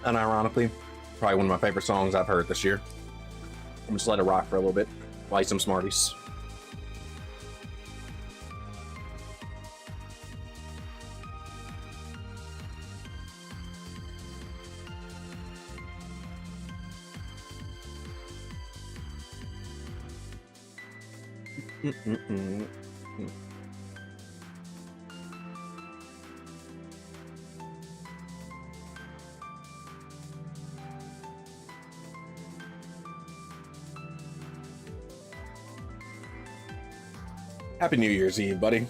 Unironically, probably one of my favorite songs I've heard this year. I'm just let it rock for a little bit. Like some Smarties. Happy New Year's Eve, buddy.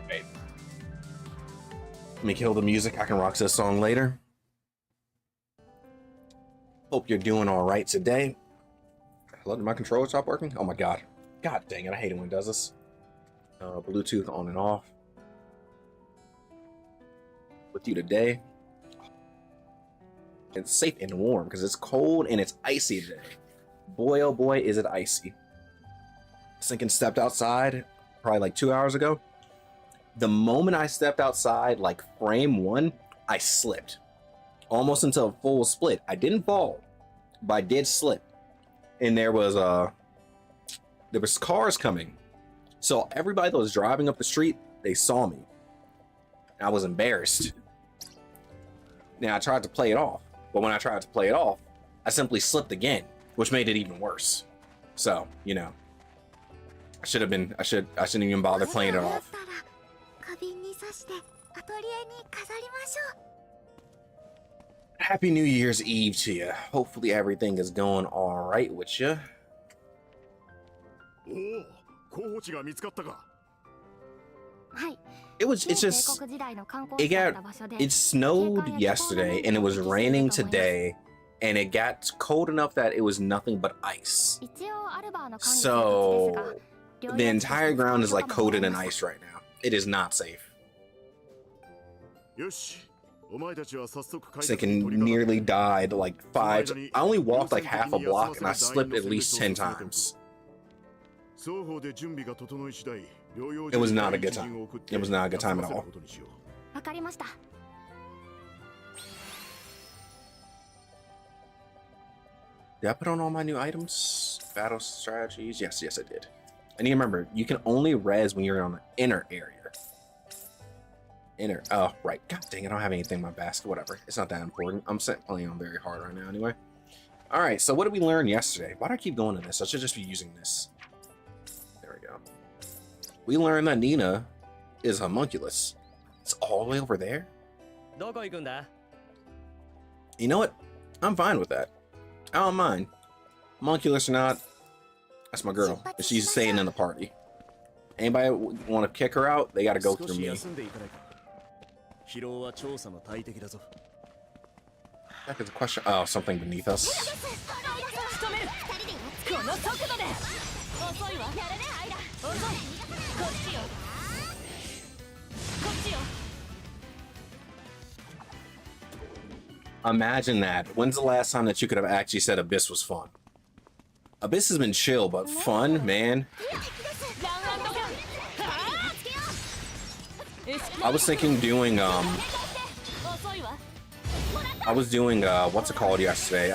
Wait. Let me kill the music. I can rock this song later. Hope you're doing all right today. Hello, did my controller stop working? Oh my god. God dang it, I hate it when it does this. Bluetooth on and off. With you today. It's safe and warm because it's cold and it's icy today. Boy, oh boy, is it icy. Sinkin stepped outside probably like 2 hours ago. The moment I stepped outside, like frame one, I slipped. Almost into a full split. I didn't fall, but I did slip. And there was cars coming. So everybody that was driving up the street, they saw me. I was embarrassed. Now I tried to play it off, but when I tried to play it off, I simply slipped again, which made it even worse. So, you know, I shouldn't even bother playing it off. Happy New Year's Eve to you. Hopefully everything is going all right with you. It snowed yesterday and it was raining today and it got cold enough that it was nothing but ice. So the entire ground is like coated in ice right now. It is not safe. Sinkin nearly died like I only walked like half a block and I slipped at least 10 times. It was not a good time. It was not a good time at all. Did I put on all my new items? Battle strategies? Yes, I did. And you remember, you can only res when you're on the inner area. Oh, right. God dang it, I don't have anything in my basket. Whatever. It's not that important. I'm playing on very hard right now anyway. Alright, so what did we learn yesterday? Why do I keep going to this? I should just be using this. There we go. We learned that Nina is homunculus. It's all the way over there? You know what? I'm fine with that. I don't mind. Homunculus or not, that's my girl. She's staying in the party. Anybody want to kick her out? They gotta go through me. That is a question. Oh, something beneath us. Imagine that. When's the last time that you could have actually said Abyss was fun? Abyss has been chill, but fun, man. I was thinking doing what's it called yesterday?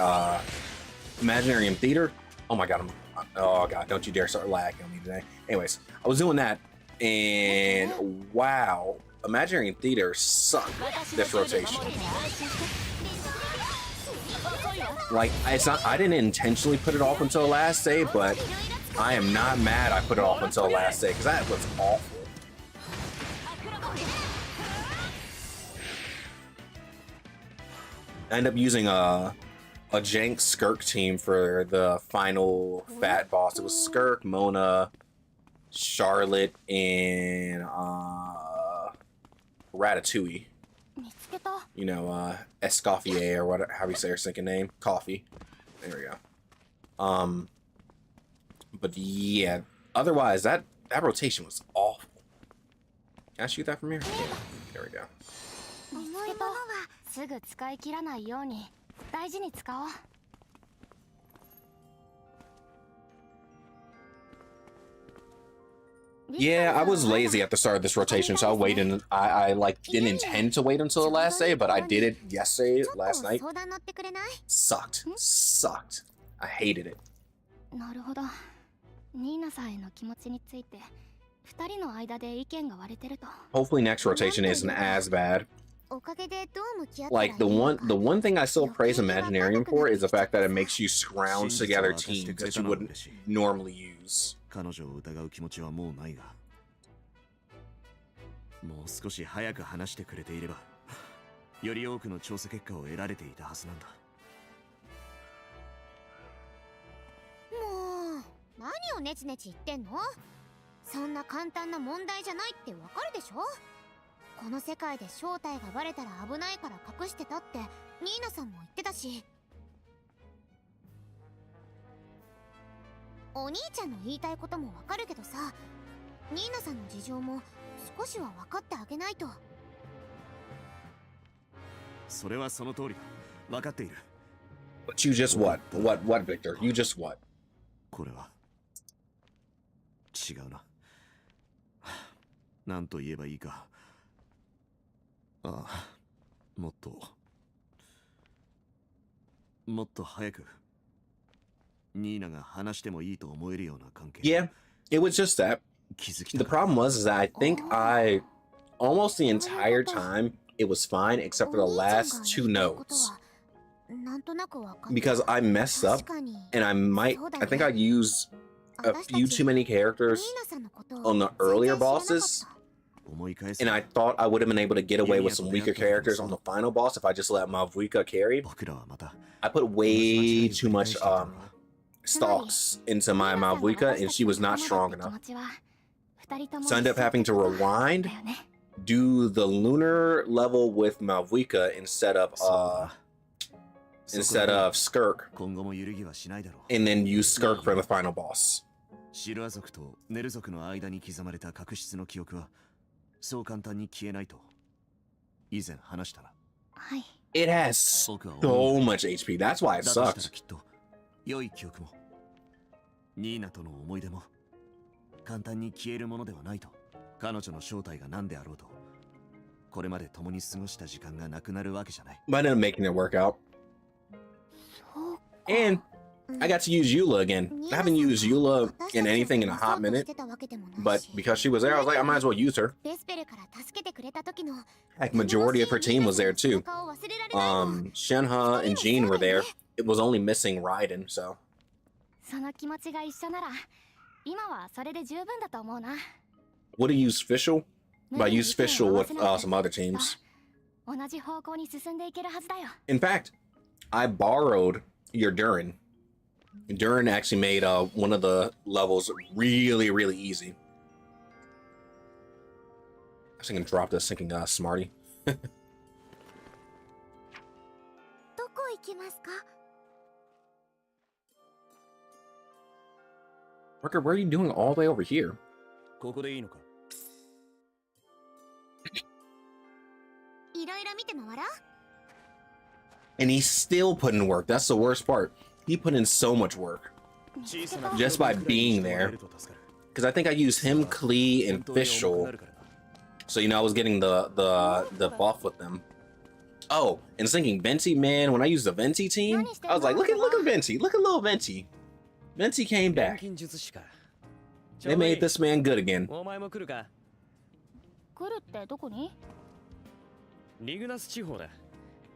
Imaginarium Theater. Oh my god, oh god, don't you dare start lagging on me today. Anyways, I was doing that and wow, Imaginarium Theater sucked this rotation. Like, it's not, I didn't intentionally put it off until the last day, but I am not mad I put it off until the last day because that was awful. I ended up using a jank Skirk team for the final fat boss. It was Skirk, Mona, Charlotte, and Ratatouille. You know, Escoffier or whatever, how you say her second name, Coffee. There we go. But yeah, otherwise that rotation was awful. Can I shoot that from here? Yeah, there we go. Yeah, I was lazy at the start of this rotation, so I'll wait and I like didn't intend to wait until the last day, but I did it yesterday, last night. Sucked. Sucked. I hated it. なるほど。ニーナさんへの気持ちについて二人の間で意見が割れてると。Hopefully next rotation isn't as bad. Like the one thing I still praise Imaginarium for is the fact that it makes you scrounge together teams that you wouldn't normally use. 彼女を疑う気持ちはもうないが、もう少し早く話してくれていれば、より多くの調査結果を得られていたはずなんだ。もう何をネチネチ言ってんの？そんな簡単な問題じゃないってわかるでしょ？この世界で正体がバレたら危ないから隠してたってニーナさんも言ってたし。お兄ちゃんの言いたいこともわかるけどさ、ニーナさんの事情も少しは分かってあげないと。それはその通りだ。分かっている。But you just what? What, Victor? You just what? これは違うな。なんと言えばいいか。ああ、もっと早くニーナが話してもいいと思えるような関係。Yeah, it was just that. The problem was is that I think I almost the entire time it was fine except for the last two nodes. Because I messed up and I think I used a few too many characters on the earlier bosses. And I thought I would have been able to get away with some weaker characters on the final boss if I just let Mavuika carry. I put way too much stalks into my Mavuika and she was not strong enough. So I ended up having to rewind, do the lunar level with Mavuika instead of Skirk, and then use Skirk for the final boss. シルア族とネル族の間に刻まれた確執の記憶はそう簡単に消えないと以前話したな。はい。It has so much HP. That's why it sucks. きっと良い記憶もニーナとの思い出も簡単に消えるものではないと。彼女の正体が何であろうとこれまで共に過ごした時間がなくなるわけじゃない。But I ended up making it work out. And I got to use Eula again. I haven't used Eula in anything in a hot minute, but because she was there, I was like, I might as well use her. Like, majority of her team was there too. Shenhe and Jean were there. It was only missing Raiden, so. What do you use Fischl? But I use Fischl with some other teams. In fact, I borrowed your Durin. Durin actually made one of the levels really, really easy. I was gonna drop this thinking Smarty. Worker, what are you doing all the way over here? And he's still putting work. That's the worst part. He put in so much work just by being there. Because I think I used him, Klee, and Fischl. So, you know, I was getting the buff with them. Oh, and thinking Venti, man, when I used the Venti team, I was like, look at Venti. Look at little Venti. Venti came back. They made this man good again. リグナス地方だ。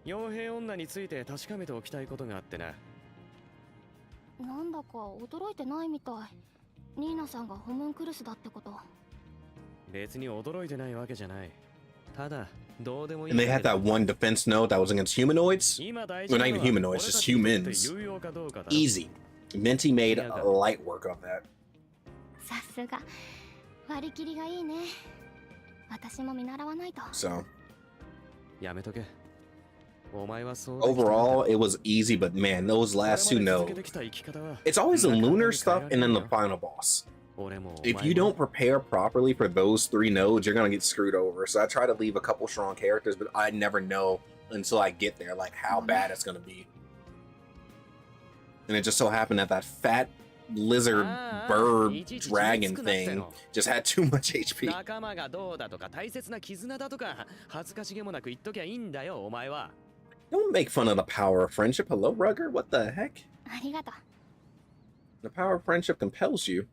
傭兵女について確かめておきたいことがあってな。なんだか驚いてないみたい。ニーナさんがホムンクルスだってこと。別に驚いてないわけじゃない。ただどうでもいい。And they had that one defense node that was against humanoids. Well, not even humanoids, just humans. Easy. Venti made light work of that. さすが。割り切りがいいね。私も見習わないと。So. やめとけ。Overall, it was easy, but man, those last two nodes. It's always the lunar stuff and then the final boss. If you don't prepare properly for those three nodes, you're gonna get screwed over. So I try to leave a couple strong characters, but I never know until I get there, like how bad it's gonna be. And it just so happened that that fat lizard Ah, bird ichiichi dragon kiritsuku natte thing no. just had too much HP. 仲間がどうだとか大切な絆だとか恥ずかしげもなく言っときゃいいんだよお前は。 Don't make fun of the power of friendship. Hello, Rugger? What the heck? ありがとう。 The power of friendship compels you.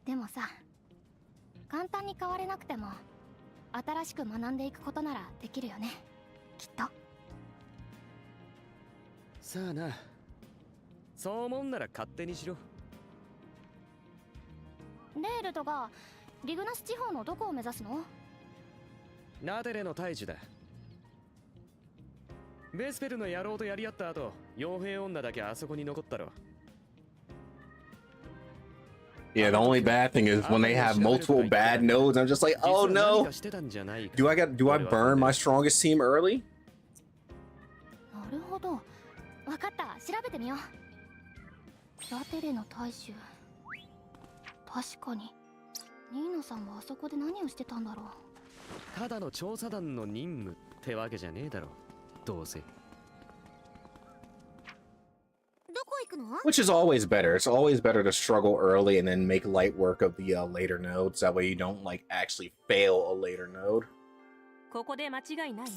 でもさ、簡単に変われなくても新しく学んでいくことならできるよね、きっと。さあな、そう思うんなら勝手にしろ。レールとがリグナス地方のどこを目指すの？ナテレの大樹だ。ベスペルの野郎とやり合った後、傭兵女だけあそこに残ったろ。 Yeah, the only bad thing is when they have multiple bad nodes, I'm just like, oh no. Do I burn my strongest team early? なるほど、わかった、調べてみよう。ラテレの大衆、確かにニーナさんはあそこで何をしてたんだろう。ただの調査団の任務ってわけじゃねえだろ、どうせ。 どこ行くの？ Which is always better. It's always better to struggle early and then make light work of the later nodes. That way you don't like actually fail a later node. ここで間違いない？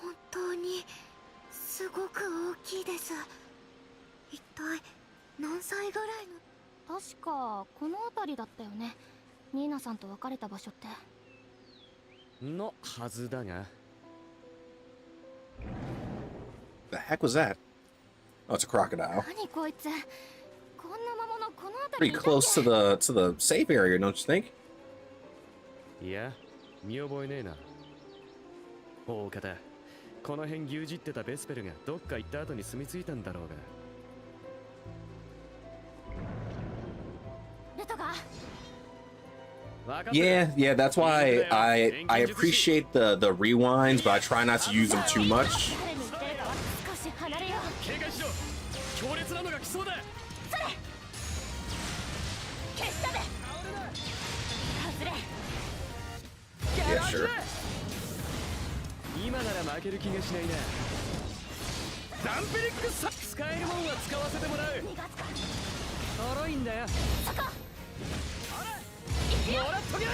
本当にすごく大きいです。一体何歳ぐらいの？確かこの辺りだったよね、ニーナさんと別れた場所って。のはずだが。 The heck was that? Oh, it's a crocodile. 何こいつ、こんな魔物この辺り Pretty にいたっけ？ close to the safe area, don't you think? いや、見覚えねえな。大方、この辺牛耳ってたベスペルがどっか行った後に住み着いたんだろうが。ルトが Yeah, yeah, that's why I appreciate the rewinds, but I try not to use them too much. 誰に言ってるかは少し離れよう。警戒しろ。強烈なのが来そうだ。それ消したべ。外れ。 Yeah, sure. 今なら負ける気がしないな。ダンペリックサ使えるもんは使わせてもらう。逃がすか。脆いんだよ。そこ。もらっとけ。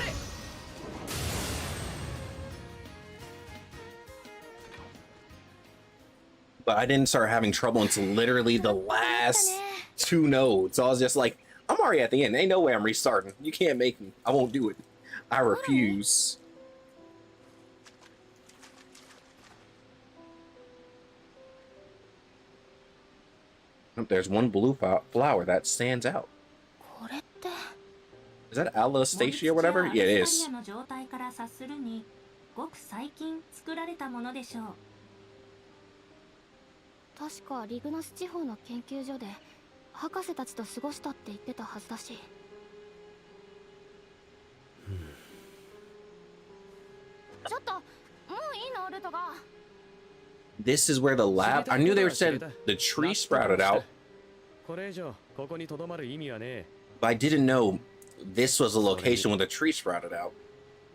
But I didn't start having trouble until literally the last 2 nodes. So I was just like, I'm already at the end. Ain't no way I'm restarting. You can't make me. I won't do it. I refuse. There's one blue flower that stands out. これって Is that Allostacia or whatever? Yeah, it is. の状態から察するに、ごく最近作られたものでしょう。確かリグナス地方の研究所で博士たちと過ごしたって言ってたはずだし。ちょっともういいのルトが。 This is where the lab. I knew they said the tree sprouted out, これ以上ここにとどまる意味はねえ。 but I didn't know this was the location where the tree sprouted out.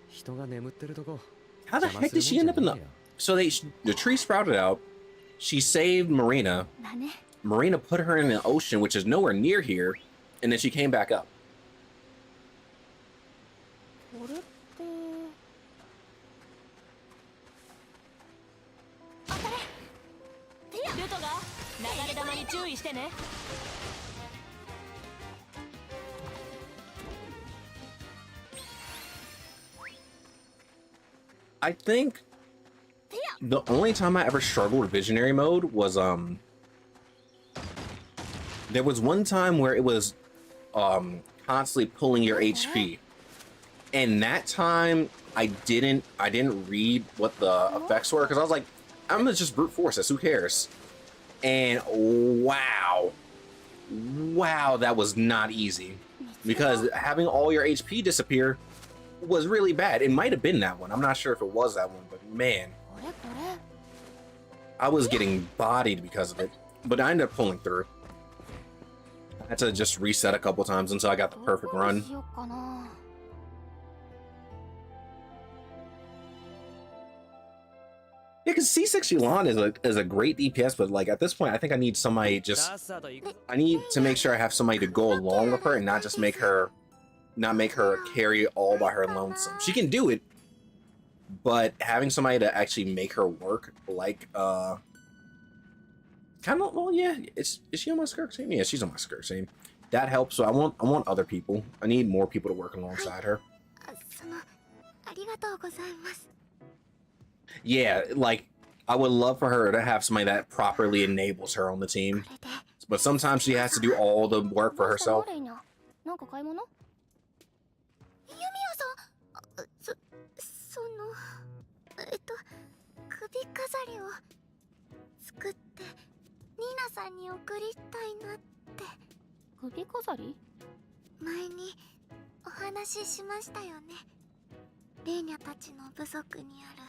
人が眠ってるとこ。 How the heck did she end up in the? So the tree sprouted out. She saved Marina. だね。 Marina put her in the ocean, which is nowhere near here, and then she came back up. これって当たれ。ルトが流れ弾に注意してね。 I think the only time I ever struggled with visionary mode was there was one time where it was constantly pulling your HP, and that time I didn't read what the effects were because I was like, I'm gonna just brute force this, who cares? And wow, that was not easy because having all your HP disappear was really bad. It might have been that one. I'm not sure if it was that one, but man, I was getting bodied because of it. But I ended up pulling through. I had to just reset a couple times until I got the perfect run. Yeah, because C6 Yulan is a great DPS, but like at this point, I think I need somebody I need to make sure I have somebody to go along with her and not just make her carry all by her lonesome. She can do it, but having somebody to actually make her work, like kind of, well, yeah, is she on my Skirk team? Yeah, she's on my Skirk team. That helps. So I want other people. I need more people to work alongside her. Yeah, like I would love for her to have somebody that properly enables her on the team, but sometimes she has to do all the work for herself. 首飾りを作ってニーナさんに送りたいなって。首飾り？前にお話ししましたよね。レーニャたちの部族にある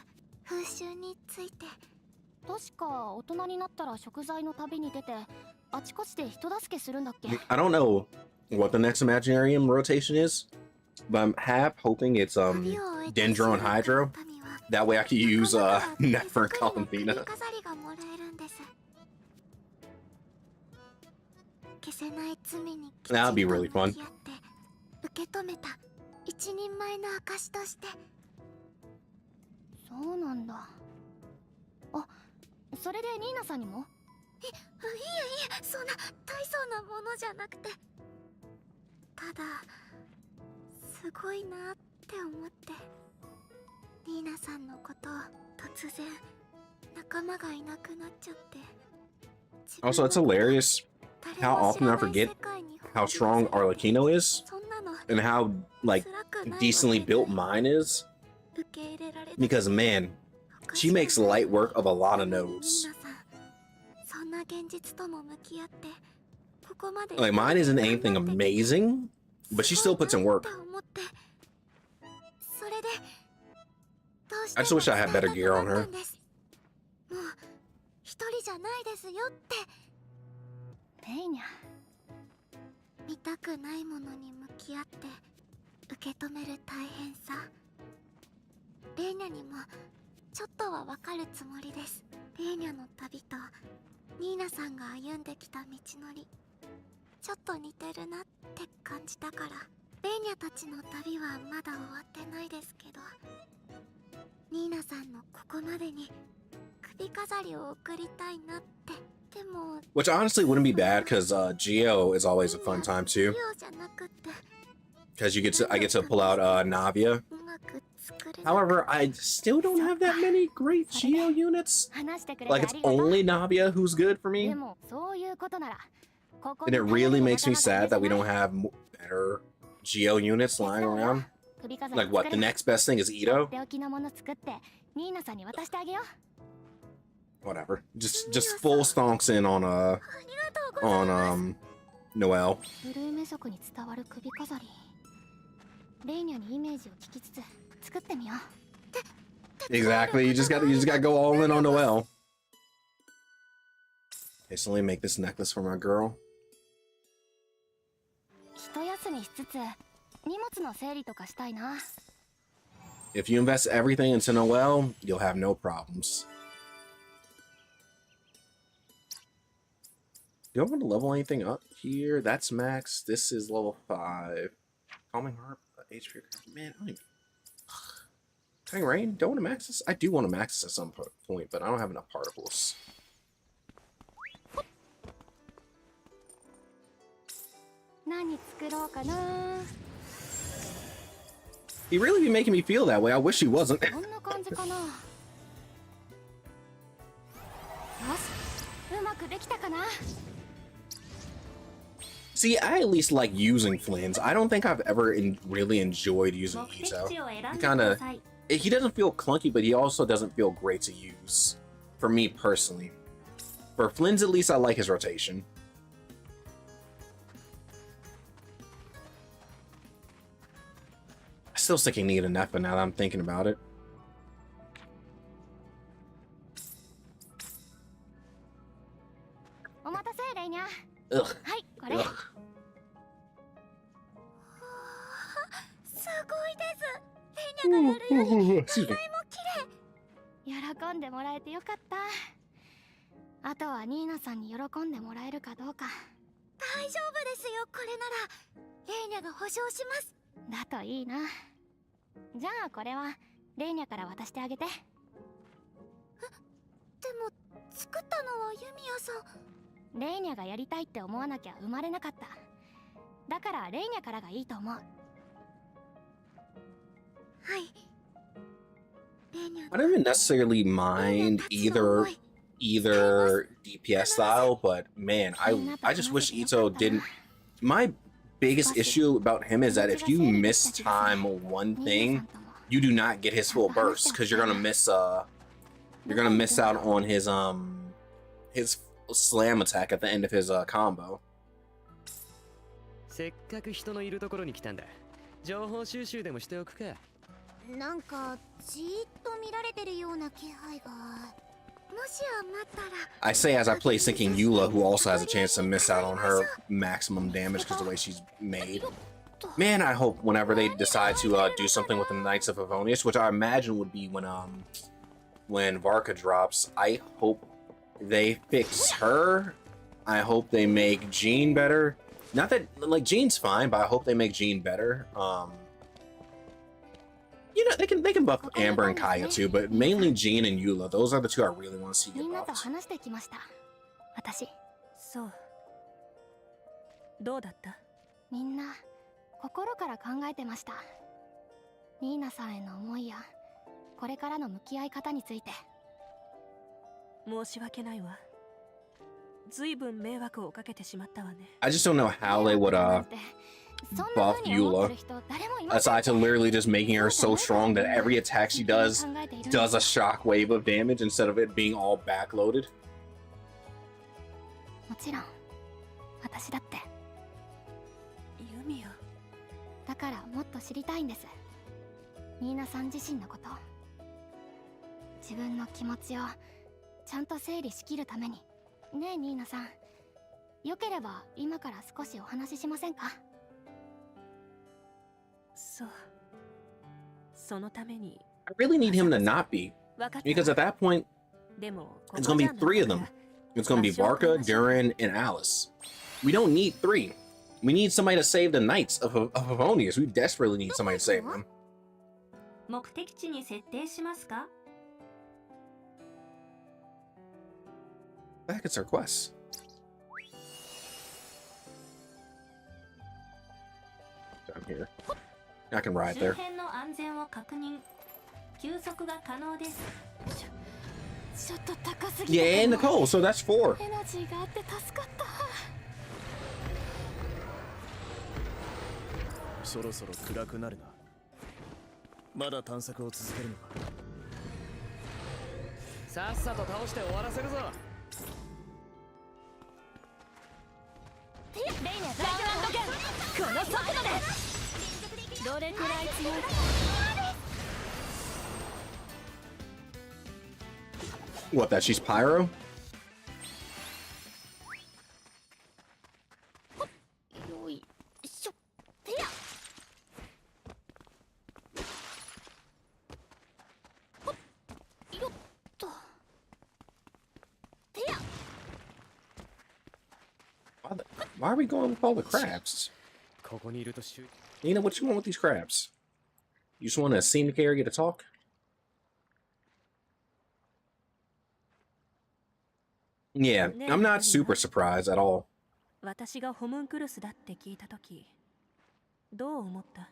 風習について。確か大人になったら食材の旅に出てあちこちで人助けするんだっけ？ I don't know what the next Imaginarium rotation is, but I'm half hoping it's Dendro and Hydro. That way I can use Nefer and Columvina. That would be really fun. 一人前の証として。そうなんだ。あ、それでニーナさんにも？いえ、そんな大層なものじゃなくて、ただすごいなって思って。ニーナさんのことを突然仲間がいなくなっちゃって。Also, it's hilarious how often I forget how strong Arlecchino is and how like decently built mine is, because man, she makes light work of a lot of nodes. Like mine isn't anything amazing, but she still puts in work. I just wish I had better gear on her. 一人じゃないですよって。レイニャ。見たくないものに向き合って受け止める大変さ。レーニャにもちょっとはわかるつもりです。レーニャの旅とニーナさんが歩んできた道のり、ちょっと似てるなって感じたから。レーニャたちの旅はまだ終わってないですけど、ニーナさんのここまでに首飾りを送りたいなって。でも Which honestly wouldn't be bad, because Geo is always a fun time too. Because I get to pull out Navia. However, I still don't have that many great Geo units. Like it's only Navia who's good for me. And it really makes me sad that we don't have better Geo units lying around. Like what, the next best thing is Ito? Whatever. Just full stonks in on Noelle. Exactly. You just gotta go all in on Noelle. Okay, so let me make this necklace for my girl. If you invest everything into Noelle, you'll have no problems. Do I want to level anything up here? That's max. This is level 5. Calming Harp, HP. Man, I don't even... Cutting Rain? Don't want to max this? I do want to max this at some point, but I don't have enough particles. He really be making me feel that way. I wish he wasn't. See, I at least like using Flynn's. I don't think I've ever really enjoyed using Ito. He doesn't feel clunky, but he also doesn't feel great to use. For me personally. For Flynn's, at least I like his rotation. I still think he need a Nefa now that I'm thinking about it. Ugh. Ugh. Excuse me. 喜んでもらえてよかった。あとはニーナさんに喜んでもらえるかどうか。大丈夫ですよ、これならレイニャが保証します。だといいな。じゃあこれはレイニャから渡してあげて。でも作ったのはユミヤさん。レイニャがやりたいって思わなきゃ生まれなかった。だからレイニャからがいいと思う。はい。レイニャ I don't even necessarily mind either DPS style, but man, I just wish Ito didn't. My biggest issue about him is that if you miss time one thing, you do not get his full burst because you're gonna miss out on his slam attack at the end of his combo. せっかく人のいるところに来たんだ。情報収集でもしておくか。なんかじーっと見られてるような気配が。もしやまたら。 I say as I play thinking Eula, who also has a chance to miss out on her maximum damage because of the way she's made. Man, I hope whenever they decide to do something with the Knights of Favonius, which I imagine would be when Varka drops, I hope they fix her. I hope they make Jean better. Not that like Jean's fine, but I hope they make Jean better. You know, they can buff Amber and Kaya too, but mainly Jean and Eula. Those are the two I really want to see み get んなと buffed. 話してきました。私。そう。どうだった？みんな心から考えてました。ニーナさんへの思いやこれからの向き合い方について。申し訳ないわ。ずいぶん迷惑をかけてしまったわね。 I just don't know how they would buff Eula, aside to literally just making her so strong that every attack she does a shockwave of damage instead of it being all backloaded. もちろん私だって。ユミヤ。だからもっと知りたいんです。ニーナさん自身のこと。自分の気持ちをちゃんと整理しきるために。ねえニーナさん。よければ今から少しお話ししませんか？そう。そのために。 I really need him to not be, because at that point, でも it's gonna be 3 of them. It's gonna be Varka, Durin, and Alice. We don't need 3. We need somebody to save the Knights of Favonius. We desperately need somebody to save them. 目的地に設定しますか？ Back it's our quest. Down here. I can ride 周 there. 辺の安全を確認。休息が可能です。ちょっと高すぎる。 Yeah, Nicole, so that's 4. エナジーがあって助かった。そろそろ暗くなるな。まだ探索を続けるのか。さっさと倒して終わらせるぞ。レイネこの速度でどれくらい強いか。 What, that she's Pyro? よいしょ。てやほっよっと。てや Why are we going with all the crabs? ここにいると集 Nina, what you want with these crabs? You just want a scenic area to talk? Yeah, I'm not super surprised at all. 私がホムンクルスだって聞いたとき、どう思った？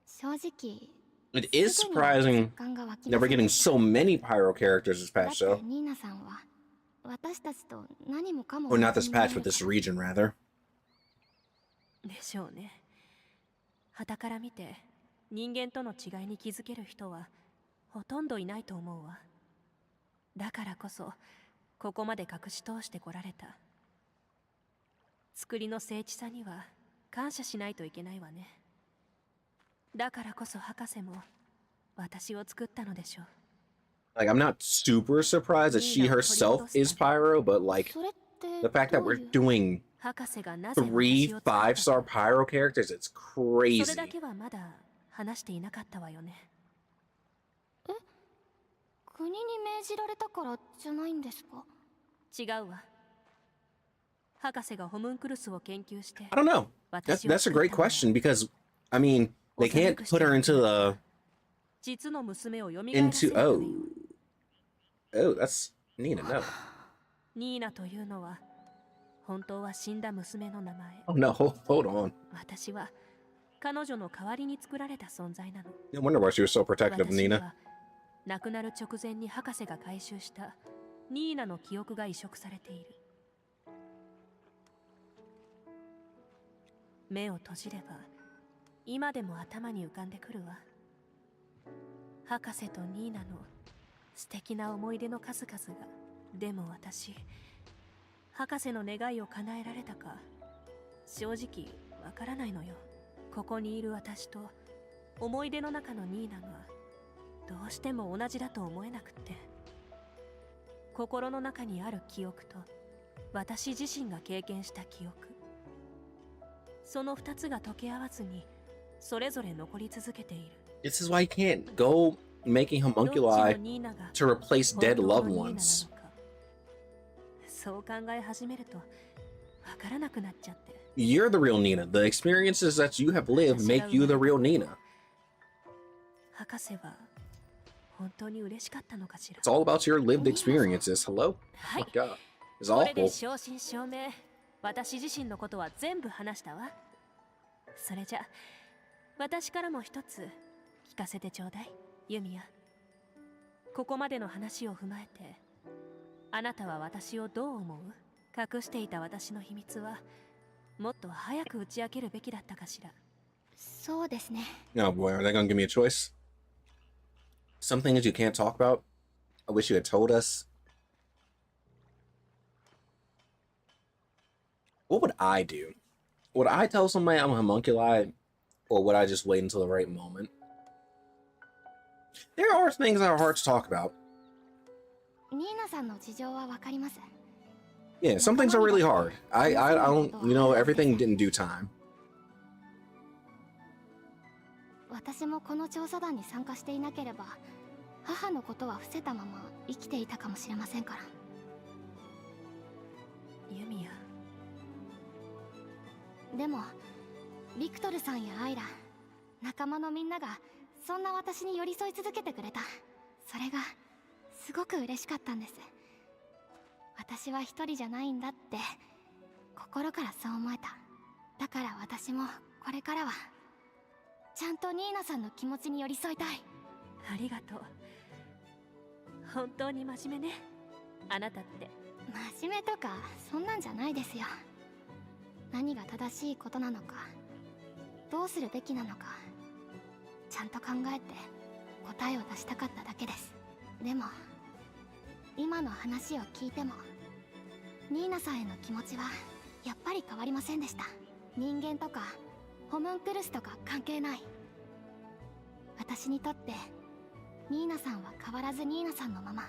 正直 It is surprising that we're getting so many Pyro characters this だっ patch, て though. ニーナさんは私たちと何もかも Or not this patch, but this region, rather. でしょうね。傍から見て人間との違いに気づける人はほとんどいないと思うわ。だからこそここまで隠し通してこられた。作りの精緻さには感謝しないといけないわね。だからこそ博士も私を作ったのでしょう。 Like, I'm not super surprised that she herself is Pyro, but like, それって the fact that どう we're いう doing 博士がなぜ 3 私を作ったのか 5-star Pyro characters, it's それ crazy. だけはまだ話していなかったわよね。国に命じられたからじゃないんですか？違うわ。博士がホムンクルスを研究して I don't know. That's a great question because, I mean, they can't put her into the 実の娘を蘇らせる into ため oh よ。 that's Nina. No. ニーナというのは本当は死んだ娘の名前。 Oh no. Hold on. 私は彼女の代わりに作られた存在なの。 No wonder why she was so protective of 私に Nina. は亡くなる直前に博士が回収したニーナの記憶が移植されている。目を閉じれば今でも頭に浮かんでくるわ。博士とニーナの素敵な思い出の数々が。でも私、博士の願いを叶えられたか正直わからないのよ。ここにいる私と思い出の中のニーナがどうしても同じだと思えなくって。心の中にある記憶と私自身が経験した記憶、その2つが溶け合わずにそれぞれ残り続けている。 This is why you can't go making どっちの homunculi ニーナが to replace 本 dead 当の loved ニーナなの ones. か。そう考え始めるとわからなくなっちゃって。 You're the real Nina. The experiences that you have lived make you the real Nina. 博士は本当に嬉しかったのかしら。 It's all about your lived experiences. Hello? Oh はい my god. It's これで awful. 正真正銘私自身のことは全部話したわ。それじゃ私からも一つ聞かせてちょうだい、ユミヤ。ここまでの話を踏まえてあなたは私をどう思う？隠していた私の秘密はもっと早く打ち明けるべきだったかしら。そうですね。 Oh boy, are they gonna give me a choice? Some things you can't talk about? I wish you had told us. What would I do? Would I tell somebody I'm a homunculi? Or would I just wait until the right moment? There are things that are hard to talk about. ニーナさんの事情はわかります。 Yeah, some things are really hard. I don't, you know, everything didn't do time. 私もこの調査団に参加していなければ母のことは伏せたまま生きていたかもしれませんから。ユミヤ、でもビクトルさんやアイラ、仲間のみんながそんな私に寄り添い続けてくれた。それがすごく嬉しかったんです。私は一人じゃないんだって心からそう思えた。だから私もこれからはちゃんとニーナさんの気持ちに寄り添いたい。ありがとう。本当に真面目ね、あなたって。真面目とかそんなんじゃないですよ。何が正しいことなのか、どうするべきなのか、ちゃんと考えて答えを出したかっただけです。でも今の話を聞いてもニーナさんへの気持ちはやっぱり変わりませんでした。人間とかホムンクルスとか関係ない。私にとってニーナさんは変わらずニーナさんのまま、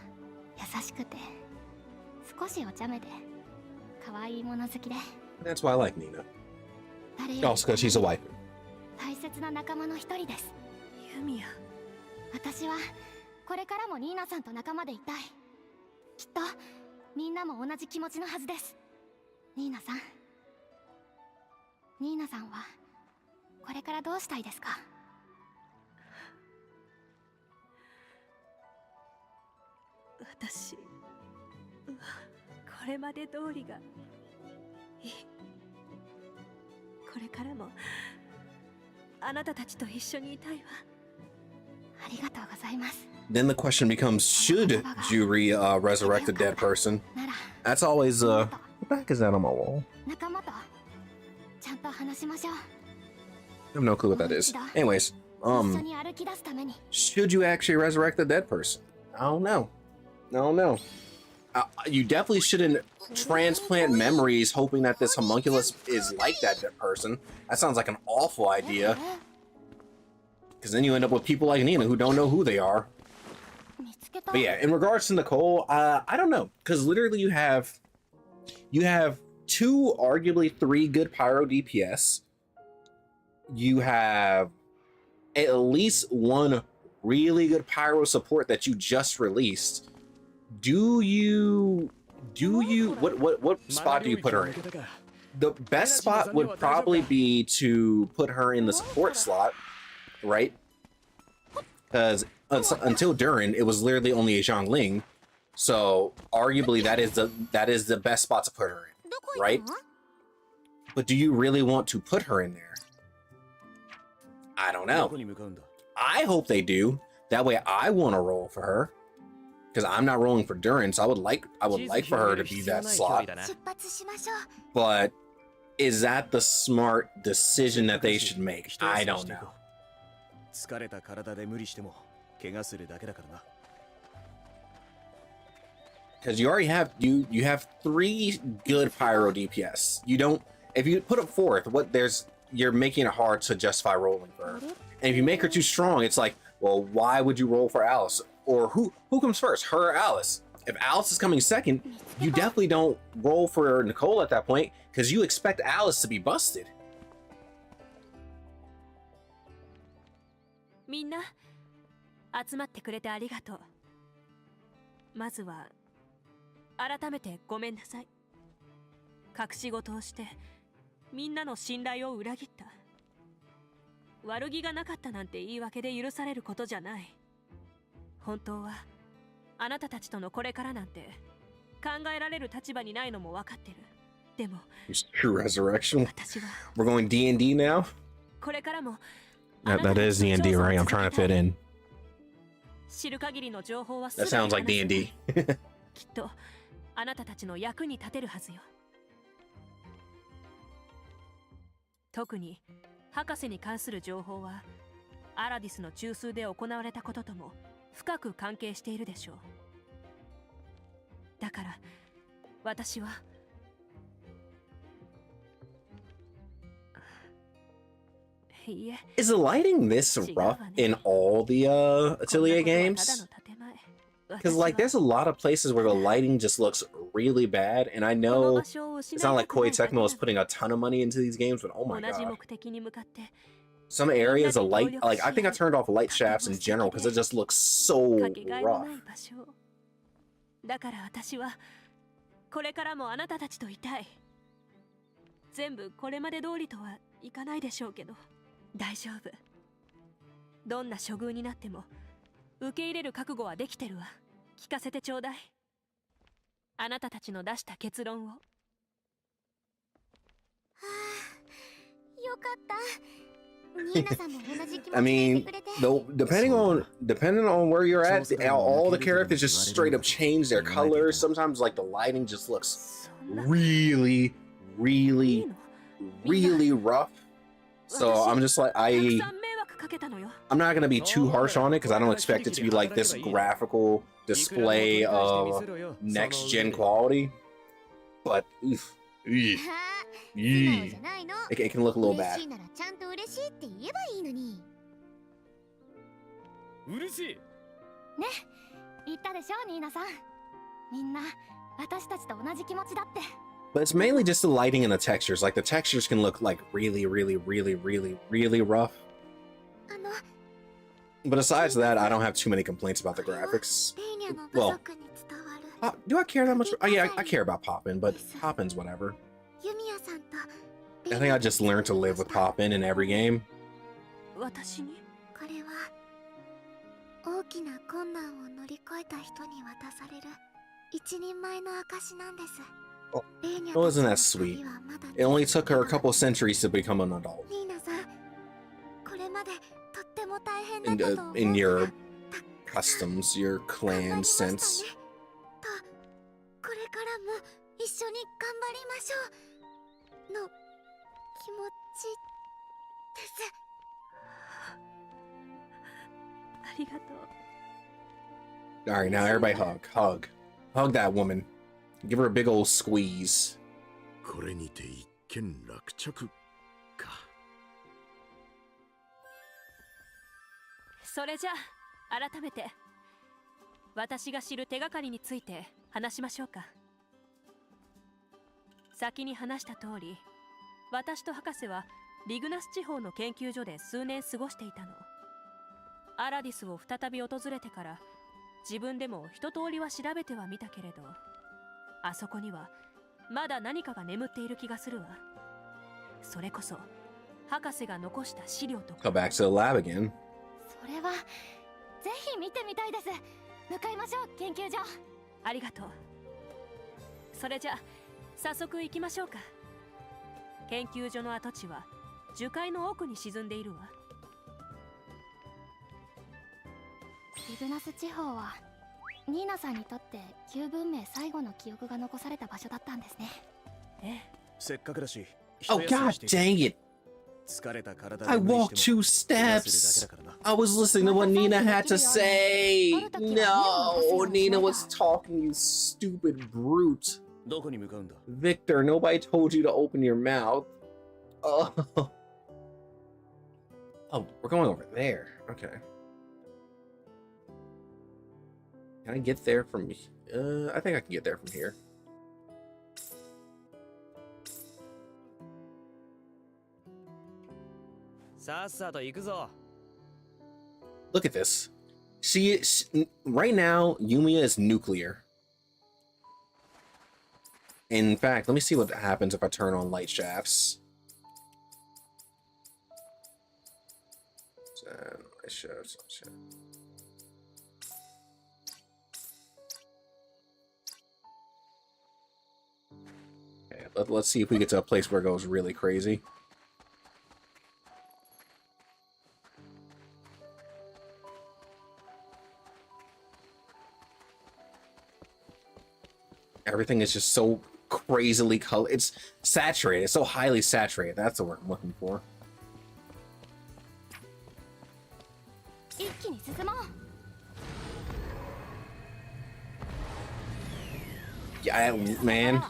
優しくて少しお茶目で可愛いもの好きで、 That's why I like Nina. 誰より Also, because she's a wife. 大切な仲間の一人です。ユミヤ、私はこれからもニーナさんと仲間でいたい。きっとみんなも同じ気持ちのはずです。ニーナさん、ニーナさんはこれからどうしたいですか？私はこれまで通りがいい。これからもあなたたちと一緒にいたいわ。ありがとうございます。 Then the question becomes, should Juri resurrect the dead person? なら That's always, what the heck is that on my wall? 仲間とちゃんと話しましょう。 I have no clue what that is. Anyways, 一緒に歩き出すために。 should you actually resurrect the dead person? I don't know. I don't know. You definitely shouldn't transplant memories hoping that this homunculus is like that dead person. That sounds like an awful idea. Because then you end up with people like Nina who don't know who they are. 見つけた。 But yeah, in regards to Nicole, I don't know. Because literally you have two, arguably three good pyro DPS. You have at least one really good pyro support that you just released, what spot do you put her in? The best spot would probably be to put her in the support slot, right? Because until Durin, it was literally only a Zhongling, so arguably that is the best spot to put her in, right? But do you really want to put her in there? I don't know. I hope they do. That way I want to roll for her. Because I'm not rolling for Durin, so I would like for her to be that slot. But is that the smart decision that they should make? I don't know. Because you already have you have 3 good pyro DPS. You don't, if you put it forth, you're making it hard to justify rolling for her. And if you make her too strong, it's like, well, why would you roll for Alice? Or who comes first, her or Alice? If Alice is coming second, you definitely don't roll for Nicole at that point because you expect Alice to be busted. みんな集まってくれてありがとう。まずは改めてごめんなさい。隠し事をしてみんなの信頼を裏切った。悪気がなかったなんて言い訳で許されることじゃない。本当はあなたたちとのこれからなんて考えられる立場にないのも分かってる。でも True Resurrection. We're going D&D now? これからも That is D&D, right? I'm trying to fit in. 知る限りの情報は That sounds like D&D. きっとあなたたちの役に立てるはずよ。特に博士に関する情報はアラディスの中枢で行われたこととも深く関係しているでしょう。だから私はいいえ。 Is the lighting this rough in all the Atelier games? Because like there's a lot of places where the lighting just looks really bad, and I know it's not like Koei Tecmo is putting a ton of money into these games, but oh my god. Some areas of light, like I think I turned off light shafts in general because it just looks so rough. だから私はこれからもあなたたちといたい。全部これまで通りとはいかないでしょうけど、大丈夫。どんな処遇になっても受け入れる覚悟はできてるわ。聞かせてちょうだい。あなたたちの出した結論を。はあ、よかった。I mean, depending on where you're at, all the characters just straight up change their colors. Sometimes like the lighting just looks really rough. So I'm just like I'm not gonna be too harsh on it because I don't expect it to be like this graphical display of next gen quality. But oof. It can look a little bad. ね、言ったでしょ、ニーナさん。みんな私たちと同じ気持ちだって。But it's mainly just the lighting and the textures. Like the textures can look like really rough. But besides that, I don't have too many complaints about the graphics. Well, do I care that much? Oh yeah, I care about Poppin, but Poppin's whatever. I think I just learned to live with Poppin in every game. 私にこれは大きな困難を乗り越えた人に渡される一人前の証なんです。 Oh, it wasn't that sweet. It only took her a couple centuries to become an adult. In your customs, your clan sense. これからも一緒に頑張りましょうの気持ちです。ありがとう。 Alright, now everybody hug that woman. Give her a big old squeeze. これにて一件落着か。それじゃあ改めて私が知る手がかりについて話しましょうか。先に話した通り、私と博士はリグナス地方の研究所で数年過ごしていたの。アラディスを再び訪れてから自分でも一通りは調べてはみたけれど、あそこにはまだ何かが眠っている気がするわ。それこそ博士が残した資料とか。 Go back to the lab again. それはぜひ見てみたいです。向かいましょう、研究所。ありがとう。それじゃ早速行きましょうか。研究所の跡地は樹海の奥に沈んでいるわ。リブナス地方はニーナさんにとって旧文明最後の記憶が残された場所だったんですね。ええ。せっかくだし Oh god dang it! 疲れた体で I 無理 walked しても 2 steps. 休むだけだからな。 I was listening to what Nina had to say. No, Nina was talking, you stupid brute. どこに向かうんだ？ Victor, nobody told you to open your mouth. Oh. Oh, we're going over there. Okay. Can I get there from... I think I can get there from here. Look at this. Right now, Yumia is nuclear. In fact, let me see what happens if I turn on light shafts. Light shafts. Okay, let's see if we get to a place where it goes really crazy. Everything is just so crazily colored. It's saturated. It's so highly saturated. That's the word I'm looking for. Yeah, man.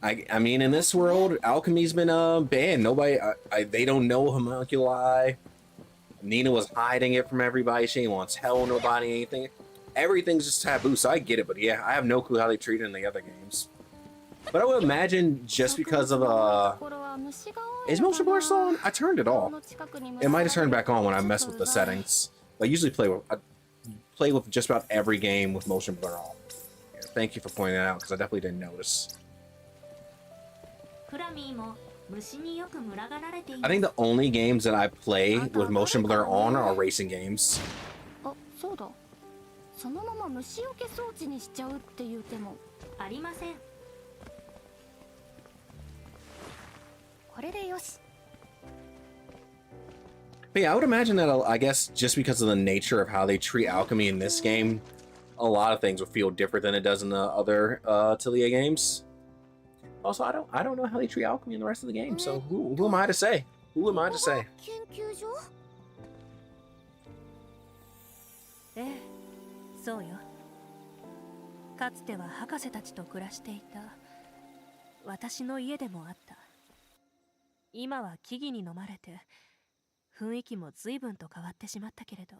I mean, in this world, alchemy's been banned. Nobody, they don't know homunculi. Nina was hiding it from everybody. She didn't want to tell nobody anything. Everything's just taboo, so I get it. But yeah, I have no clue how they treat it in the other games. But I would imagine just because of is motion blur still on? I turned it off. It might have turned back on when I mess with the settings. I usually play with just about every game with motion blur on. Yeah, thank you for pointing that out because I definitely didn't notice. I think the only games that I play with motion blur on are racing games. そのまま虫除け装置にしちゃうっていう手もありません。これでよし。 But yeah, I would imagine that, I guess, just because of the nature of how they treat alchemy in this game, a lot of things would feel different than it does in the other Atelier games. Also, I don't know how they treat alchemy in the rest of the game, so who am I to say? Who am I to say? ええ、そうよ。かつては博士たちと暮らしていた私の家でもあった。今は木々に飲まれて雰囲気も随分と変わってしまったけれど、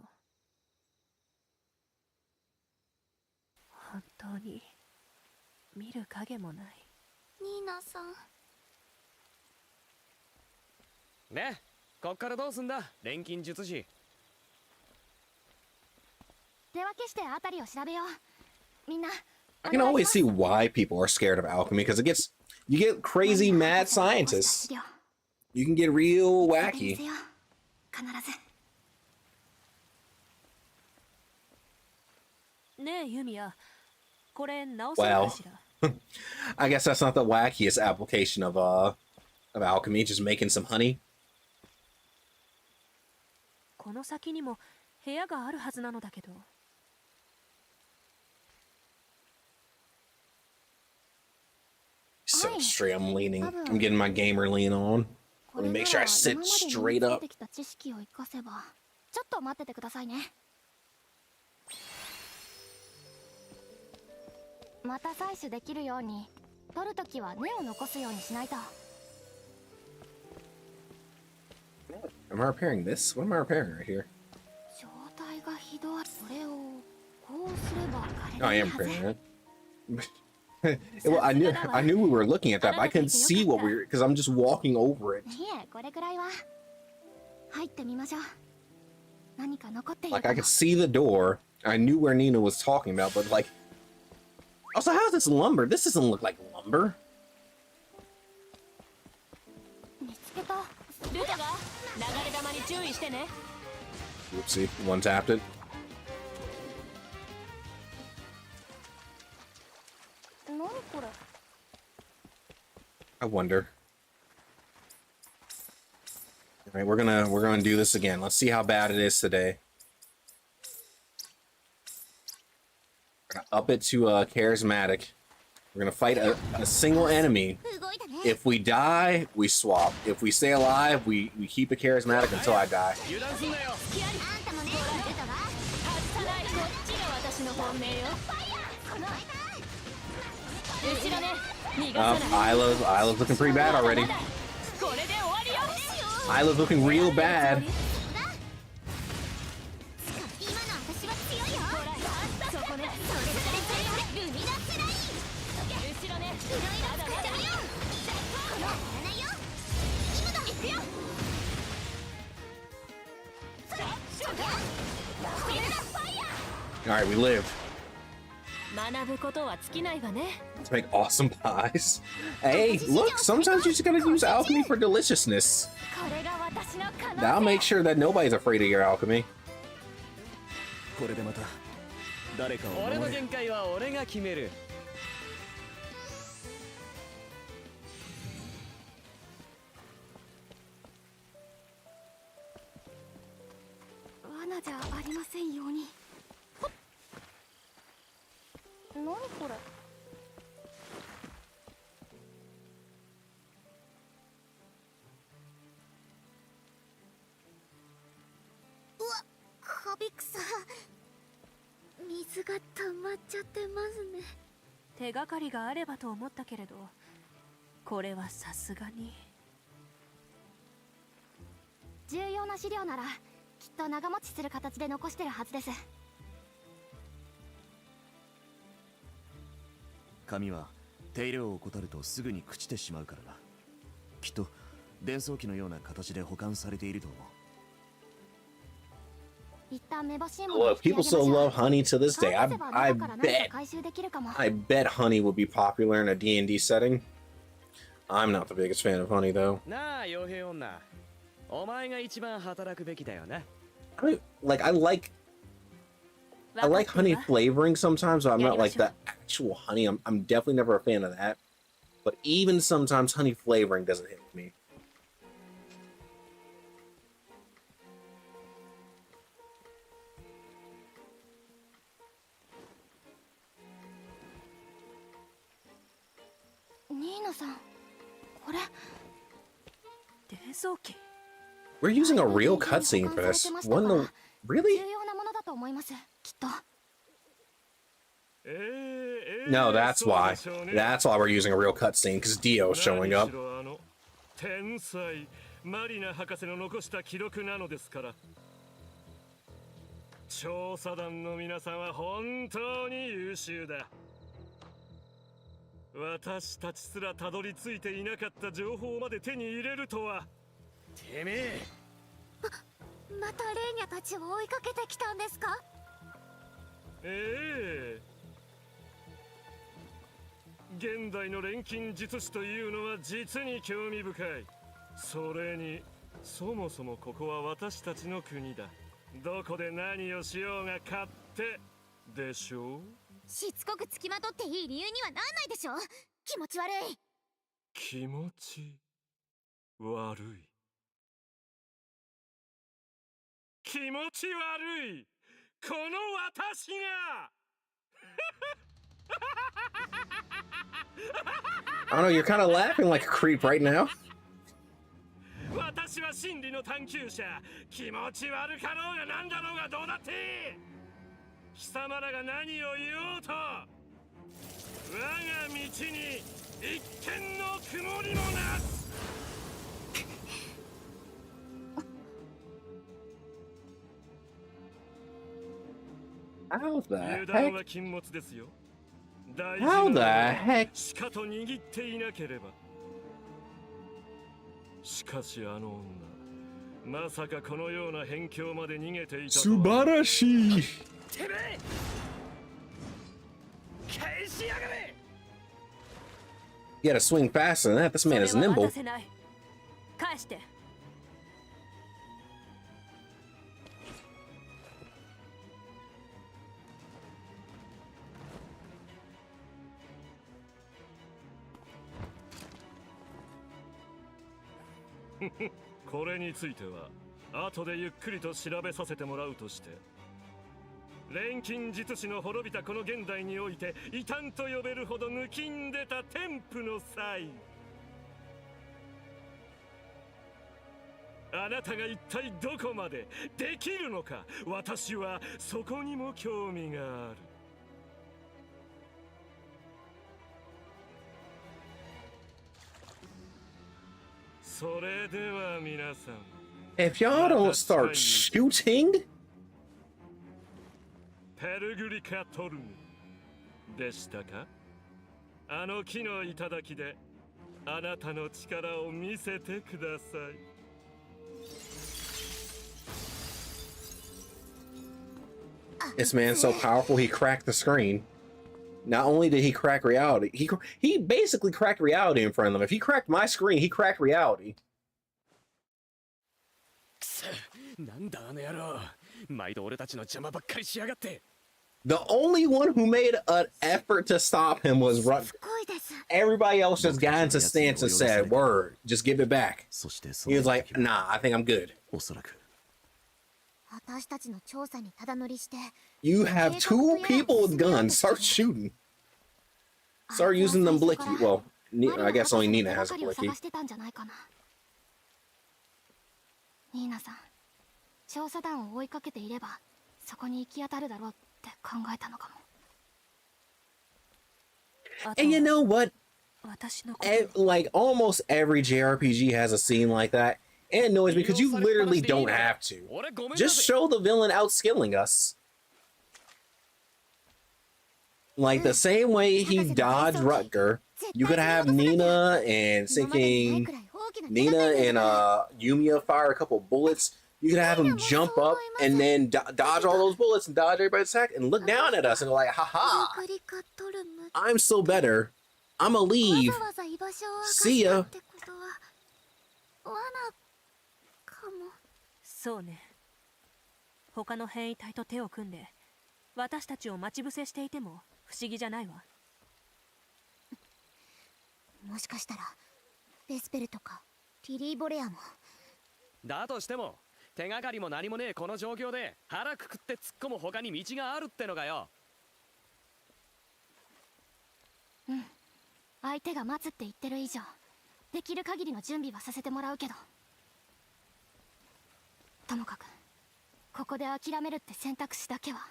本当に見る影もない。ニーナさん。ね、こっからどうすんだ、錬金術師。手分けしてあたりを調べよう。みんな。I can always see why people are scared of alchemy because you get crazy mad scientists. You can get real wacky. 必ず。ねえ、ユミヤ、これ直せるかしら。I guess that's not the wackiest application of alchemy, just making some honey. この先にも部屋があるはずなのだけど。So straight, I'm getting my gamer lean on. Let me make sure I sit straight up. 知識を生かせば。ちょっと待っててくださいね。また採取できるように、取るときは根を残すようにしないと。Am I repairing this? What am I repairing right here? 状態がひどい。これをこうすれば Oh, I am repairing it. Well, I knew we were looking at that, but I couldn't see what we were because I'm just walking over it. いえ、これくらいは。入ってみましょう。何か残っている Like か I も could see the door. I knew where Nina was talking about, but like, also how's this lumber? This doesn't look like lumber. 見つけた。ルトが流れ玉に注意してね。 Oopsie, one tapped it. 何これ。 I wonder. All right, we're gonna do this again. Let's see how bad it is today. We're gonna up it to charismatic. We're gonna fight a single enemy. 動いたね。 If we die, we swap. If we stay alive, we keep it charismatic until I die. 油断すんなよ。あんたもね、ルトが。外さない。こっちが私の本命よ。後ろね。逃がさない。 Isla's looking pretty bad already. これで終わりよ。 Isla's looking real bad. 今の私は強いよ。そこね。ルミナスライン。後ろね。いろいろ使ってみよう。やらないよ。今だ。行くよ。 All right, we live. 学ぶことは尽きないわね。 Let's make awesome pies. Hey, look, sometimes you just gotta use alchemy for deliciousness. これが私の可能 That'll make sure that nobody's afraid of your alchemy. これでまた誰かを俺の守れ。限界は俺が決める。罠じゃありませんように。何これ。うわ、カビ草。水が溜まっちゃってますね。手がかりがあればと思ったけれど、これはさすがに。重要な資料ならきっと長持ちする形で残してるはずです。紙は手入れを怠るとすぐに朽ちてしまうからな。きっと伝送機のような形で保管されていると思う。一旦目星も Look, people still love honey to this day. I 回 bet honey would be popular in a D&D setting. I'm not the biggest fan of honey though. なあ、傭兵女。お前が一番働くべきだよな。I like honey flavoring sometimes, but I'm not like the actual honey. I'm definitely never a fan of that. But even sometimes honey flavoring doesn't hit me. ニーナさん、これ。伝送機。 We're using a real cutscene for this. What in the... 重 Really? 要なものだと思います。きっと。 No, that's why. That's why we're using a real cutscene, because Dio's showing up. 天才マリナ博士の残した記録なのですから。調査団の皆さんは本当に優秀だ。私たちすらたどり着いていなかった情報まで手に入れるとは。てめえ。またレーニャたちを追いかけてきたんですか？ええ。現代の錬金術師というのは実に興味深い。それにそもそもここは私たちの国だ。どこで何をしようが勝手でしょう。しつこくつきまとっていい理由にはなんないでしょ。気持ち悪い。気持ち悪い。気持ち悪い。この私が。I don't know, you're kind of laughing like a creep right now. 私は真理の探求者。気持ち悪かろうがなんだろうがどうだっていい。貴様らが何を言おうと、我が道に一点の曇りもなす。How the 油断 heck? は禁物ですよ。大 How 事 the なのは heck? しかと握っていなければ。しかしあの女、まさかこのような辺境まで逃げていたとは。素晴らしい。てめえ返しやがれ。 You gotta swing faster than that. This man is それは nimble. 渡せない。返して。これについては後でゆっくりと調べさせてもらうとして、錬金術師の滅びたこの現代において異端と呼べるほど抜きんでた天賦の際、あなたが一体どこまでできるのか、私はそこにも興味がある。それでは皆さん、 If y'all don't start shooting, ペルグリカトルムでしたか。あの木の頂であなたの力を見せてください。 this man's so powerful he cracked the screen. Not only did he crack reality, he basically cracked reality in front of them. If he cracked my screen, he cracked reality. なんだあの野郎。毎度俺たちの邪魔ばっかりしやがって。 The only one who made an effort to stop him was Rutger. すごいです。 Everybody else just got into stance and said, "Word, just give it back." そしてそ He の was like, 時は "Nah, I think I'm good." おそらく私たちの調査にただ乗りして、 You have two people with guns. Start shooting. Start using them blicky. Well, I guess only Nina has a blicky. 探してたんじゃないかな。ニーナさん、調査団を追いかけていればそこに行き当たるだろうって考えたのかも。あと And you know what? 私のことを Like almost every JRPG has a scene like that. And it annoys me because you literally don't have to. 俺ごめんな Just さい。 show the villain outskilling us. Like the same way he dodged Rutger, you could have Nina and 今までにない thinking くらい大きな Nina 手がかり and が Yumia fire a couple bullets. You could have them jump up and then dodge all those bullets and dodge everybody's attack and look down at us and go like, haha, ペルグリカトルム。 I'm still better. I'ma わ leave. ざわざ居場所を明か See した ya. ってことは罠かも。そうね。他の変異体と手を組んで私たちを待ち伏せしていても不思議じゃないわ。もしかしたらベスペルとかリリー・ボレアも。だとしても手がかりも何もねえこの状況で腹くくって突っ込む他に道があるってのかよ。相手が待つって言ってる以上、できる限りの準備はさせてもらうけど。ともかくここで諦めるって選択肢だけは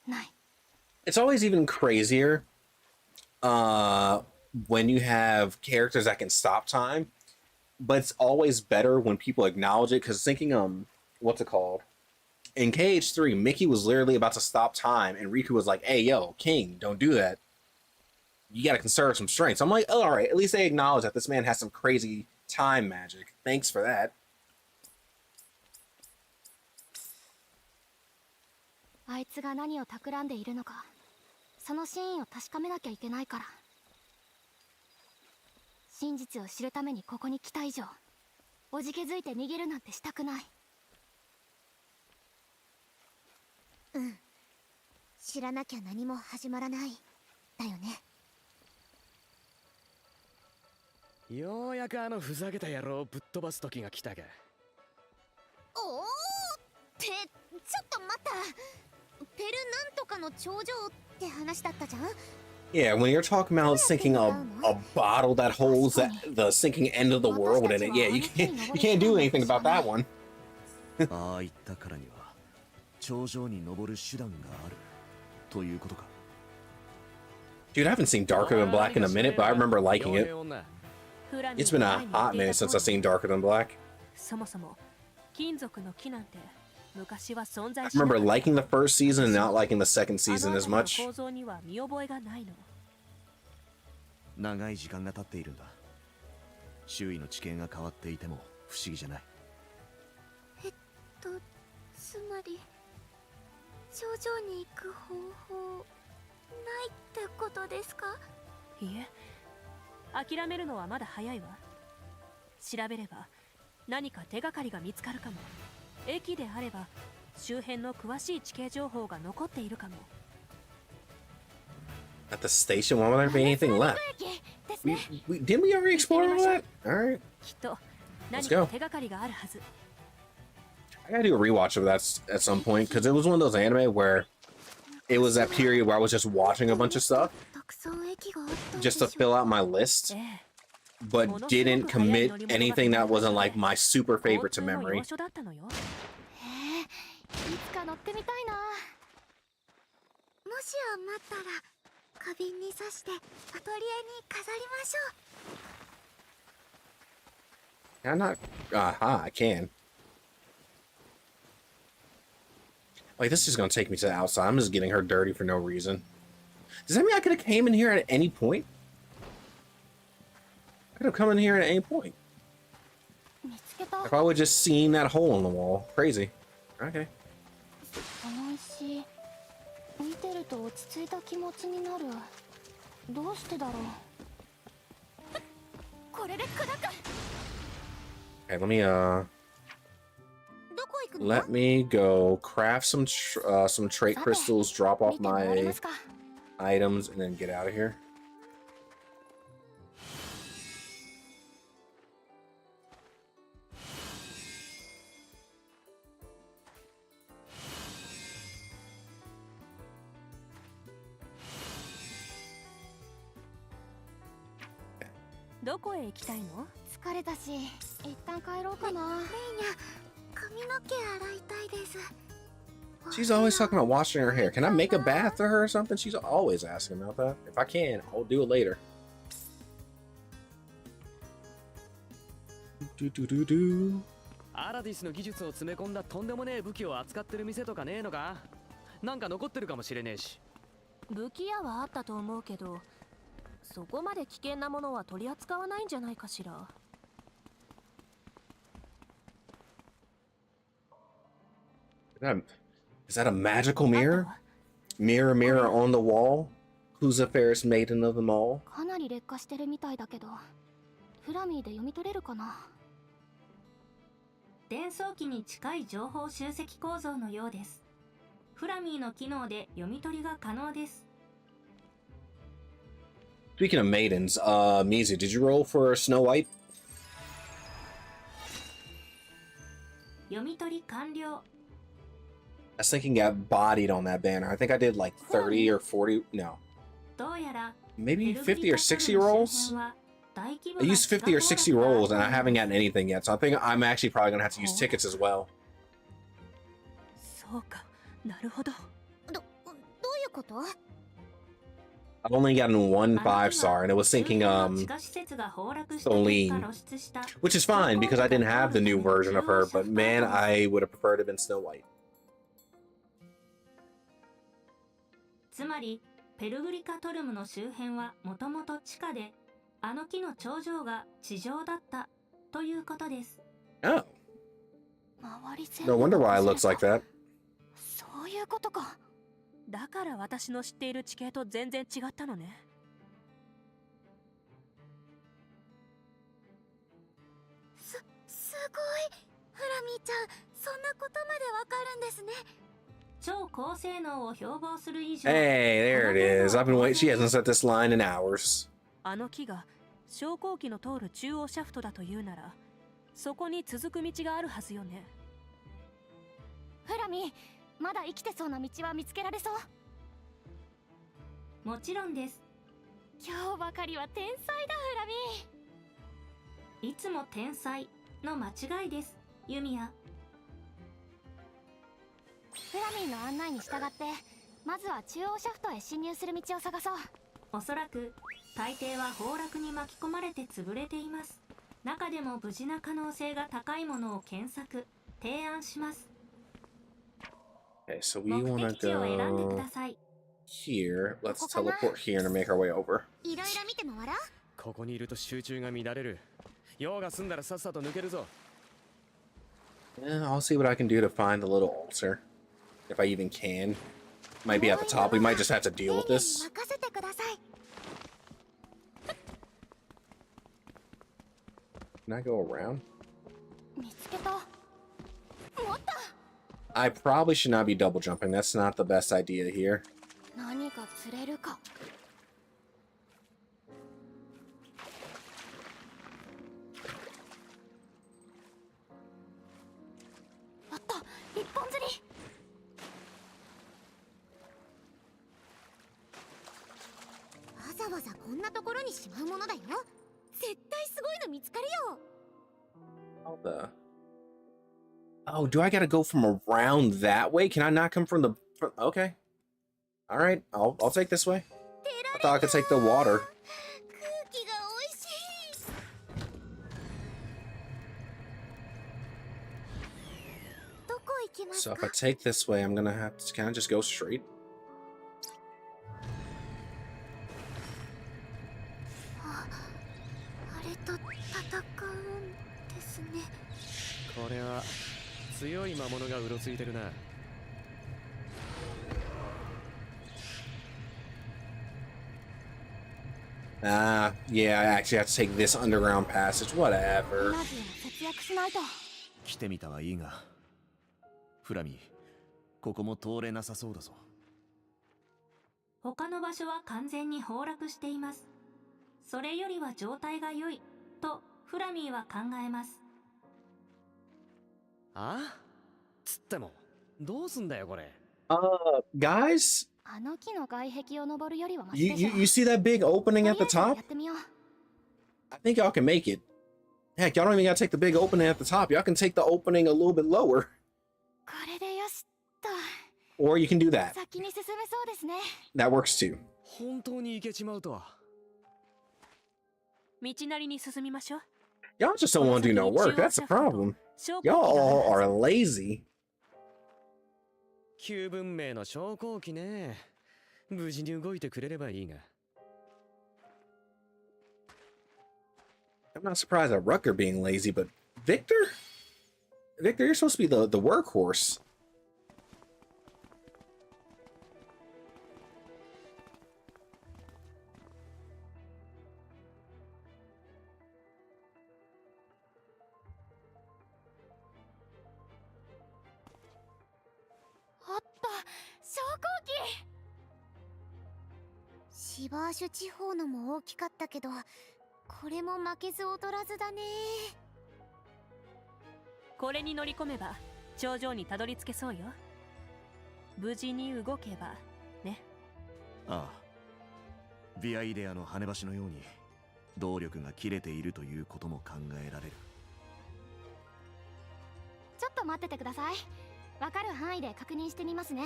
ない。 It's always even crazier when you have characters that can stop time, but it's always better when people acknowledge it. Because thinking, what's it called? In KH3, Mickey was literally about to stop time, and Riku was like, "Hey, yo, King, don't do that. You gotta conserve some strength." So I'm like, oh, all right, at least they acknowledge that this man has some crazy time magic. Thanks for that. あいつが何を企んでいるのか、その真意を確かめなきゃいけないから。真実を知るためにここに来た以上、おじけづいて逃げるなんてしたくない。知らなきゃ何も始まらないだよね。ようやくあのふざけた野郎をぶっ飛ばす時が来たか。おおってちょっと待った。ペルなんとかの頂上って話だったじゃん。 Yeah, when you're talking about sinking a bottle that holds the sinking end of the world in it, yeah, you can't do anything about that one. ああ言ったからには頂上に登る手段があるということか。 Dude, I haven't seen Darker Than Black in a minute, but I remember liking it. フラに It's been a hot minute since I've seen Darker Than Black. そもそも金属の木なんて昔は存在 I しなか remember った。 liking the first season and not liking the second あ season の as 辺の much. 構造には見覚えがないの。長い時間が経っているんだ。周囲の地形が変わっていても不思議じゃない。つまり頂上に行く方法ないってことですか？いえ、諦めるのはまだ早いわ。調べれば何か手がかりが見つかるかも。駅であれば周辺の詳しい地形情報が残っているかも。 At the station, why would there be anything left? Didn't we already explore all that? Alright. きっと何か手がかりがあるはず。 I gotta do a rewatch of that at some point, because it was one of those anime where it was that period where I was just watching a bunch of stuff just to fill out my list, ええ、 but didn't commit anything that wasn't like my super favorite to 交通の memory. 要所だったのよ。へえ、いつか乗ってみたいな。もし余ったら花瓶に刺してアトリエに飾りましょう。 I'm not. Aha, I can. Like, this is gonna take me to the outside. I'm just getting her dirty for no reason. Does that mean I could have came in here at any point? I could have come in here at any point. 見つけた。 If I would just seen that hole in the wall. Crazy. Okay. この石見てると落ち着いた気持ちになる。どうしてだろう。これで砕く。 Okay, let me go craft some trait crystals, drop off my items, and then get out of here. Do どこへ行きたいの？疲れたし、一旦帰ろうかな。レイニャ、髪の毛洗いたいです。 She's always talking about washing her hair. Can I make a bath for her or something? She's always asking about that. If I can, I'll do it later. Do. アラディスの技術を詰め込んだとんでもねえ武器を扱ってる店とかねえのか？なんか残ってるかもしれねえし。武器屋はあったと思うけど、そこまで危険なものは取り扱わないんじゃないかしら。Is that a magical mirror? Mirror, mirror on the wall. Who's the fairest maiden of them all? かなり劣化してるみたいだけど、フラミーで読み取れるかな。伝送機に近い情報集積構造のようです。フラミーの機能で読み取りが可能です。 Speaking of maidens, Mizu, did you roll for Snow White? 読み取り完了。 I was thinking got bodied on that banner. I think I did like 30 or 40. No. どうやら Maybe 50 or 60 rolls? I used 50 or 60 rolls and I haven't gotten anything yet, so I think I'm actually probably gonna have to use tickets as well. そうか、なるほど。どういうこと？ I've only gotten one 5-star, and it was thinking Celine, which is fine because I didn't have the new version of her. But man, I would have preferred to have been Snow White. つまりペルグリカトルムの周辺はもともと地下で、あの木の頂上が地上だったということです。 Oh, 周り全 no 部 wonder why it looks like that. そういうことか。だから私の知っている地形と全然違ったのね。すごい。フラミーちゃん、そんなことまでわかるんですね。超高性能を標榜する以上。 Hey, there it is. I've been waiting. She hasn't said this line in hours. あの木が昇降機の通る中央シャフトだというなら、そこに続く道があるはずよね。フラミー、まだ生きてそうな道は見つけられそう？もちろんです。今日ばかりは天才だ、フラミー。いつも天才の間違いです、ユミヤ。フラミーの案内に従って、まずは中央シャフトへ進入する道を探そう。おそらく大抵は崩落に巻き込まれて潰れています。中でも無事な可能性が高いものを検索、提案します。 Okay, so we 目 want 的地を選んでく to ださい。 go here. Let's teleport here to make our way over. いろいろ見て回ら。ここにいると集中が乱れる。用が済んだらさっさと抜けるぞ。Yeah, I'll see what I can do to find the little altar. If I even can. Might be at the top. We might just have to deal with this. 任せてください。 Can I go around? 見つけた。持った。 I probably should not be double jumping. That's not the best idea here. 何か釣れるか。あった。一本釣り。わざわざこんなところにしまうものだよ。絶対すごいの見つかるよ。 How the... Oh, do I gotta go from around that way? Can I not come from the... Okay. Alright, I'll take this way. I thought I could take the water. 空気が美味しい。どこ行きます So か if I take this way, I'm gonna have to... Can I just go straight? あれと戦うんですね。これは強い魔物がうろついてるな。Ah, yeah, I actually have to take this underground passage. Whatever. エナジーを節約しないと。来てみたはいいが、フラミ、ここも通れなさそうだぞ。他の場所は完全に崩落しています。それよりは状態が良いとフラミーは考えます。あ？つってもどうすんだよこれ。Guys? あの木の外壁を登るよりはマシ You, でし you, ょ。 you see that big opening at the とりあえ top? ずやってみよう。 I think y'all can make it. Heck, y'all don't even gotta take the big opening at the top. Y'all can take the opening a little bit lower. これでよしっと。 Or you can do that. 先に進めそうですね。 That works too. 本当に行けちまうとは。道なりに進みましょう。 Y'all just don't want to do no work. That's the problem. Y'all all are lazy. 旧文明の昇降機ね。無事に動いてくれればいいが。I'm not surprised at Rucker being lazy, but Victor? Victor, you're supposed to be the workhorse. Shokoki! シバーシュ地方のも大きかったけど、これも負けず劣らずだね。これに乗り込めば頂上にたどり着けそうよ。無事に動けばね。ああ、ビアイデアの羽橋のように動力が切れているということも考えられる。ちょっと待っててください。わかる範囲で確認してみますね。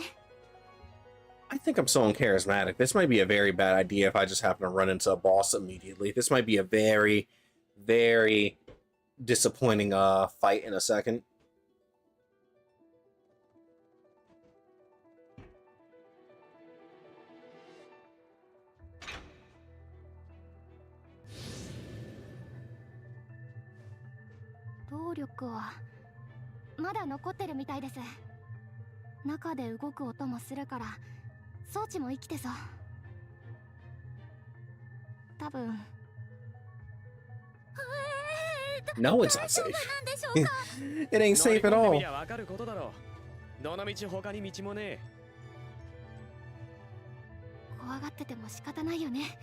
I think I'm so uncharismatic. This might be a very bad idea if I just happen to run into a boss immediately. This might be a very, very disappointing fight in a second. Power はまだ残ってるみたいです。中で動く音もするから装置も生きてそう。多分。No, it's not safe. It ain't safe at all. わかることだろう。どの道他に道もねえ。怖がってても仕方ないよね。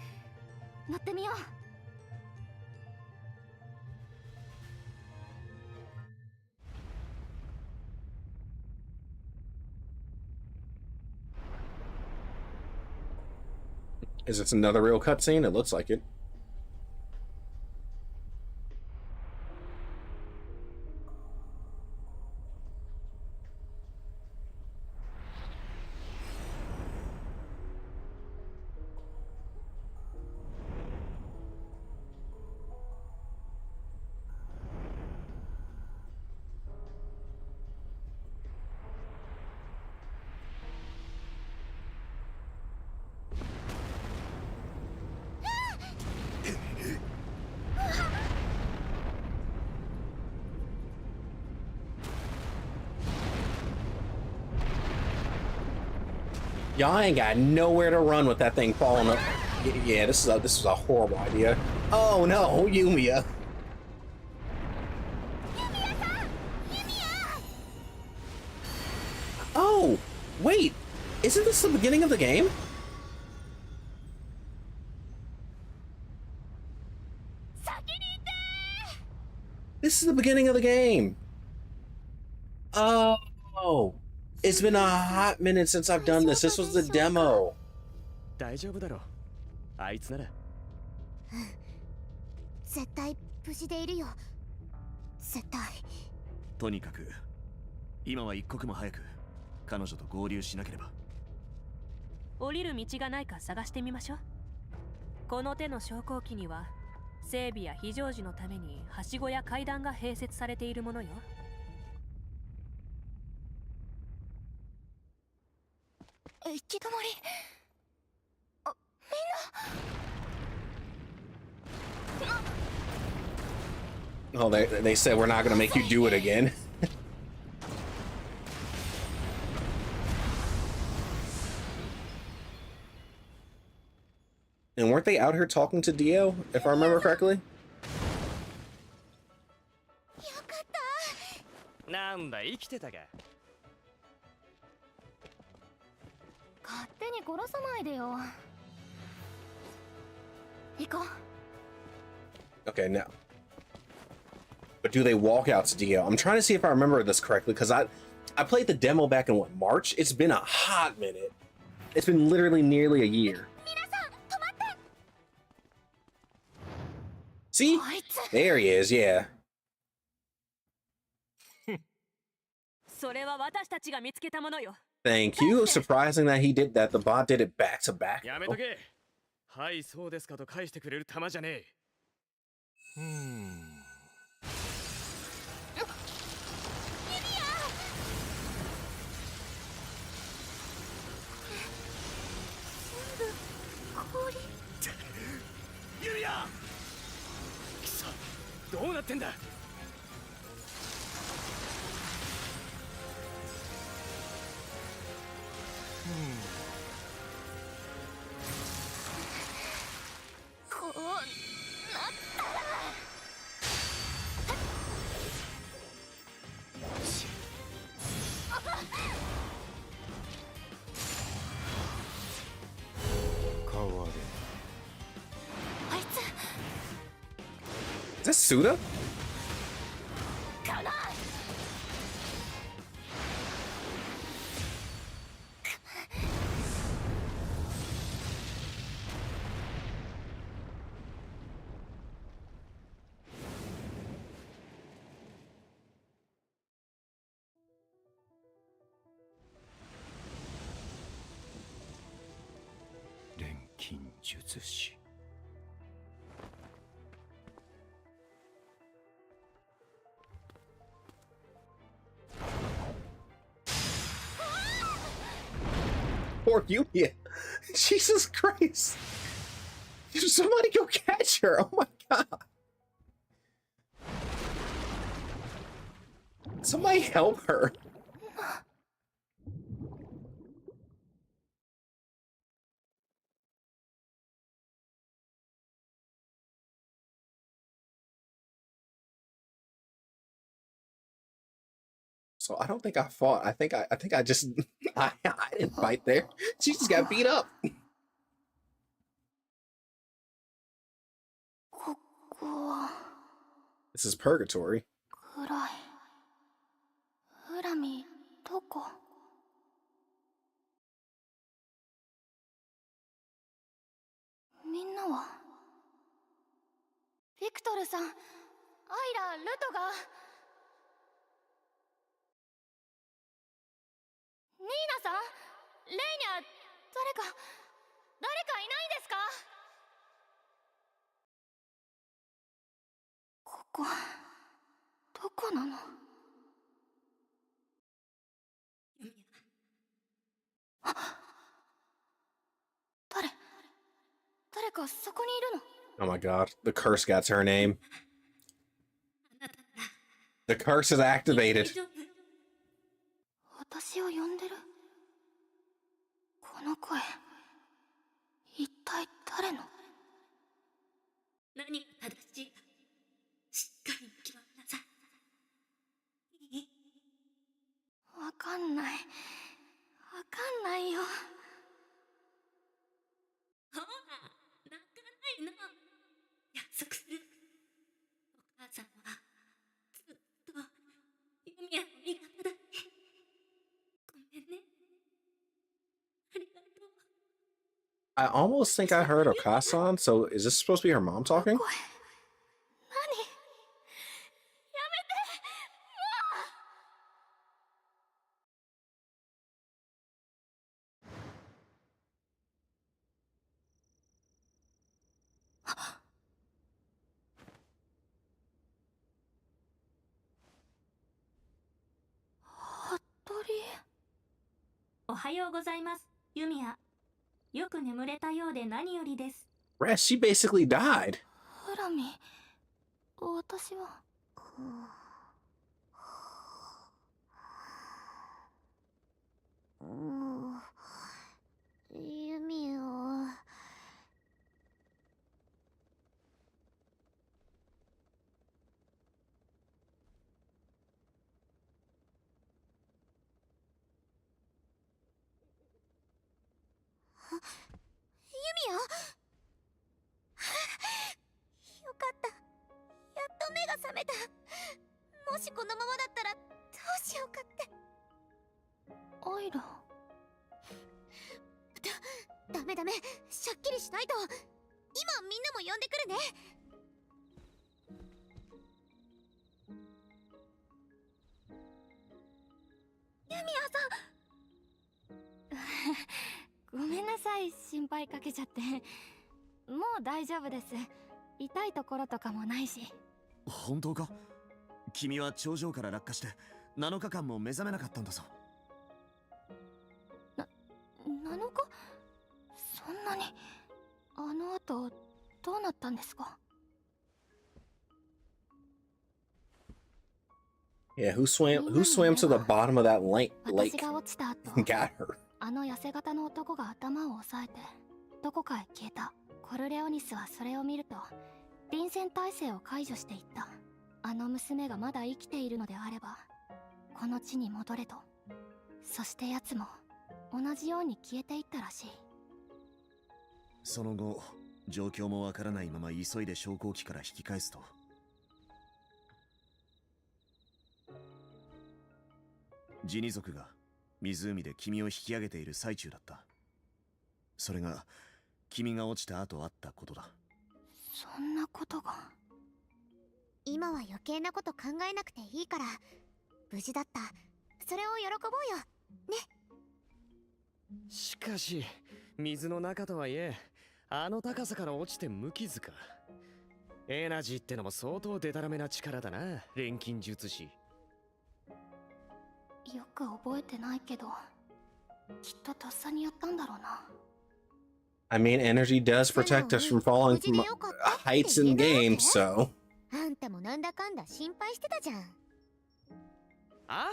乗ってみよう。Is this another real cutscene? It looks like it. Y'all ain't got nowhere to run with that thing falling up. Yeah, this is a horrible idea. Oh no, Yumia. Oh, wait. Isn't this the beginning of the game? This is the beginning of the game. Oh, it's been a hot minute since I've done this. This was the demo. 大丈夫だろう。あいつなら。絶対無事でいるよ。絶対。とにかく今は一刻も早く彼女と合流しなければ。降りる道がないか探してみましょう。この手の昇降機には整備や非常時のためにはしごや階段が併設されているものよ。行き止まり。あ、みんな。 Oh, they said we're not gonna make you do it again. And weren't they out here talking to Dio, if I remember correctly? なんだ生きてたか。勝手に殺さないでよ。行こう。 Okay, now. But do they walk out to Dio? I'm trying to see if I remember this correctly, because I played the demo back in what, March? It's been a hot minute. It's been literally nearly a year. See? There he is, yeah. それは私たちが見つけたものよ。 Thank you. Surprising that he did that. The bot did it back to back. やめとけ。はいそうですかと返してくれる玉じゃねえ。ユミヤ。くそ、どうなってんだ。こうなったら。あいつ。 Is that Suda? かな。 Poor Yumia. Jesus Christ. Somebody go catch her. Oh my god. Somebody help her. So I don't think I fought. I think I just I didn't fight there. She just got beat up. ここは This is purgatory. 暗い。ウラミどこ？みんなは？ビクトルさん、アイラ、ルトが。ニーナさん、レイニャ、誰かいないんですか？ここどこなの？あ、誰かそこにいるの？ Oh my god. The curse got her name. The curse is activated. 私を呼んでる？この I almost think I heard Okasan, so is this supposed to be her mom talking? 声。何？やめて。もう。服部。おはようございます、ユミヤ。よく眠れたようで何よりです。Rest, she basically died. フラミ、私は。ユミを。ユミよ。よかった。やっと目が覚めた。もしこのままだったらどうしようかって。アイラ。ダメダメ、しゃっきりしないと。今みんなも呼んでくるね。ユミヤごめんなさい、心配かけちゃって。もう大丈夫です。痛いところとかもないし。本当か？君は頂上から落下して7日間も目覚めなかったんだぞ。7日？そんなに。あの後どうなったんですか？ Yeah, who swam to the bottom of that lake 私が落ちた後、 and got her? あの痩せ型の男が頭を押さえてどこかへ消えた。コルレオニスはそれを見ると臨戦態勢を解除していった。あの娘がまだ生きているのであればこの地に戻れと。そして奴も同じように消えていったらしい。その後、状況もわからないまま急いで昇降機から引き返すと、ジニ族が湖で君を引き上げている最中だった。それが君が落ちた後あったことだ。そんなことが。今は余計なこと考えなくていいから、無事だった。それを喜ぼうよね。しかし水の中とはいえあの高さから落ちて無傷か。エナジーってのも相当デタラメな力だな、錬金術師。よく覚えてないけどきっととっさにやったんだろうな。I mean, energy does protect us from falling from heights in games, so. あんたもなんだかんだ心配してたじゃん。あ？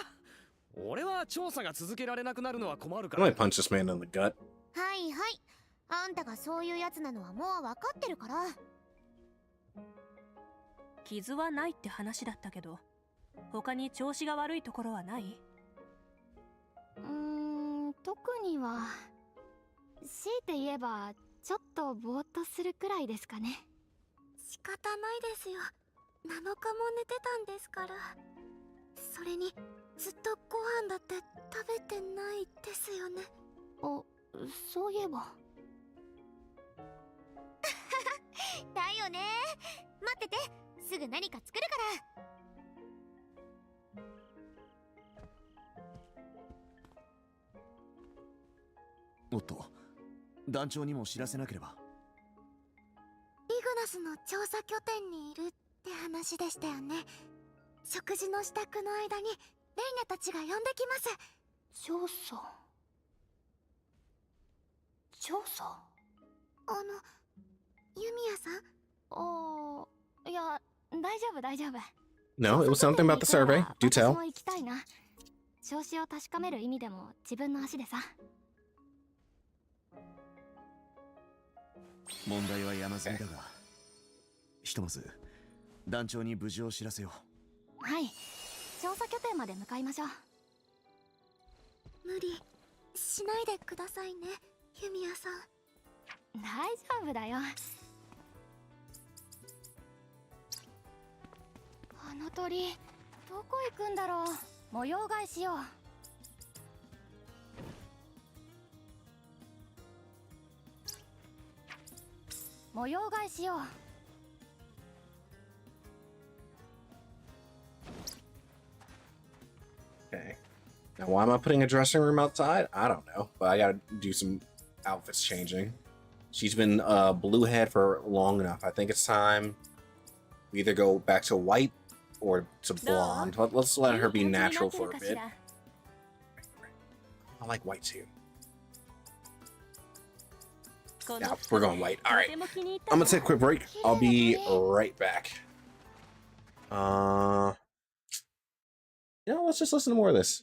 俺は調査が続けられなくなるのは困るか I'm ら。 gonna punch this man in the gut. はいはい、あんたがそういうやつなのはもう分かってるから。傷はないって話だったけど、他に調子が悪いところはない？特には。強いて言えばちょっとぼーっとするくらいですかね。仕方ないですよ。7日も寝てたんですから。それにずっとご飯だって食べてないですよね。あ、そういえば。だよね。待ってて、すぐ何か作るから。おっと、団長にも知らせなければ。リグナスの調査拠点にいるって話でしたよね。食事の支度の間にレイナたちが呼んできます。調査。ユミヤさん。いや、大丈夫大丈夫。 No, it was something about the survey. Do 私 tell. も行きたいな。調子を確かめる意味でも自分の足でさ。問題は山積みだが、ひとまず団長に無事を知らせよう。はい、調査拠点まで向かいましょう。無理しないでくださいね、ユミヤさん。大丈夫だよ。あの鳥どこ行くんだろう。模様替えしよう。模様替えしよう。 Okay. Now, why am I putting a dressing room outside? I don't know, but I gotta do some outfits changing. She's been bluehead for long enough. I think it's time we either go back to white or to blonde. Let's let her be natural for a bit. I like white too. Now we're going white. All right. I'm gonna take a quick break. I'll be right back. Let's just listen to more of this.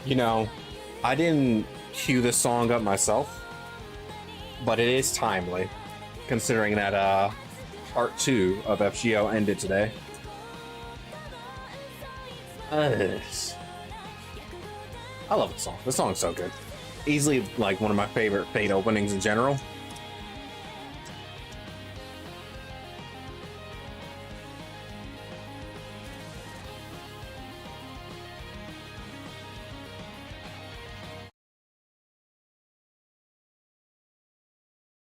You know, I didn't cue this song up myself, but it is timely, considering that part 2 of FGO ended today. I love the song. The song's so good. Easily like one of my favorite Fate openings in general.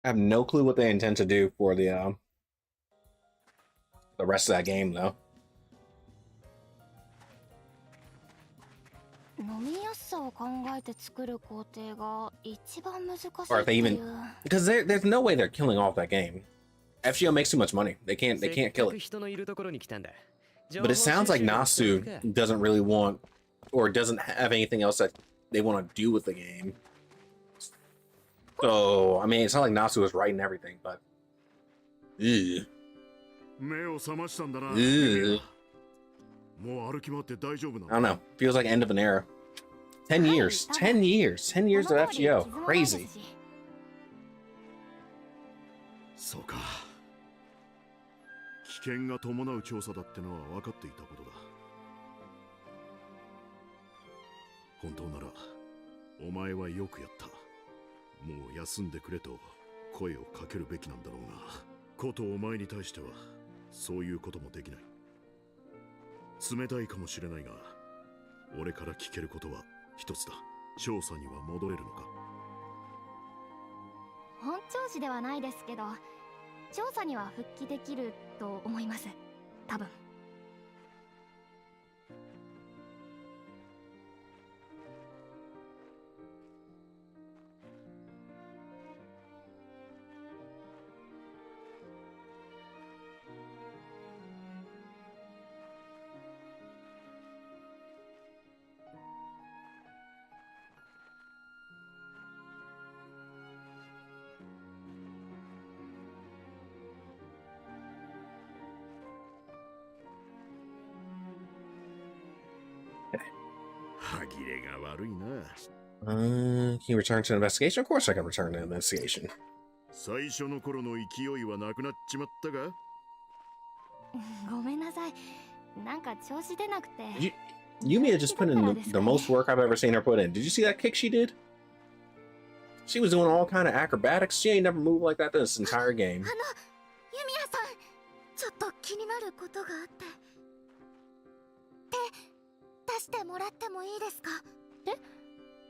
I have no clue what they intend to do for the rest of that game, though. 飲みやすさを考えて作る工程が一番難しい Or if って they い even, う because there's no way they're killing off that game. FGO makes too much money. They can't kill it. 人のいるところに来たんだ。 But it sounds like Nasu doesn't really want, or doesn't have anything else that they want to do with the game. So, I mean, it's not like Nasu was writing everything, but... Ugh. 目を覚ましたんだな。 Ugh. もう歩き回って大丈夫な I don't know. Feels like end of an era. 10 years. 10 years. 10 years of FGO. Crazy. そうか。危険が伴う調査だってのは分かっていたことだ。本当なら、お前はよくやった。もう休んでくれと声をかけるべきなんだろうが、ことお前に対してはそういうこともできない。冷たいかもしれないが、俺から聞けることは一つだ。調査には戻れるのか。本調子ではないですけど、調査には復帰できると思います。多分。歯切れが悪いな。Can you return to investigation? Of course I can return to investigation. 最初の頃の勢いはなくなっちまったか？ごめんなさい。なんか調子出なくて。Yumia just put in the most work I've ever seen her put in. Did you see that kick she did? She was doing all kind of acrobatics. She ain't never moved like that this entire game. ユミヤさん、ちょっと気になることがあって。手出してもらってもいいですか？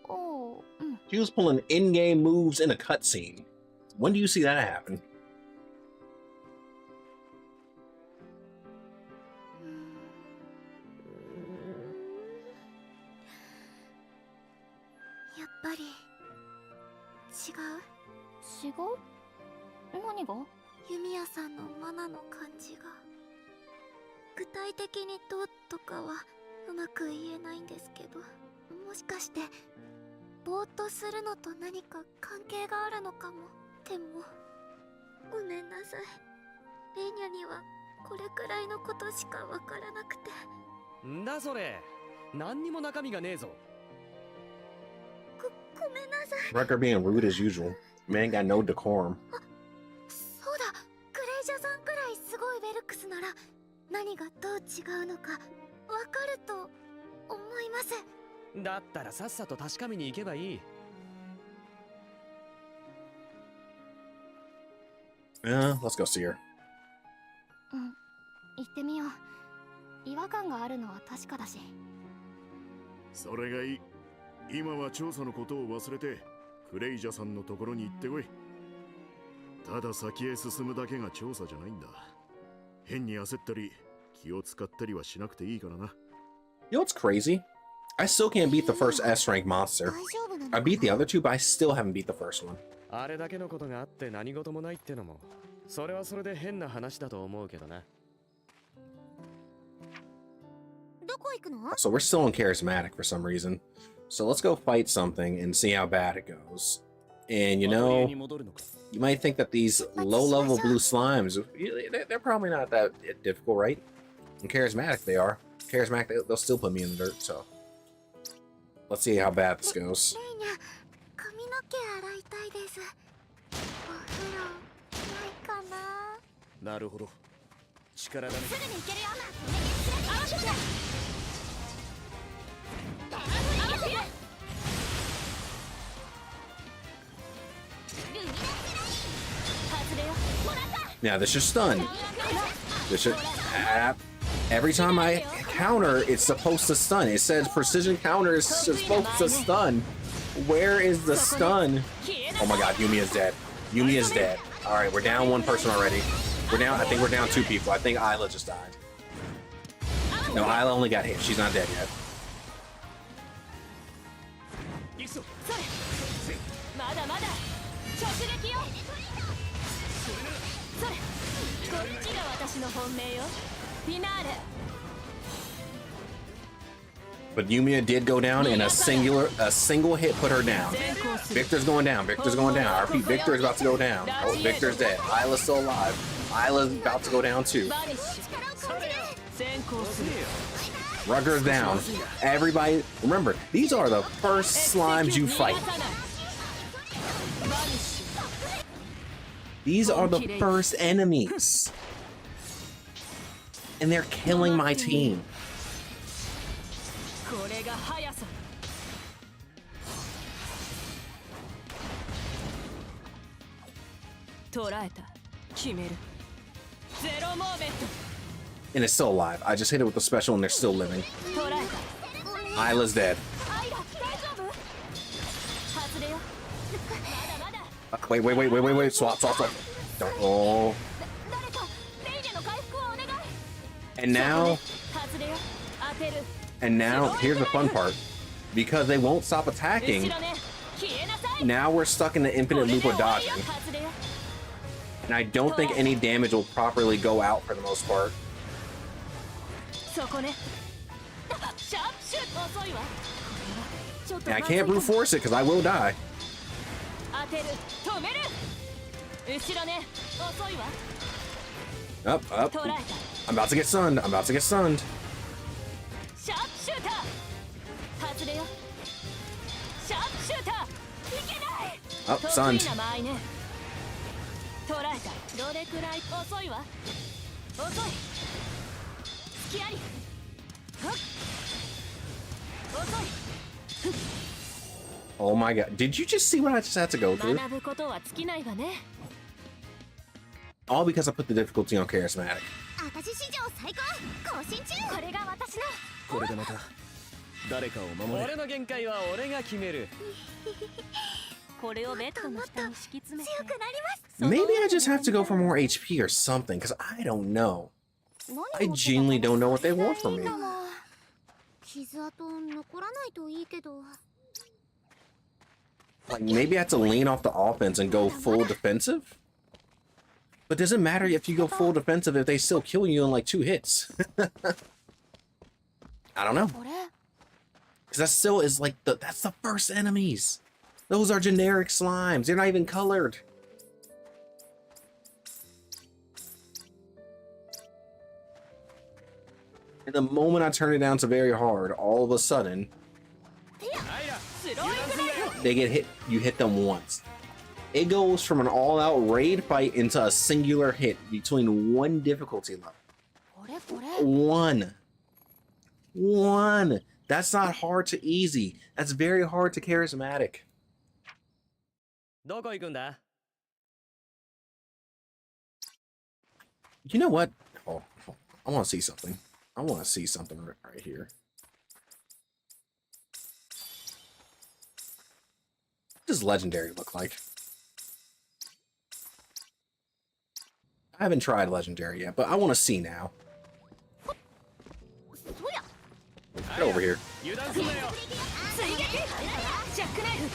おう、うん。 She was pulling in-game moves in a cutscene. When do you see that happen? やっぱり違う。違う？何が？ユミヤさんのマナの感じが。具体的にどうとかはうまく言えないんですけど、もしかしてぼーっとするのと何か関係があるのかも。でもごめんなさい。レーニャにはこれくらいのことしかわからなくて。んだそれ。何にも中身がねえぞ。ごめんなさい。 Wrecker being rude as usual. Man got no decorum. そうだ、クレイジャさんくらいすごいベルクスなら何がどう違うのかわかると思います。だったらさっさと確かめに行けばいい。Let's go see her. うん、行ってみよう。違和感があるのは確かだし。それがいい。今は調査のことを忘れてクレイジャさんのところに行ってこい。ただ先へ進むだけが調査じゃないんだ。変に焦ったり気を使ったりはしなくていいからな。You know what's crazy? I still can't beat the first S rank monster. I beat the other two, but I still haven't beat the first one. あれだけのことがあって何事もないってのも、それはそれで変な話だと思うけどな。どこ行くの？ So we're still in charismatic for some reason. So let's go fight something and see how bad it goes. And you know, you might think that these low-level blue slimes, they're probably not that difficult, right? In charismatic they are. Charismatic, they'll still put me in the dirt, so. Let's see how bad this goes. レイニャ髪の毛洗いたいです。お風呂ないかな。なるほど。力だね。すぐに行けるよ。合わせて。Now this should stun. This should. Every time I counter, it's supposed to stun. It says precision counter is supposed to stun. Where is the stun? Oh my god, Yumia's dead. Yumia's dead. All right, we're down one person already. We're down. I think we're down 2 people. I think Isla just died. No, Isla only got hit. She's not dead yet. まだまだ直撃よ。それこっちが私の本命よ。フィナーレ。 But Yumia did go down, and a single hit put her down. Victor's going down. Victor's going down. I repeat, Victor is about to go down. Oh, Victor's dead. Isla's still alive. Isla's about to go down too. Rugger's down. Everybody, remember, these are the first slimes you fight. These are the first enemies. And they're killing my team. これが速さ。捉えた。決める。ゼロモーメント。 And it's still alive. I just hit it with the special and they're still living. 捉えた。 Isla's dead. アイラ、大丈夫？外れよ。まだまだ。Wait. Swap. Don't. Oh. 誰かレイニャの回復をお願い。 And now, 外れよ。当てる。 and now, here's the fun part. Because they won't stop attacking, 後ろね。消えなさい。 now we're stuck in the infinite loop of dodging. 外れよ。 And I don't think any damage will properly go out for the most part. そこね。シャープシュート遅いわ。ちょっと And I can't brute force it because I will die. 当てる。止める。後ろね。遅いわ。 Up. 捉えた。 I'm about to get stunned. シャープシューター。外れよ。シャープシューター。いけない。 Up, stunned. 得意な間合いね。捉えた。どれくらい遅いわ。遅い。隙あり。はっ。遅い。 Oh my god. Did you just see what I just had to go through? 学ぶことは尽きないわね。 All because I put the difficulty on charismatic. 私史上最高更新中。これが私の。これでまた誰かを守れ。俺の限界は俺が決める。これをベッドの下に敷き詰めて。強くなります。 Maybe I just have to go for more HP or something because I don't know. I genuinely don't know what they want from me. 傷跡残らないといいけど。 Like maybe I have to lean off the offense and go full defensive? But does it matter if you go full defensive if they still kill you in like 2 hits? I don't know. Because that still is like that's the first enemies. Those are generic slimes. They're not even colored. And the moment I turn it down to very hard, all of a sudden they get hit. You hit them once. It goes from an all-out raid fight into a singular hit between 1 difficulty level. One. That's not hard to easy. That's very hard to charismatic. どこ行くんだ？ You know what? Oh, I want to see something. I want to see something right here. What does legendary look like? I haven't tried legendary yet, but I want to see now. Get over here. 油断すんなよ。追撃。ジャックナイフ。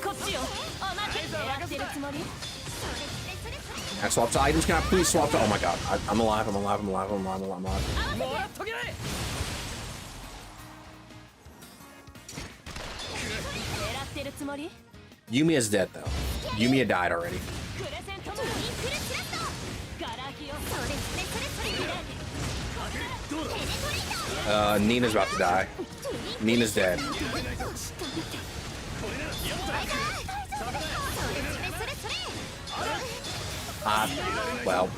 こっちよ。おまけ。やってるつもり。 Can I swap to items? Can I please swap to? Oh my god. I'm alive. もらっとけ。 狙ってるつもり。 Yumia's dead though. Yumia died already. プレゼントムービークレスラット。ガラキよ。それ。 Nina's about to die. Nina's dead. Well.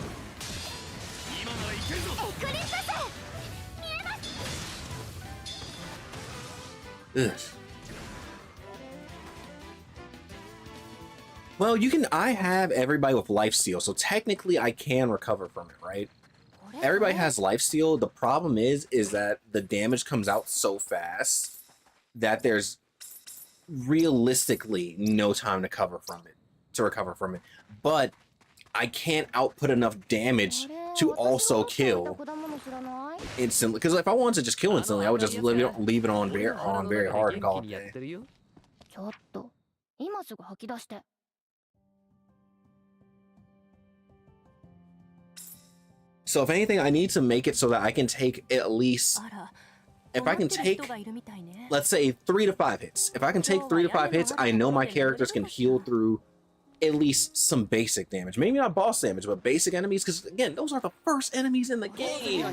Ugh. Well, I have everybody with lifesteal, so technically I can recover from it, right? Everybody has lifesteal. The problem is that the damage comes out so fast that there's realistically no time to recover from it. But I can't output enough damage to also kill instantly. Because if I wanted to just kill instantly, I would just leave it on very hard and call it a day. So if anything, I need to make it so that I can take at least, if I can take, let's say 3 to 5 hits. If I can take 3 to 5 hits, I know my characters can heal through at least some basic damage. Maybe not boss damage, but basic enemies, because again, those are the first enemies in the game.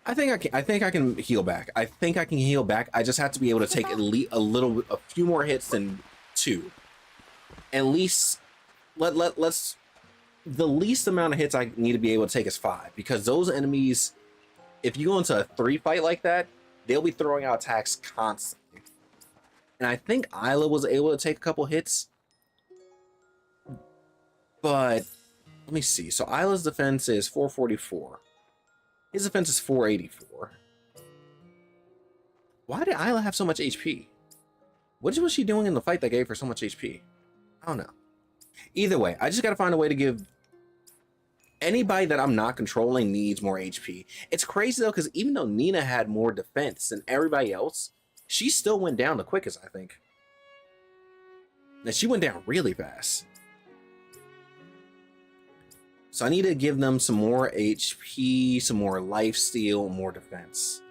I think I can heal back. I think I can heal back. I just have to be able to take at least a few more hits than 2. At least let's the least amount of hits I need to be able to take is 5, because those enemies, if you go into a 3 fight like that, they'll be throwing out attacks constantly. And I think Isla was able to take a couple hits, but let me see. So Isla's defense is 444. His defense is 484. Why did Isla have so much HP? What was she doing in the fight that gave her so much HP? I don't know. Either way, I just gotta find a way to give anybody that I'm not controlling needs more HP. It's crazy though, because even though Nina had more defense than everybody else, she still went down the quickest, I think. And she went down really fast. So I need to give them some more HP, some more lifesteal, more defense.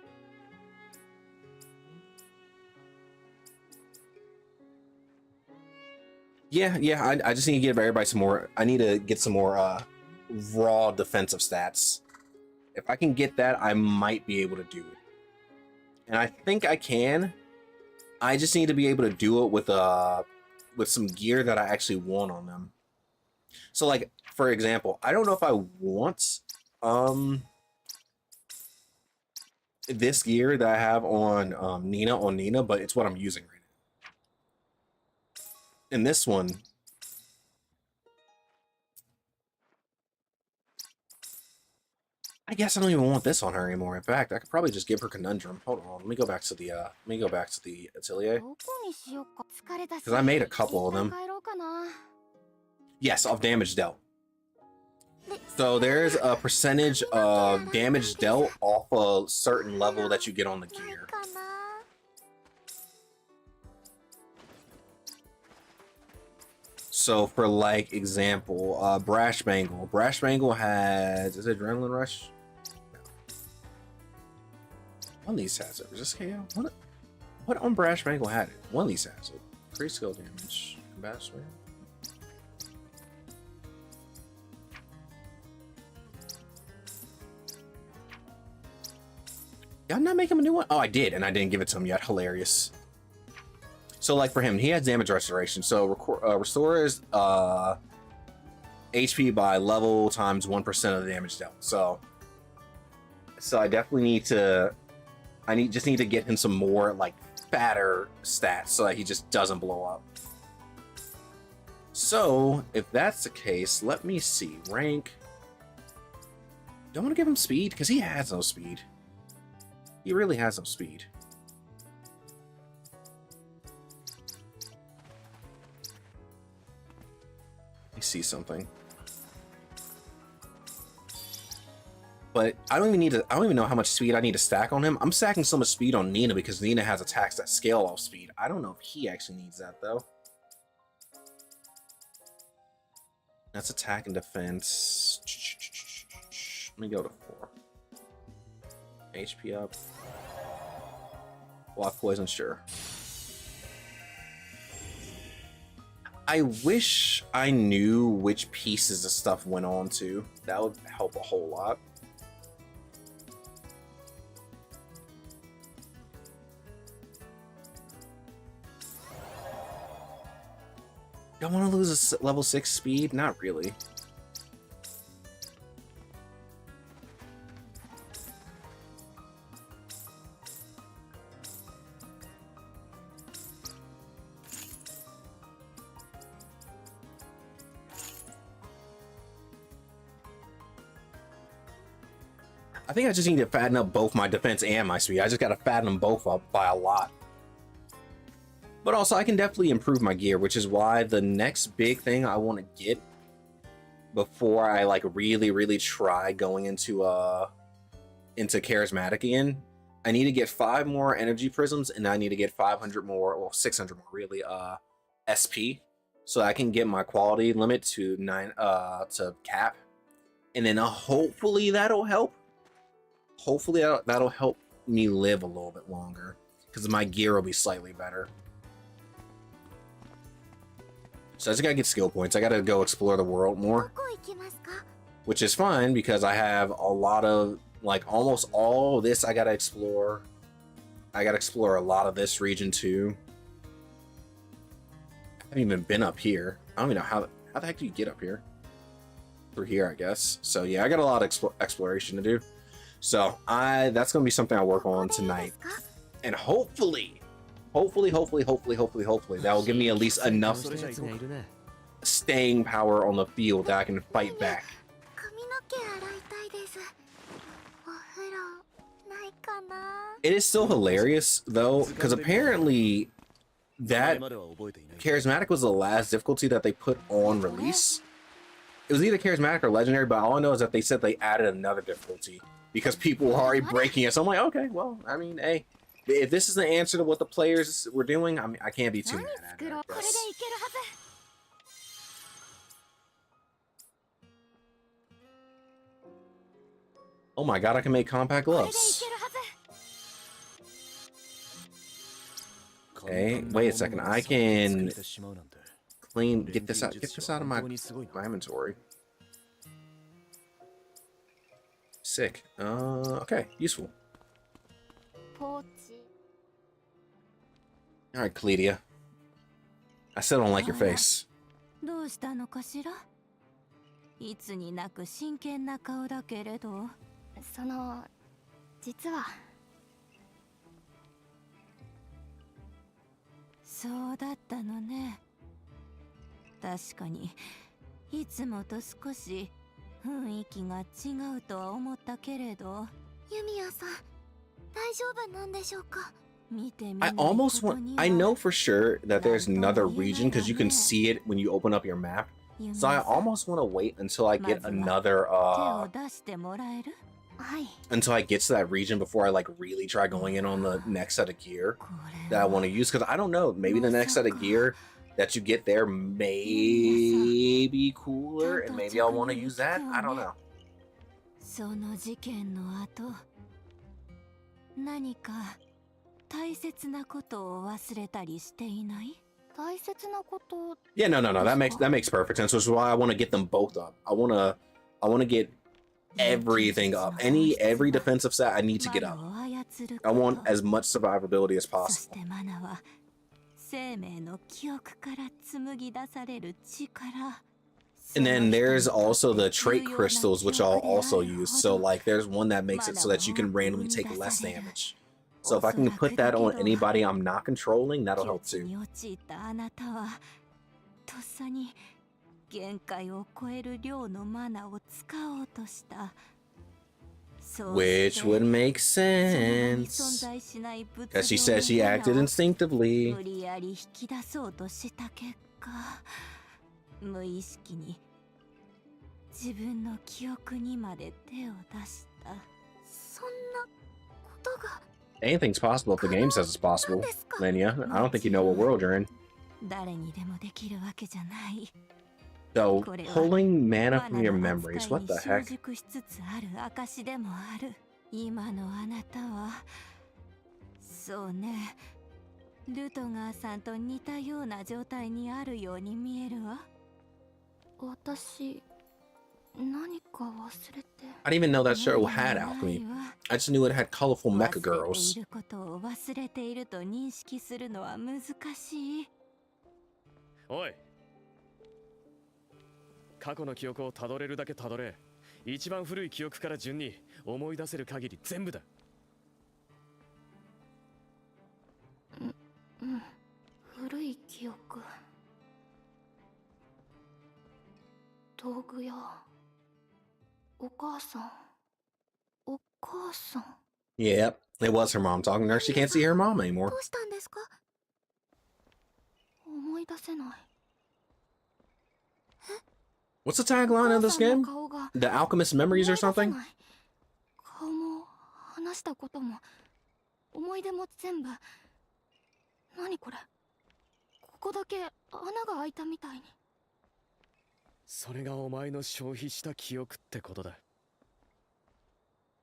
Yeah, I just need to give everybody some more. I need to get some more raw defensive stats. If I can get that, I might be able to do it. And I think I can. I just need to be able to do it with some gear that I actually want on them. So like, for example, I don't know if I want this gear that I have on Nina, but it's what I'm using right now. And this one, I guess I don't even want this on her anymore. In fact, I could probably just give her Conundrum. Hold on, let me go back to the atelier, because I made a couple of them. Yes, of damage dealt. So there's a percentage of damage dealt off a certain level that you get on the gear. So for like example, Brash Bangle. Brash Bangle has, is it Adrenaline Rush? No. One of these has it. Resist KO? What on Brash Bangle had it? One of these has it. Increased skill damage. Combat Swing. Y'all not make him a new one? Oh, I did, and I didn't give it to him yet. Hilarious. So, like for him, he has damage restoration. So, restores HP by level times 1% of the damage dealt. So I definitely need to. Just need to get him some more like fatter stats so that he just doesn't blow up. So, if that's the case, let me see. Rank. Don't want to give him speed because he has no speed. He really has no speed. Let me see something. But I don't even know how much speed I need to stack on him. I'm stacking so much speed on Nina because Nina has attacks that scale off speed. I don't know if he actually needs that though. That's attack and defense. Let me go to 4. HP up. Block poison, sure. I wish I knew which pieces of stuff went on to. That would help a whole lot. Do I want to lose a level 6 speed? Not really. I think I just need to fatten up both my defense and my speed. I just gotta fatten them both up by a lot. But also, I can definitely improve my gear, which is why the next big thing I want to get before I like really try going into charismatic again, I need to get 5 more energy prisms, and I need to get 500 more, well 600 more really, SP, so I can get my quality limit to 9 to cap, and then hopefully that'll help. Hopefully that'll help me live a little bit longer, because my gear will be slightly better. So I just gotta get skill points. I gotta go explore the world more, which is fine because I have a lot of, like, almost all of this I gotta explore. I gotta explore a lot of this region too. I haven't even been up here. I don't even know how the heck do you get up here? Through here, I guess. So yeah, I got a lot of exploration to do. So that's gonna be something I work on tonight, and hopefully that will give me at least enough staying power on the field that I can fight back. It is still hilarious though, because apparently that charismatic was the last difficulty that they put on release. It was either charismatic or legendary, but all I know is that they said they added another difficulty because people were already breaking it. So I'm like, okay, well, I mean, hey, if this is the answer to what the players were doing, I mean, I can't be too mad at it, I guess. Oh my god, I can make compact gloves. Okay, wait a second. I can get this out of my inventory. Sick. Okay, useful. Alright, Cledia. I still don't like your face. どうしたのかしらいつになく真剣な顔だけれど実はそうだったのね確かにいつもと少し雰囲気が違うとは思ったけれどユミヤさん大丈夫なんでしょうか I almost want... I know for sure that there's another region because you can see it when you open up your map. So I almost want to wait until I get another, until I get to that region before I, like, really try going in on the next set of gear that I want to use. Because I don't know, maybe the next set of gear that you get there may be cooler, and maybe I'll want to use that. I don't know. その事件の後何か大切なことを忘れたりしていない？大切なこと。 Yeah, no. That makes perfect sense. Which is why I want to get them both up. I want to get everything up. Every defensive set I need to get up. I want as much survivability as possible. 生命の記憶から紡ぎ出される力。 And then there's also the trait crystals, which I'll also use. So like there's one that makes it so that you can randomly take less damage. So if I can put that on anybody I'm not controlling, that'll help too. Which would make sense. Because she says she acted instinctively. 無意識に自分の記憶にまで手を出した。そんなことが Anything's possible if the game says it's possible. Lenia, I don't think you know what world you're in. 誰にでもできるわけじゃない。 So, pulling mana from your memories, what the heck? 成熟しつつある証でもある。今のあなたはそうね。ルトガーさんと似たような状態にあるように見えるわ。私何か忘れて。 I didn't even know that show had alchemy. I just knew it had colorful mecha 忘れてい girls. ることを忘れていると認識するのは難しい。おい、過去の記憶をたどれるだけたどれ。一番古い記憶から順に思い出せる限り全部だ。古い記憶。道具屋。お母さん。お母さん。 Yep, it was her mom talking to her. She can't see her mom ど anymore. うしたんですか？思い出せない。 What's the tagline of this お母さん game? の顔が The Alchemist Memories or 思い出せ something? ない。顔も話したことも思い出も全部。何これ。ここだけ穴が開いたみたいに。それがお前の消費した記憶ってことだ。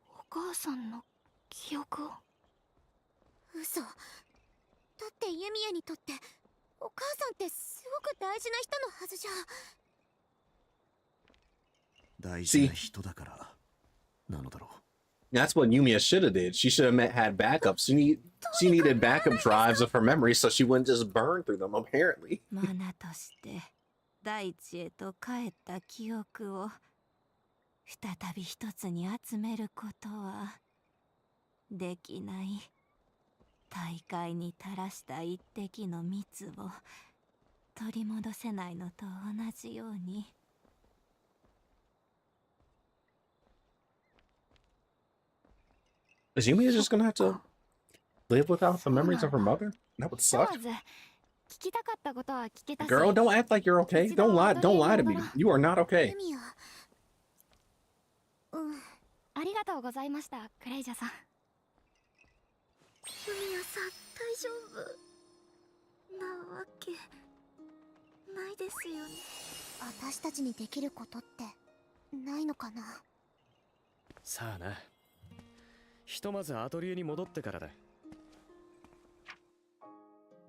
お母さんの記憶を。嘘。だってユミヤにとってお母さんってすごく大事な人のはずじゃ。大事な人だからなのだろう。 That's what Yumia should have did. She should have had backups. She needed backup drives of her memories so she wouldn't just burn through them, apparently. マナとして大地へと帰った記憶を再び一つに集めることはできない。大海に垂らした一滴の蜜を取り戻せないのと同じように。Is Yumia just gonna have to live without the memories of her mother? That would ひとま suck. ず聞きたかったことは聞けたし。 Girl, don't act like you're okay. Don't lie to me. You are not okay. ユミヤ。ありがとうございました、クレイジャさん。ユミヤさん、大丈夫なわけないですよね。私たちにできることってないのかな。さあな。ひとまずアトリエに戻ってからだ。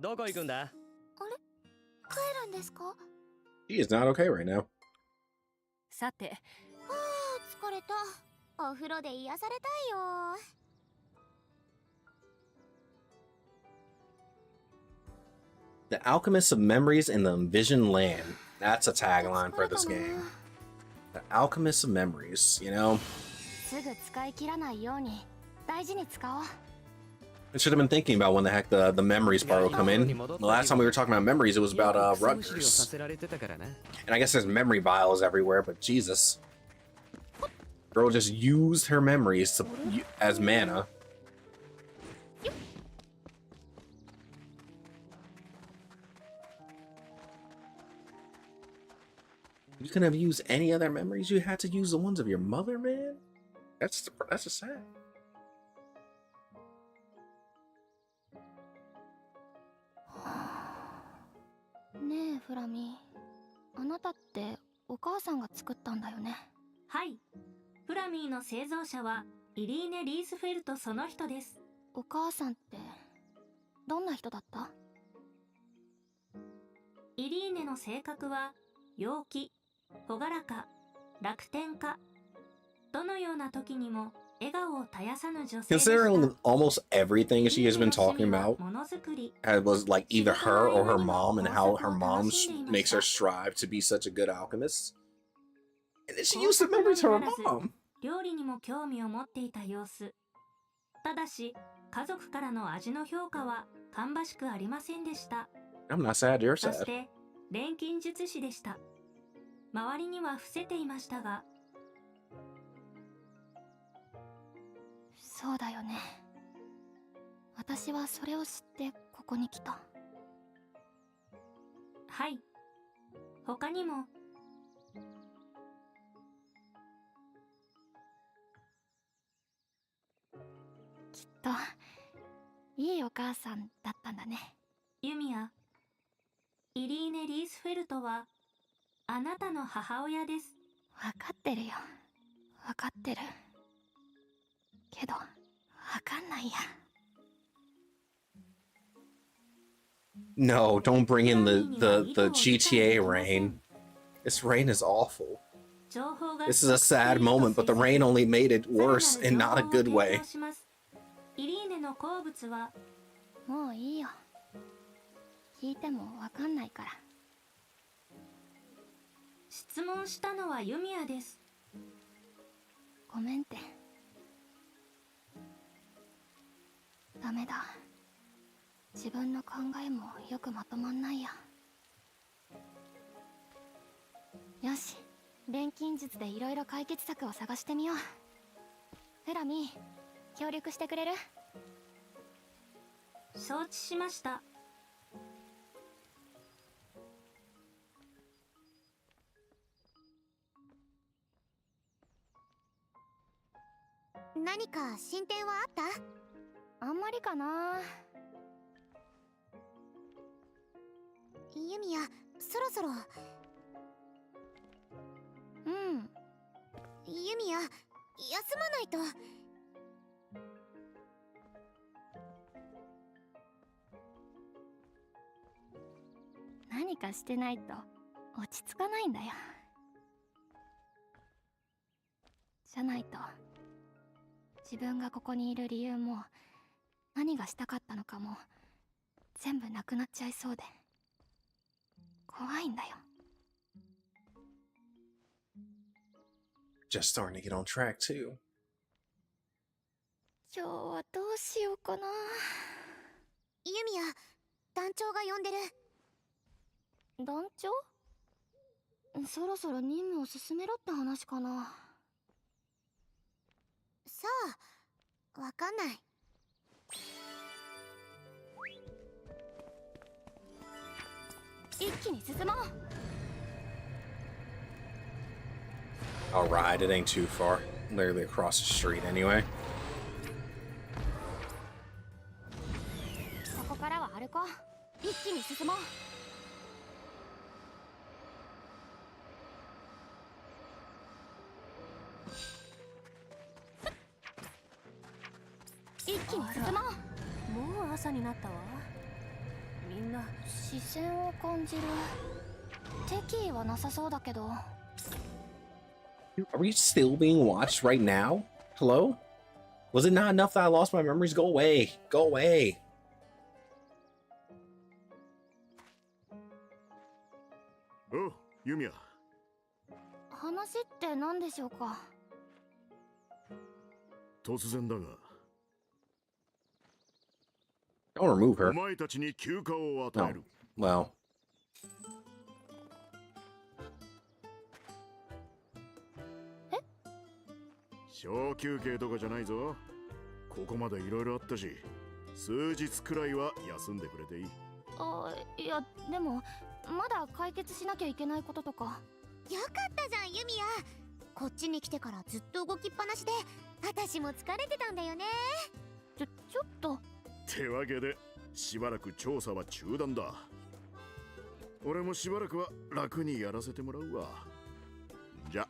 どこ行くんだ？あれ？帰るんですか？ She is not okay right now. さて、あー、疲れた。お風呂で癒されたいよ。The Alchemist of Memories in the Envisioned Land. That's a tagline for this game. The Alchemist of Memories, you know? すぐ使い切らないように大事に使おう。 I should have been thinking about when the heck the memories part will come in. The last time we were talking about memories, it was about Rutgers. And I guess there's memory vials everywhere, but Jesus. Girl just used her memories to, as mana. You couldn't have used any other memories. You had to use the ones of your mother, man. That's just sad. ねえフラミ、あなたってお母さんが作ったんだよね。はい。フラミーの製造者はイリーネ・リースフェルトその人です。お母さんってどんな人だった？イリーネの性格は陽気、朗らか、楽天家。どのような時にも笑顔を絶やさぬ女性でした。 Considering almost everything she has been talking about ものづくり、 was like either her or her mom, and how her mom makes her strive to be such a good alchemist. And then she used the memories of her mom. 料理にも興味を持っていた様子。ただし、家族からの味の評価は芳しくありませんでした。 I'm not sad, you're そし sad. て、錬金術師でした。周りには伏せていましたが、そうだよね。私はそれを知ってここに来た。はい。他にも、きっといいお母さんだったんだね。ユミヤ、イリーネ・リースフェルトはあなたの母親です。わかってるよ。わかってる。けど、わかんないや。No, don't bring in the GTA rain. This rain is awful. This is a sad moment, but the rain only made it worse in not a good way. イリーネの好物はもういいよ。聞いてもわかんないから。質問したのはユミヤです。ごめんって。ダメだ。自分の考えもよくまとまんないや。よし、錬金術でいろいろ解決策を探してみよう。フラミー、協力してくれる？承知しました。何か進展はあった？あんまりかな。ユミヤ、そろそろ。うん。ユミヤ、休まないと。何かしてないと落ち着かないんだよ。じゃないと自分がここにいる理由も何がしたかったのかも全部なくなっちゃいそうで怖いんだよ。 Just starting to get on track too. 今日はどうしようかな。ユミヤ、団長が呼んでる。団長？そろそろ任務を進めろって話かな。さあ、わかんない。一気に進もう。 Alright, it ain't too far. Literally across the street anyway. ここからは歩こう。一気に進もう。一気に進もう。もう朝になったわ。みんな視線を感じる。敵意はなさそうだけど。 Are we still being watched right now? Hello? Was it not enough that I lost my memories? Go away. Go away. Oh, Yumia. 話って何でしょうか。突然だが。 Don't remove her. お前たちに休暇を与える。Well. 小休憩とかじゃないぞ。ここまでいろいろあったし、数日くらいは休んでくれていい。あ、いやでもまだ解決しなきゃいけないこととか。よかったじゃん、ユミヤ。こっちに来てからずっと動きっぱなしで、私も疲れてたんだよね。ちょっと。ってわけで、しばらく調査は中断だ。俺もしばらくは楽にやらせてもらうわ。じゃ。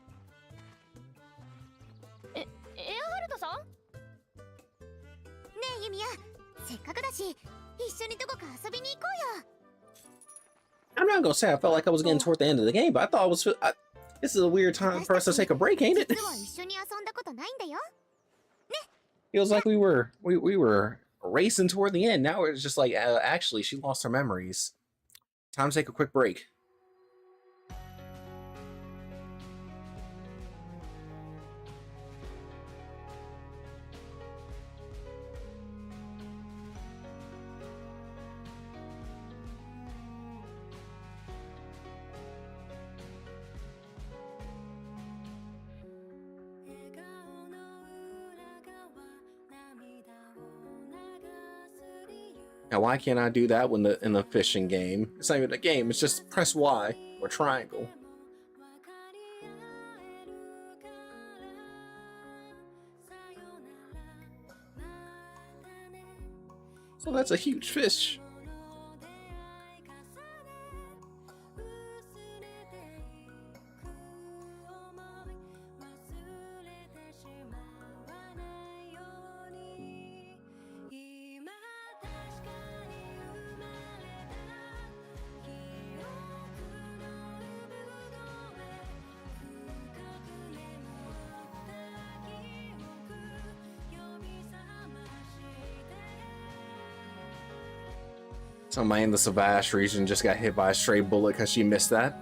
エアハルトさん？ねえユミヤ、せっかくだし一緒にどこか遊びに行こうよ。 I'm not gonna say I felt like I was getting toward the end of the game, but I thought it was. This is a weird time for us to take a break, ain't it? 実は一緒に遊んだことないんだよ。 Feels like we were racing toward the end. Now it's just like actually she lost her memories. Time to take a quick break. Now, why can't I do that when in the fishing game? It's not even a game. It's just press Y or triangle. So that's a huge fish. Somebody in the Savage region just got hit by a stray bullet because she missed that.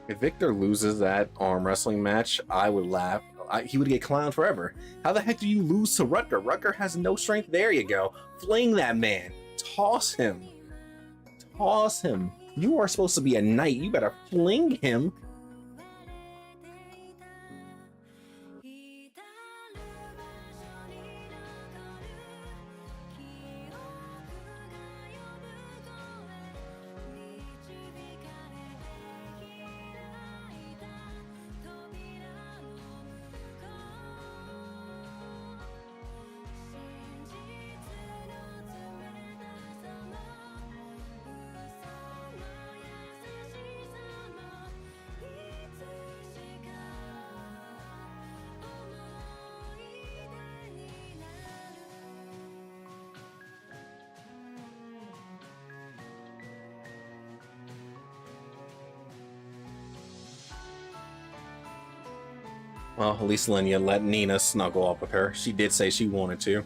If Victor loses that arm wrestling match, I would laugh. He would get clowned forever. How the heck do you lose to Rutger? Rutger has no strength. There you go. Fling that man. Toss him. Toss him. You are supposed to be a knight. You better fling him. Well, at least Linya let Nina snuggle up with her. She did say she wanted to.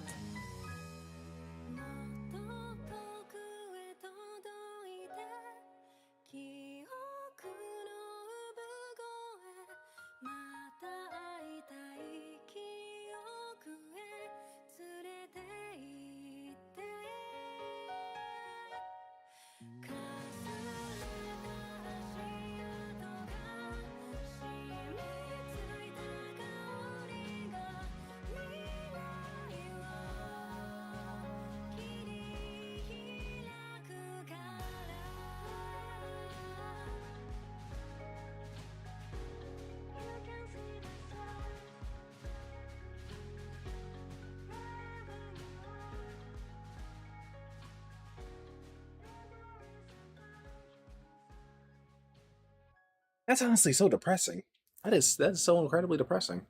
That's honestly so depressing. That's so incredibly depressing.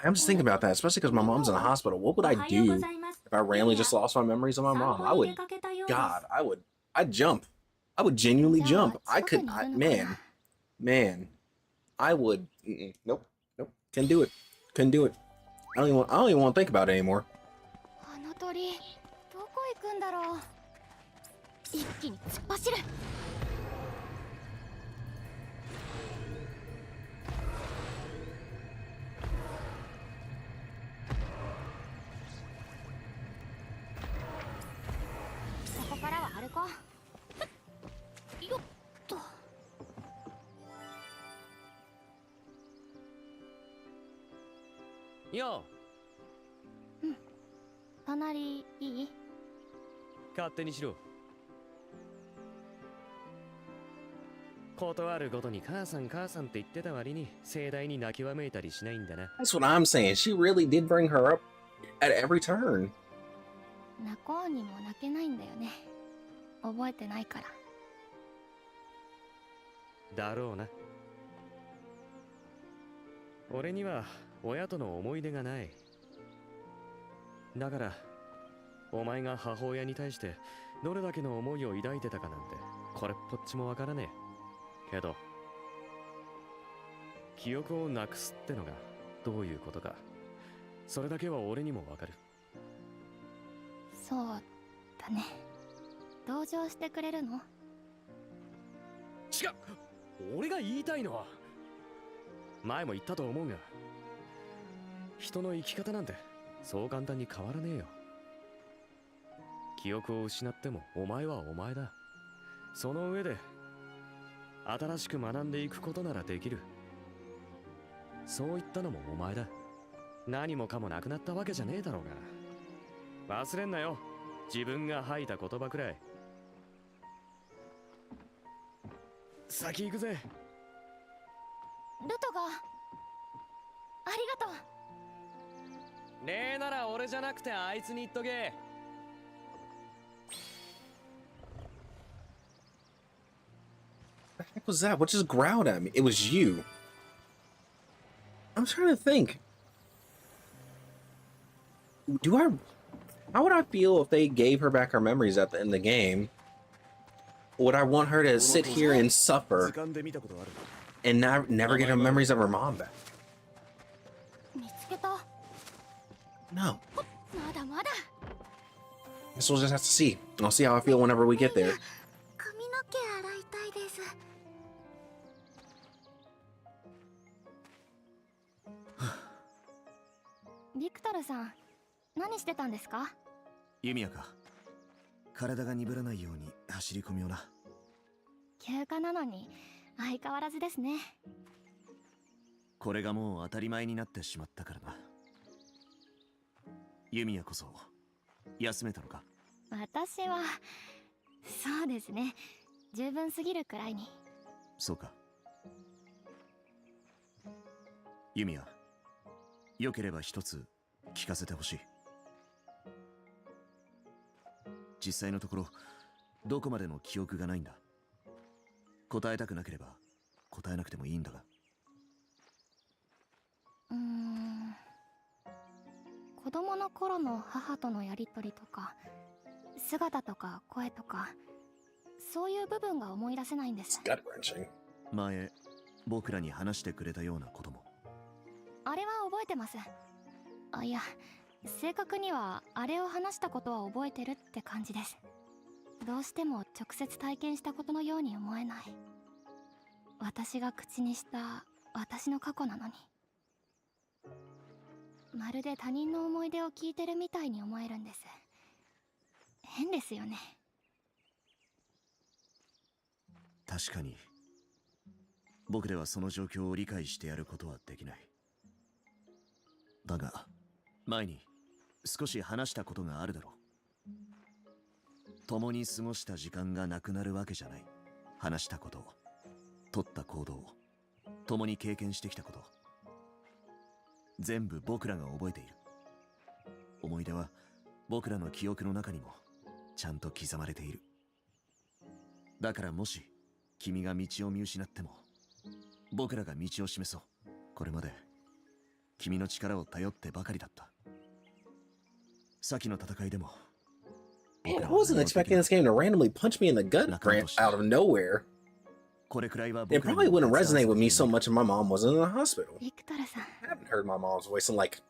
I'm just thinking about that, especially because my mom's in the hospital. What would I do if I randomly just lost my memories of my mom? I'd jump. I would genuinely jump. Man, I would. Nope, couldn't do it. I don't even want to think about it anymore. 一気に突っ走る。ここからは歩こう。よっと。ようん。隣いい？勝手にしろ。断るごとに母さんって言ってた割に盛大に泣きわめいたりしないんだな。That's what I'm saying. She really did bring her up at every turn. 泣こうにも泣けないんだよね。覚えてないから。だろうな。俺には親との思い出がない。だからお前が母親に対してどれだけの思いを抱いてたかなんてこれっぽっちもわからねえ。けど記憶をなくすってのがどういうことかそれだけは俺にもわかる。そうだね。同情してくれるの？違う、俺が言いたいのは前も言ったと思うが人の生き方なんてそう簡単に変わらねえよ。記憶を失ってもお前はお前だ。その上で新しく学んでいくことならできる。そう言ったのもお前だ。何もかもなくなったわけじゃねえだろうが。忘れんなよ、自分が吐いた言葉くらい。先行くぜ。ルトがありがとう。礼なら俺じゃなくてあいつに言っとけ。What the heck was that? What just growled at me? It was you. I'm trying to think. How would I feel if they gave her back her memories at the end of the game? Would I want her to sit here and suffer and never get her memories of her mom back? 見つけた。 No. まだまだ。 Guess we'll just have to see. I'll see how I feel whenever we get there. 髪の毛洗いたいです。ビクトルさん、何してたんですか？ユミヤか。体が鈍らないように走り込みをな。休暇なのに相変わらずですね。これがもう当たり前になってしまったからな。ユミヤこそ休めたのか？私はそうですね、十分すぎるくらいに。そうか。ユミヤ、よければ一つ聞かせてほしい。実際のところどこまでの記憶がないんだ。答えたくなければ答えなくてもいいんだが。子供の頃の母とのやりとりとか姿とか声とか、そういう部分が思い出せないんです。前僕らに話してくれたようなことも。あれは覚えてます。あ、いや、正確にはあれを話したことは覚えてるって感じです。どうしても直接体験したことのように思えない。私が口にした私の過去なのに。まるで他人の思い出を聞いてるみたいに思えるんです。変ですよね。確かに僕ではその状況を理解してやることはできない。だが前に少し話したことがあるだろう。共に過ごした時間がなくなるわけじゃない。話したこと、取った行動、共に経験してきたこと、全部僕らが覚えている。思い出は僕らの記憶の中にもちゃんと刻まれている。だからもし君が道を見失っても僕らが道を示そう。これまで君の力を頼ってばかりだった。先の戦いでも。 Man, I wasn't expecting this game to randomly punch me in the gut out of nowhere. It probably wouldn't resonate with me so much if my mom wasn't in the hospital. ビクトルさん、 I haven't heard my mom's voice in like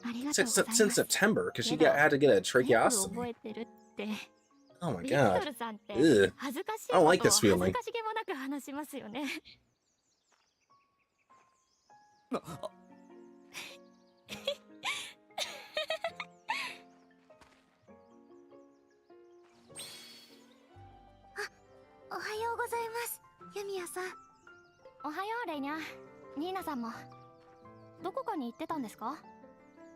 ありがとうございます。 since September because she had to get a 全部 tracheostomy. 覚えてるって。 Oh my ビクト god. ルさんって Ugh. 恥ずかしい I こ don't とを like 恥 this ず feeling. かしげもなく話しますよね。おはようございます、ユミヤさん。おはようレイニャ。ニーナさんも。どこかに行ってたんですか？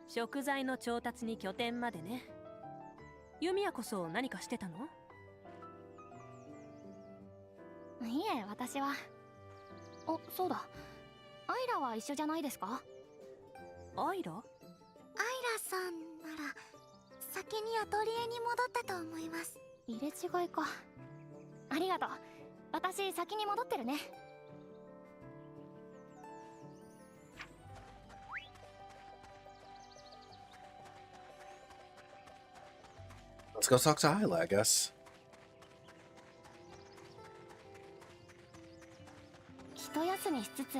食材の調達に拠点までね。ユミヤこそ何かしてたの？いえ、私は。あ、そうだ。アイラは一緒じゃないですか？アイラ？アイラさんなら先にアトリエに戻ったと思います。入れ違いか。ありがとう。私先に戻ってるね。Let's go talk to Isla, I guess. 一休みしつつ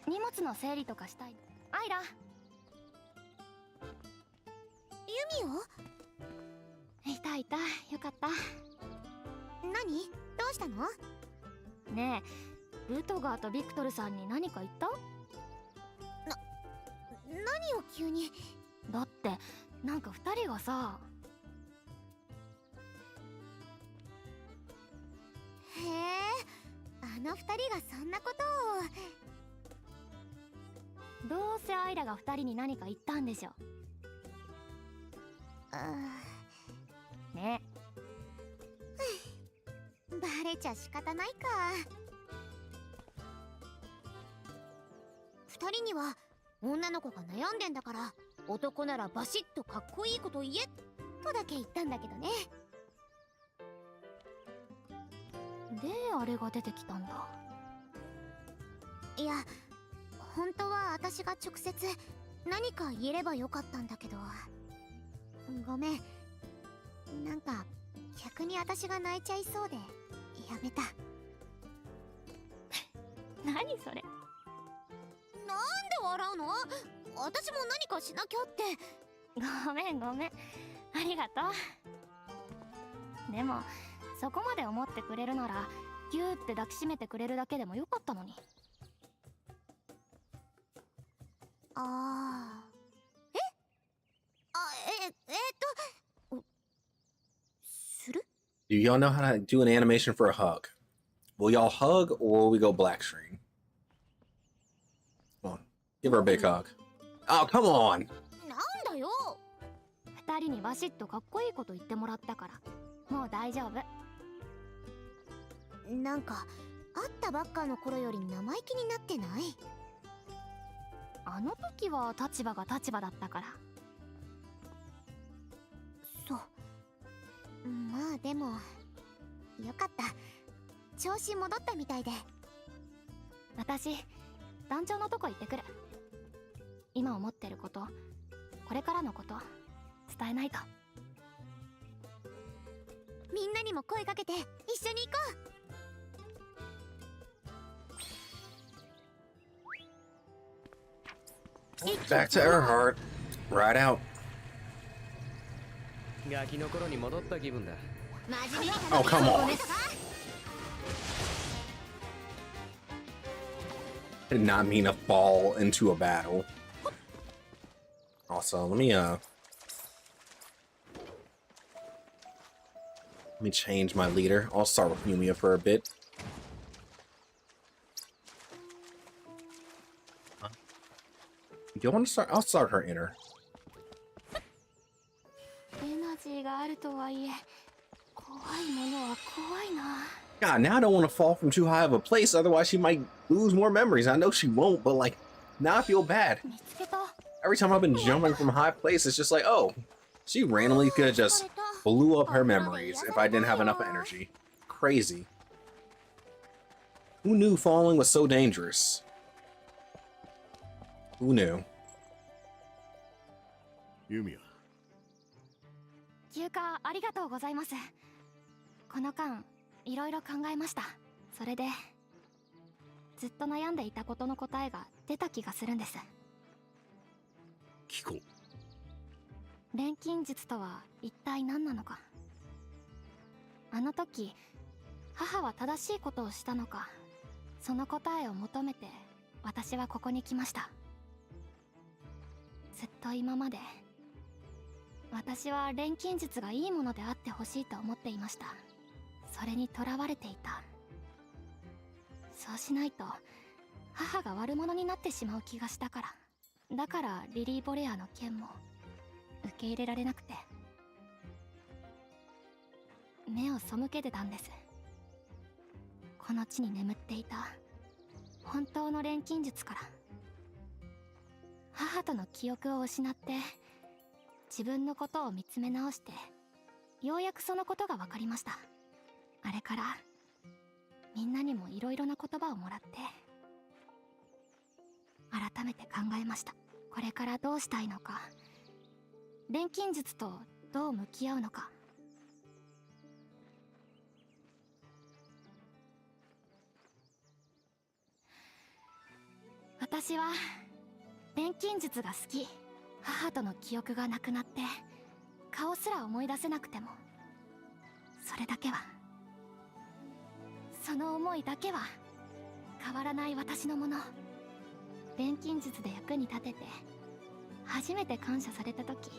荷物の整理とかしたい。アイラ。ユミいたいた。よかった。オ？何？どうしたの？ねえ、ルトガーとビクトルさんに何か言った？何を急に。だってなんか二人がさ。へえ、あの二人がそんなことを。どうせアイラが二人に何か言ったんでしょ。ねバレちゃ仕方ないか。二人には女の子が悩んでんだから男ならバシッとかっこいいこと言えとだけ言ったんだけどね。であれが出てきたんだ。いや、本当は私が直接何か言えればよかったんだけど、ごめん。なんか逆に私が泣いちゃいそうでやめた。何それ。なんで笑うの？私も何かしなきゃって。ごめんごめん、ありがとう。でもそこまで思ってくれるならギューって抱きしめてくれるだけでもよかったのに。ああ。え？あ、する？ Do y'all know how to do an animation for a hug? Will y'all hug or will we go black screen? Come on, give her a big hug. Oh, come on! なんだよ。二人にバシッとかっこいいこと言ってもらったからもう大丈夫。なんか会ったばっかの頃より生意気になってない？あの時は立場が立場だったから。そう。まあでもよかった。調子戻ったみたいで。私団長のとこ行ってくる。今思ってること、これからのこと伝えないと。みんなにも声かけて一緒に行こう。 Back to Earhart. Right out. ガキの頃に戻った気分だ。真面目に Oh, come on. I did not mean to fall into a battle. Also, let me change my leader. I'll start with Yumia for a bit. You want to start? I'll start her inner. エナジーがあるとはいえ怖いものは怖いな。 God, now I don't want to fall from too high of a place. Otherwise, she might lose more memories. I know she won't, but like, now I feel bad. 見つけた。 Every time I've been jumping from high places, it's just like, oh, she randomly could have just blew up her memories if I didn't have enough energy. Crazy. Who knew falling was so dangerous? Who knew? Yumia. 休暇ありがとうございます。この間いろいろ考えました。それでずっと悩んでいたことの答えが出た気がするんです。聞こう。錬金術とは一体何なのか。あの時母は正しいことをしたのか、その答えを求めて私はここに来ました。ずっと今まで私は錬金術がいいものであってほしいと思っていました。それにとらわれていた。そうしないと母が悪者になってしまう気がしたから。だからリリー・ボレアの件も受け入れられなくて目を背けてたんです。この地に眠っていた本当の錬金術から。母との記憶を失って自分のことを見つめ直してようやくそのことが分かりました。あれからみんなにもいろいろな言葉をもらって改めて考えました。これからどうしたいのか、錬金術とどう向き合うのか。私は錬金術が好き。母との記憶がなくなって顔すら思い出せなくても、それだけは、その思いだけは変わらない私のもの。錬金術で役に立てて初めて感謝された時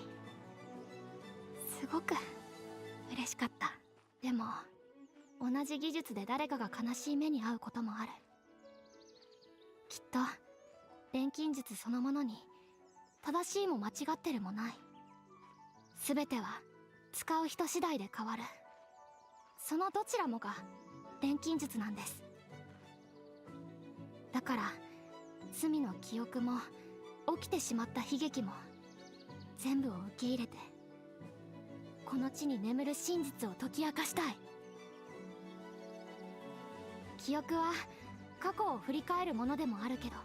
すごく嬉しかった。でも同じ技術で誰かが悲しい目に遭うこともある。きっと錬金術そのものに正しいも間違ってるもない。全ては使う人次第で変わる。そのどちらもが錬金術なんです。だから罪の記憶も起きてしまった悲劇も全部を受け入れてこの地に眠る真実を解き明かしたい。記憶は過去を振り返るものでもあるけど、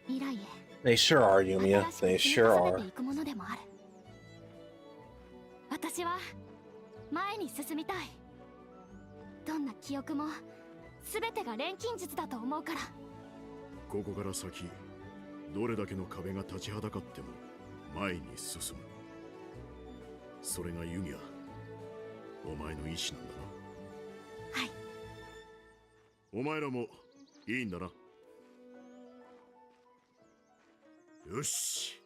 未来へ They sure are, Yumia. 新しく They 積み sure 重ね are. ていくものでもある。私は前に進みたい。どんな記憶も全てが錬金術だと思うから。ここから先どれだけの壁が立ちはだかっても前に進む。それがユミヤ、お前の意志なんだな。はい。お前らもいいんだな。よし、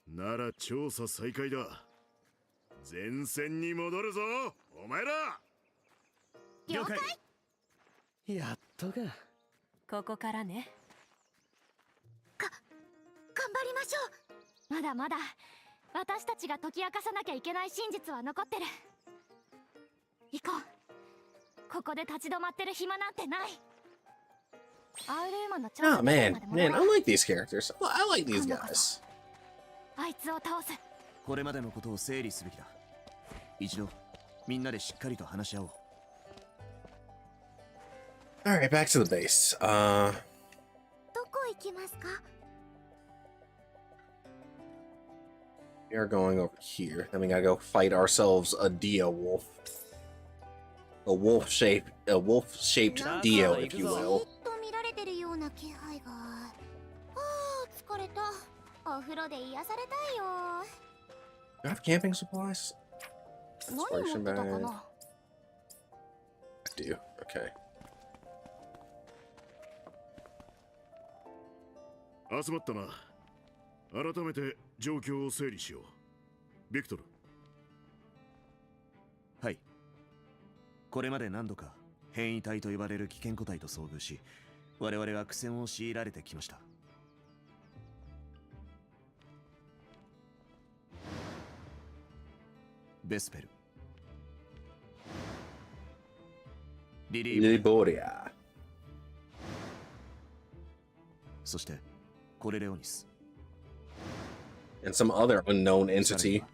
なら調査再開だ。前線に戻るぞお前ら。了解。やっとか。ここからね。頑張りましょう。まだまだ私たちが解き明かさなきゃいけない真実は残ってる。行こう。ここで立ち止まってる暇なんてない。アウルーマの調査 Oh man, man, I like these characters. I like these guys. あいつを倒す。これまでのことを整理すべきだ。一度みんなでしっかりと話し合おう。Alright, back to the base. どこ行きますか？ We are going over here. Then we gotta go fight ourselves a Dio wolf. A wolf-shaped Dio, if you じ will. っと見られてるような気配が。ああ、疲れた。お風呂で癒されたいよ。 Do I have camping supplies? 何持ってたか bag. な。 I do. Okay. 集まったな。改めて状況を整理しよう。ビクトル。はい。これまで何度か変異体と呼ばれる危険個体と遭遇し、我々は苦戦を強いられてきました。ベスペル、リリー、 Liboria. そしてコルレオニス。 And some other unknown さらに entity. は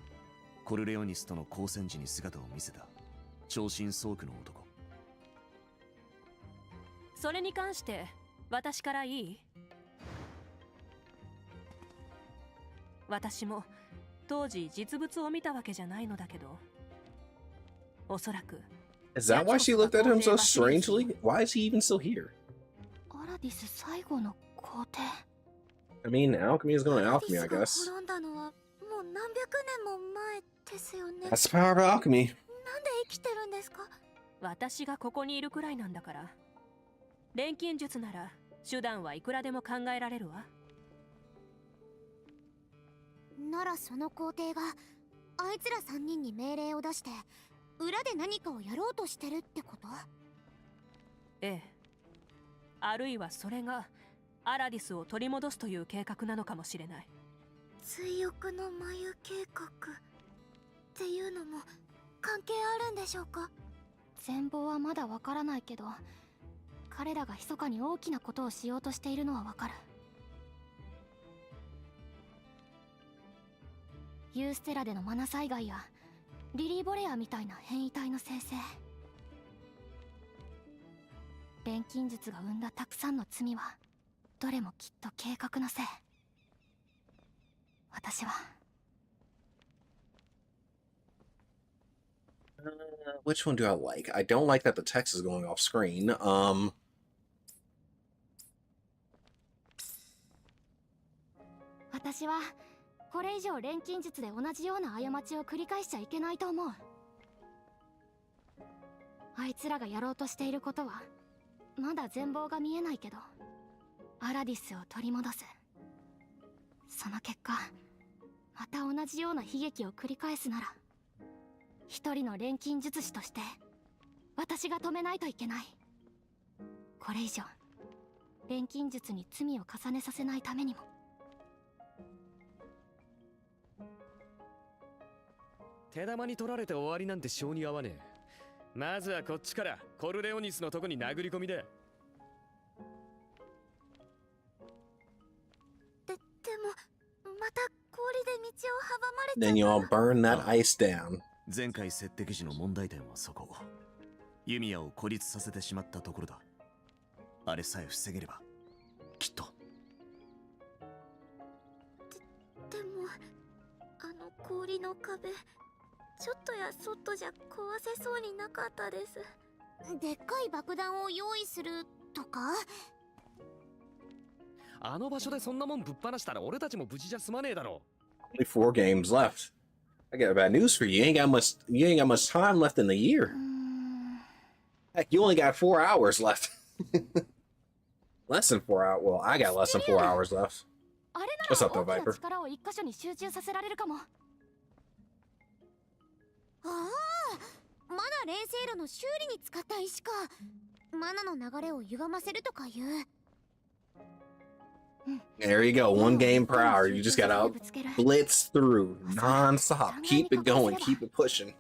コルレオニスとの交戦時に姿を見せた超新ソークの男。それに関して私からいい？私も当時実物を見たわけじゃないのだけど、おそらく Is that why she looked at him so strangely? Why is he even still here? アラディス最後の皇帝。 I mean, alchemy is going to alchemy, I アラディ guess. スが滅んだのはもう何百年も前ですよね。 That's the power of alchemy. なんで生きてるんですか？私がここにいるくらいなんだから、錬金術なら手段はいくらでも考えられるわ。ならその皇帝があいつら3人に命令を出して裏で何かをやろうとしてるってこと？ええ。あるいはそれがアラディスを取り戻すという計画なのかもしれない。追憶の眉計画っていうのも関係あるんでしょうか？全貌はまだわからないけど、彼らが密かに大きなことをしようとしているのはわかる。ユーステラでのマナ災害やリリー・ボレアみたいな変異体の生成、錬金術が生んだたくさんの罪はどれもきっと計画のせい。私はWhich one do I like? I don't like that the text is going off screen. 私はこれ以上錬金術で同じような過ちを繰り返しちゃいけないと思う。あいつらがやろうとしていることはまだ全貌が見えないけど、アラディスを取り戻す。その結果また同じような悲劇を繰り返すなら、一人の錬金術師として私が止めないといけない。これ以上錬金術に罪を重ねさせないためにも。手玉に取られて終わりなんて性に合わねえ。まずはこっちからコルレオニスのとこに殴り込みだ。でもまた攻 Then you all burn that ice down. 前回接敵時の問題点はそこ。ユミヤを孤立させてしまったところだ。あれさえ防げれば、きっと。でも、あの氷の壁、ちょっとやそっとじゃ壊せそうになかったです。でっかい爆弾を用意するとか？あの場所でそんなもんぶっ放したら俺たちも無事じゃ済まねえだろ。Only 4 games left. I got bad news for you. You ain't got much time left in the year. Heck, you only got 4 hours left. Less than 4 hours. Well, I got less than 4 hours left. What's up, though, Viper? ああ、まだ錬成炉の修理に使った石か。マナの流れを歪ませるとかいう。There you go. 1 game per hour. You just gotta blitz through non-stop. Keep it going. Keep it pushing.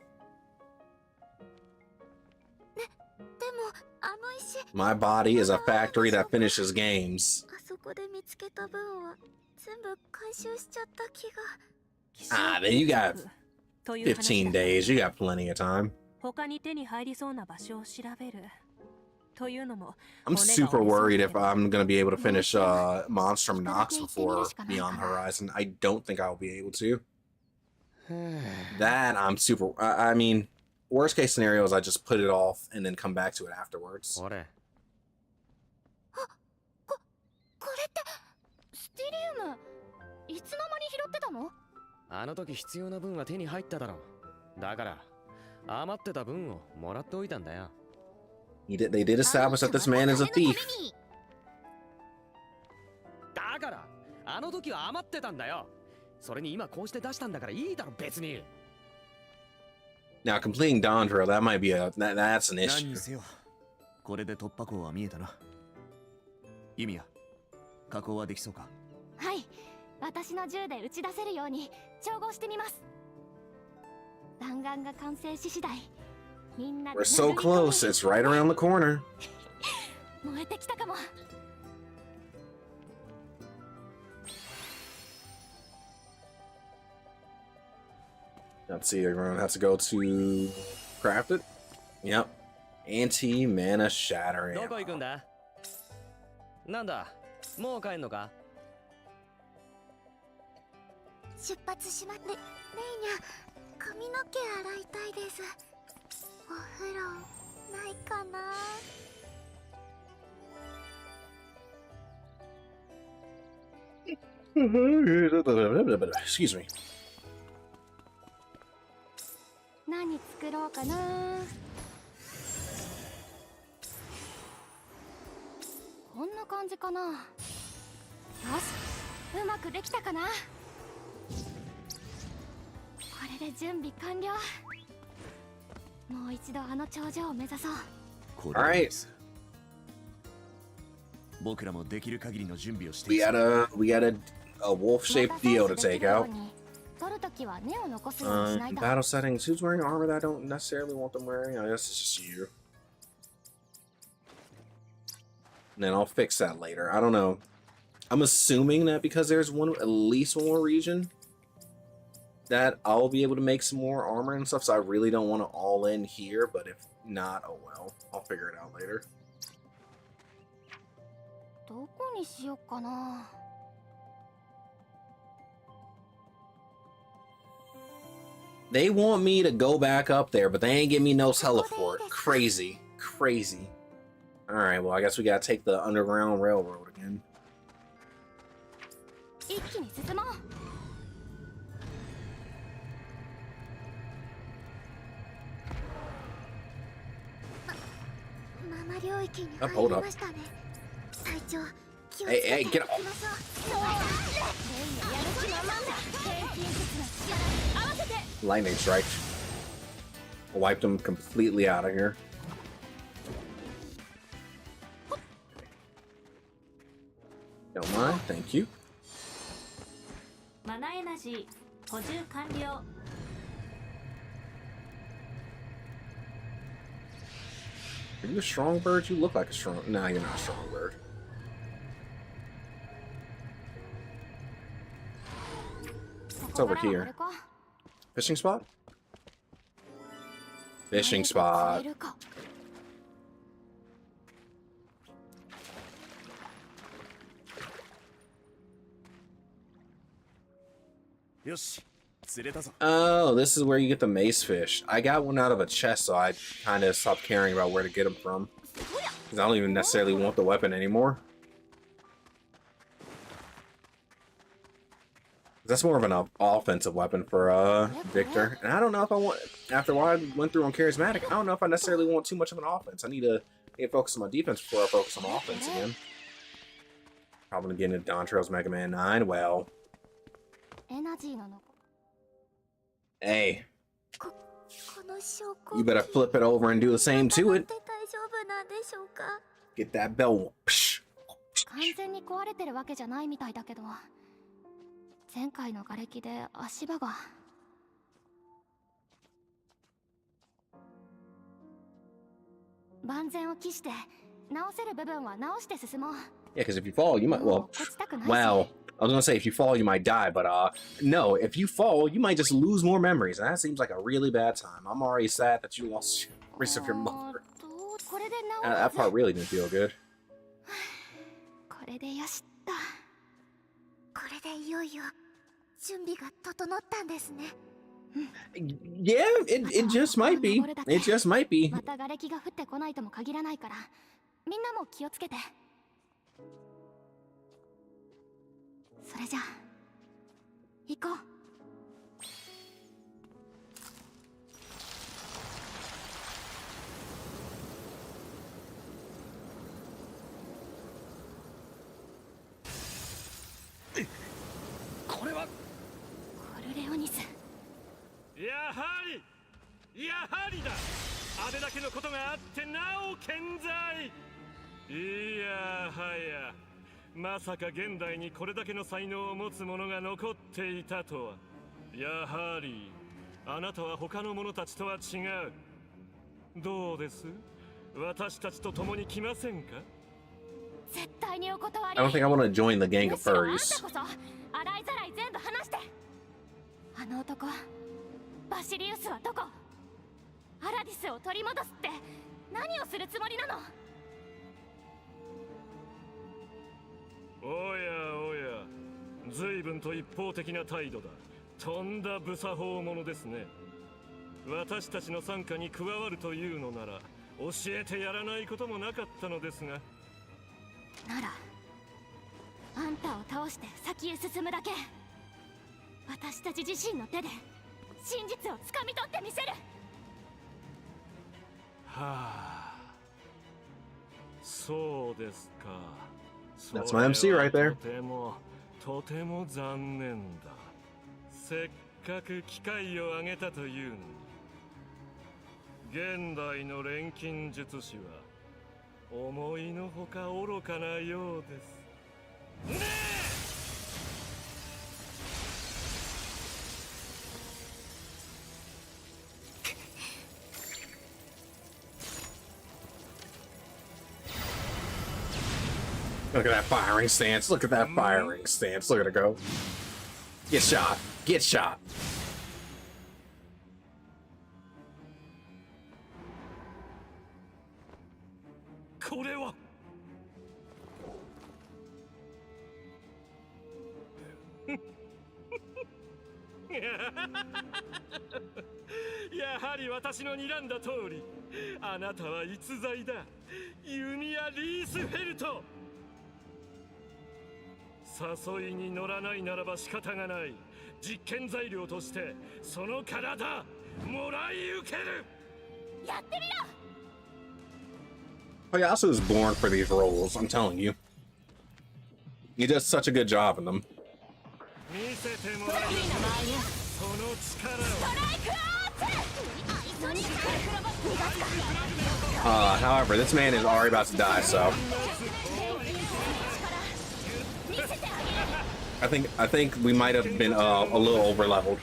My body is a factory that finishes games. Ah, then you got 15 days. You got plenty of time. 他に手に入りそうな場所を調べる。というのも、 I'm super worried if I'm gonna be able to finish Monstrum Nox before Beyond Horizon. I don't think I'll be able to. That I'm super. I mean, worst case scenario is I just put it off and then come back to it afterwards. これ。これってスティリウムいつの間に拾ってたの？あの時必要な分は手に入っただろう。だから余ってた分をもらっておいたんだよ。They did establish that this man is a thief. だからあの時は余ってたんだよ。それに今こうして出したんだからいいだろ別に。Now completing Dawn Trail, that might be that's an 何 issue. にせよ、これで突破口は見えたな。ユミヤ、加工はできそうか？はい、私の銃で撃ち出せるように調合してみます。弾丸が完成し次第、みんなで We're so close. It's right around the corner. 燃えてきたかも。Let's see, everyone has to go to craft it. Yep. Anti-mana shattering. どこ行くんだ？なんだ、もう帰んのか？出発しまって、レイニャ、髪の毛洗いたいです。お風呂ないかな。Excuse me. 何作ろうかな。こんな感じかな。よし、うまくできたかな。これで準備完了。もう一度あの頂上を目指そう。これです。僕らもできる限りの準備をしてい We got a wolf-shaped deal to take out. 取るときは根を残すようにしないと。 Battle settings. Who's wearing armor that I don't necessarily want them wearing? I guess it's just you. And then I'll fix that later. I don't know. I'm assuming that because there's at least one more region that I'll be able to make some more armor and stuff. So I really don't want to all in here. But if not, oh well. I'll figure it out later. どこにしよっかな。They want me to go back up there, but they ain't give me no teleport. Crazy. Crazy. Alright, well, I guess we gotta take the Underground Railroad again. 一気に進もう。ママ領域に Oh, 入 hold り up. ましたね。隊長、気をつ Hey, け hey, て get い off. きましょう。やる気満々だ。平均術の力合わせて。 Lightning strike. Wiped them completely out of here. Don't mind, thank you. マナエナジー補充完了。 Are you a strong bird? You look like a strong. Nah, you're not a strong bird. It's over here. Fishing spot? Fishing spot. よし、釣れたぞ。 Oh, this is where you get the mace fish. I got one out of a chest, so I kind of stopped caring about where to get them from. Because I don't even necessarily want the weapon anymore. That's more of an offensive weapon for Victor. And I don't know if I want, after what I went through on Charismatic, I don't know if I necessarily want too much of an offense. I need to focus on my defense before I focus on offense again. Probably getting into Dontrell's Mega Man 9. Well, hey, you better flip it over and do the same to it. Get that bell. 完全に壊れてるわけじゃないみたいだけど、前回の瓦礫で足場が。万全を期して直せる部分は直して進もう。 Yeah, because if you fall, you might, well, I was gonna say if you fall, you might die, but no, if you fall, you might just lose more memories, and that seems like a really bad time. I'm already sad that you lost memories of your mother. That part really didn't feel good. これでよしっと。これでいよいよ準備が整ったんですね。 Yeah, it just might be. It just might be. また瓦礫が降ってこないとも限らないから、みんなも気をつけて。それじゃあ行こう。これはコルレオニス。やはりだ。あれだけのことがあってなお健在。いやはや、まさか現代にこれだけの才能を持つ者が残っていたとは。やはりあなたは他の者たちとは違う。どうです？私たちと共に来ませんか？ 絶対にお断り。 I don't think I want to join the gang of むしろあんた furries. こそ洗いざらい全部話して。あの男バシリウスはどこ？アラディスを取り戻すって何をするつもりなの？おやおや、随分と一方的な態度だ。とんだ無作法者ですね。私たちの傘下に加わるというのなら教えてやらないこともなかったのですが。ならあんたを倒して先へ進むだけ。私たち自身の手で真実をつかみ取ってみせる。はあ、そうですか。 That's my MC right there. とても残念だ。せっかく機会をあげたというのに。現代の錬金術師は思いのほか愚かなようです。ねえ！ Look at that firing stance. Look at that firing stance. Look at it go. Get shot. Get shot. What? やはり私の睨んだ通り、あなたは逸材だ。ユミア・リースフェルト。誘いに乗らないならば仕方がない。実験材料としてその体もらい受ける。やってみろ。 Payasu is born for these roles, I'm telling you. He does such a good job in them. 見せてもらいなさい。その力を。 However, this man is already about to die, so I think we might have been a little over leveled.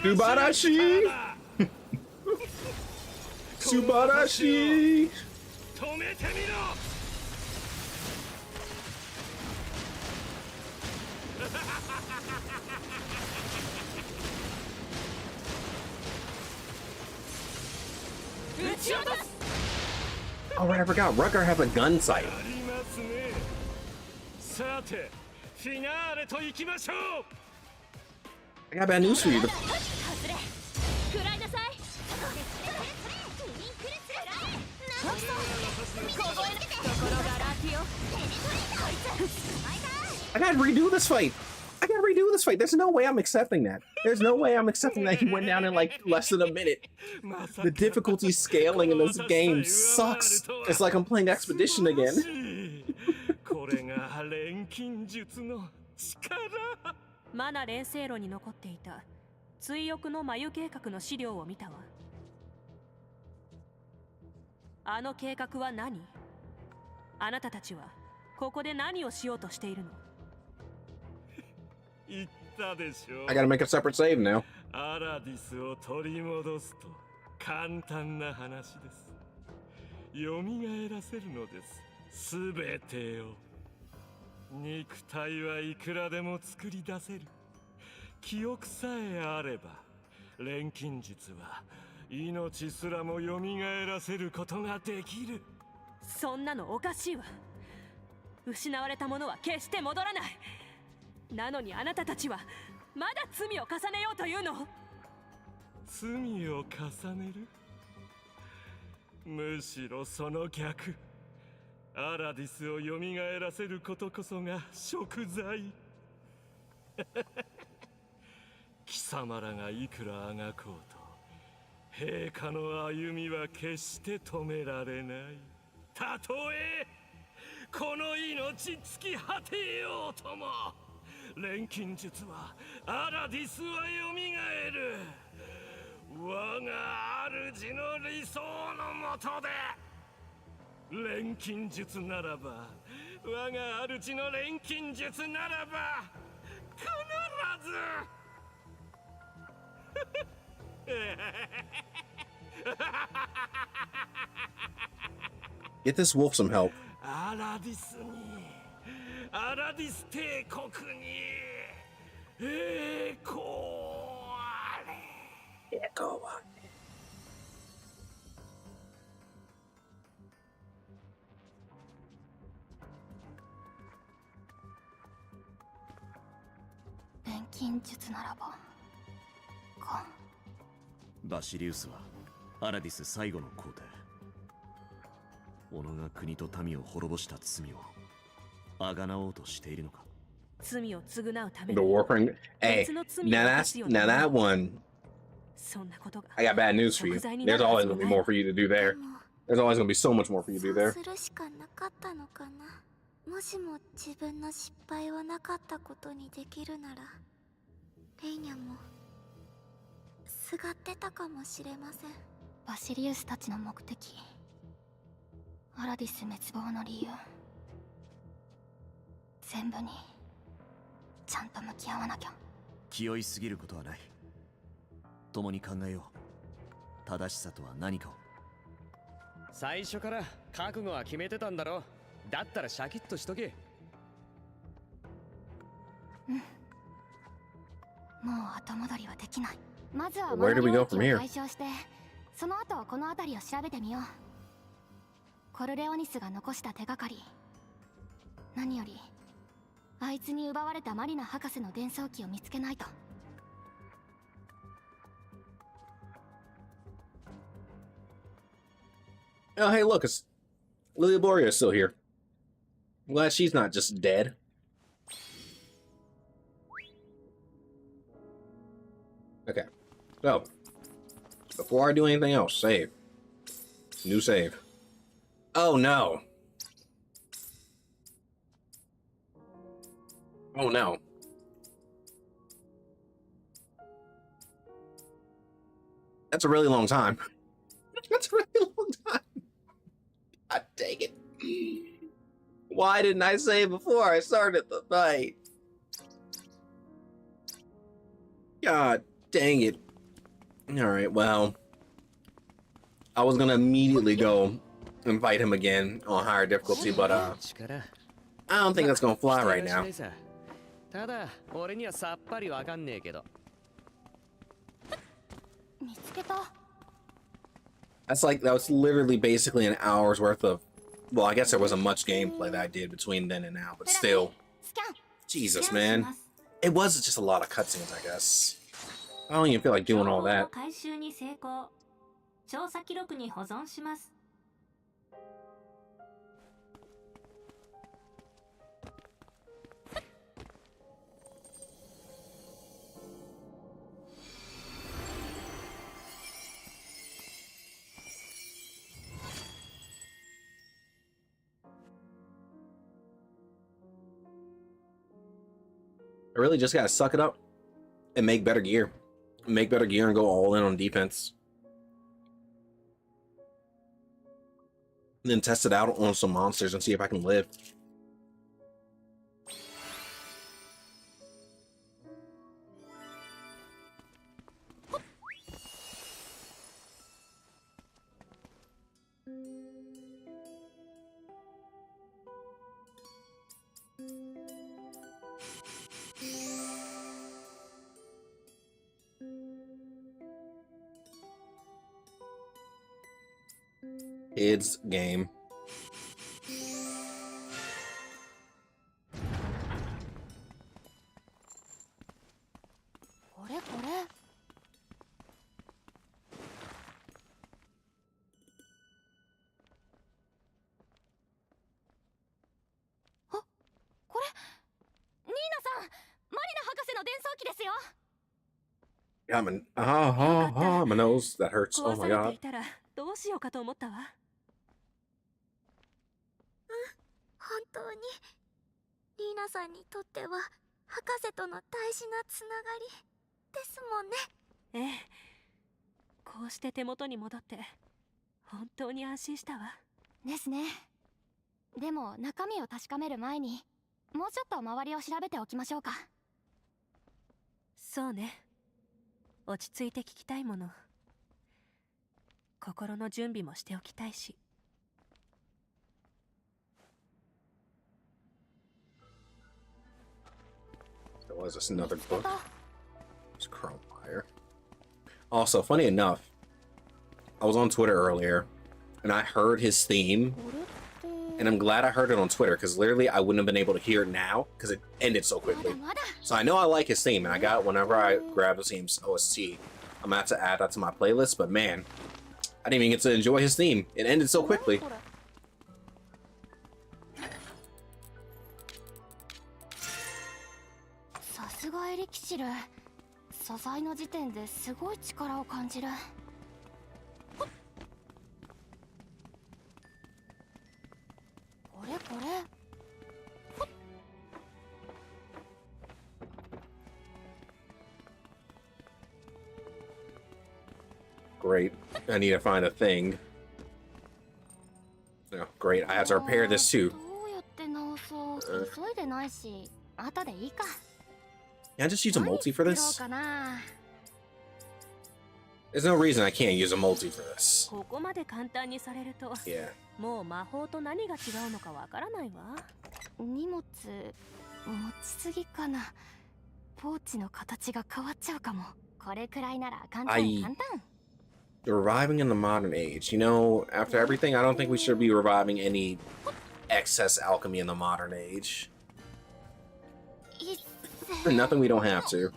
Subarashi! Subarashi! 止めてみろ。Oh, right, I forgot. Rucker has a gun sight. ありますね。さて、フィナーレと行きましょう。 I got bad news for you. 外れ食らいなさい。I gotta redo this fight. I gotta redo this fight. There's no way I'm accepting that. There's no way I'm accepting that he went down in like less than a minute. The difficulty scaling in this game sucks. It's like I'm playing Expedition again. これが錬金術の力。マナ錬成炉に残っていた追憶の眉計画の資料を見たわ。あの計画は何？あなたたちはここで何をしようとしているの？言ったでしょ。 I gotta make a separate save now. アラディスを取り戻すと簡単な話です。蘇らせるのです。すべてを。肉体はいくらでも作り出せる。記憶さえあれば、錬金術は命すらも蘇らせることができる。そんなのおかしいわ。失われたものは決して戻らない。なのにあなたたちはまだ罪を重ねようというの？罪を重ねる？むしろその逆。アラディスを蘇らせることこそが贖罪。貴様らがいくらあがこうと、陛下の歩みは決して止められない。たとえこの命尽き果てようとも、錬金術はアラディスは蘇る。我が主の理想のもとで。錬金術ならば、我が主の錬金術ならば必ず。Get this wolf some help. アラディスに、アラディス帝国に栄光あれ。栄光あれ。錬金術ならばか。バシリウスはアラディス最後の皇帝。己が国と民を滅ぼした罪を贖おうとしているのか。罪を償うため The に warframe. Hey, 別の罪を now 犯す that's よう now な that one. そんなことが I got bad news for you. There's always gonna be more for you to do there. There's always gonna be so much more for you to do そう there. するしかなかったのかな。もしも自分の失敗はなかったことにできるなら、レイニャもすがってたかもしれません。バシリウスたちの目的、アラディス滅亡の理由、全部にちゃんと向き合わなきゃ。気負いすぎることはない。共に考えよう。正しさとは何かを。最初から覚悟は決めてたんだろ。だったらシャキッとしとけ。もう後戻りはできない。まずは Where do we go from マ here? ナ領域を解消して、その後はこの辺りを調べてみよう。コルレオニスが残した手がかり、何よりあいつに奪われたマリナ博士の伝送機を見つけないと。Oh, hey, look, it's Lilia Boria is still here. I'm glad she's not just dead. Okay, so before I do anything else, save. New save. Oh no. Oh no. That's a really long time. That's a really long time. God dang it. Why didn't I save before I started the fight? God dang it. Alright, well. I was gonna immediately go invite him again on higher difficulty, but 力 I don't think that's gonna fly right now. ただ俺にはさっぱりわかんねえけど。見つけた。 That was literally basically an hour's worth of, well, I guess there wasn't much gameplay that I did between then and now, but still. スキャン。 Jesus, man. It was just a lot of cutscenes, I guess. I don't even feel like doing all that. 回収に成功。調査記録に保存します。 I really just gotta suck it up and make better gear. Make better gear and go all in on defense. And then test it out on some monsters and see if I can live. Kids game. これこれ。あ、これニーナさん、マリナ博士の伝送機ですよ。 Yeah, my nose. That hurts. 壊 Oh さ my れて god. いたらどうしようかと思ったわ。本当にリーナさんにとっては博士との大事なつながりですもんね。ええ。こうして手元に戻って本当に安心したわ。ですね。でも中身を確かめる前にもうちょっと周りを調べておきましょうか。そうね。落ち着いて聞きたいもの。心の準備もしておきたいし。 There was just another book. It's chrome wire. Also, funny enough, I was on Twitter earlier, and I heard his theme, and I'm glad I heard it on Twitter, because literally I wouldn't have been able to hear it now, because it ended so quickly. So I know I like his theme, and I got whenever I grab the theme's OST, I'm about to add that to my playlist, but man, I didn't even get to enjoy his theme. It ended so quickly. さすがエリキシル。素材の時点ですごい力を感じる。これこれ。 Great. I need to find a thing. Oh, great. I have to repair this too. どうやって直そう。急いでないし、後でいいか。 Can I just use a multi for どう this? かな。 There's no reason I can't use a multi for this. ここまで簡単にされると、 Yeah. もう魔法と何が違うのかわからないわ。荷物持ちすぎかな。ポーチの形が変わっちゃうかも。これくらいなら簡単簡単。 Reviving in the modern age. You know, after everything, I don't think we should be reviving any excess alchemy in the modern age. Nothing we don't have to.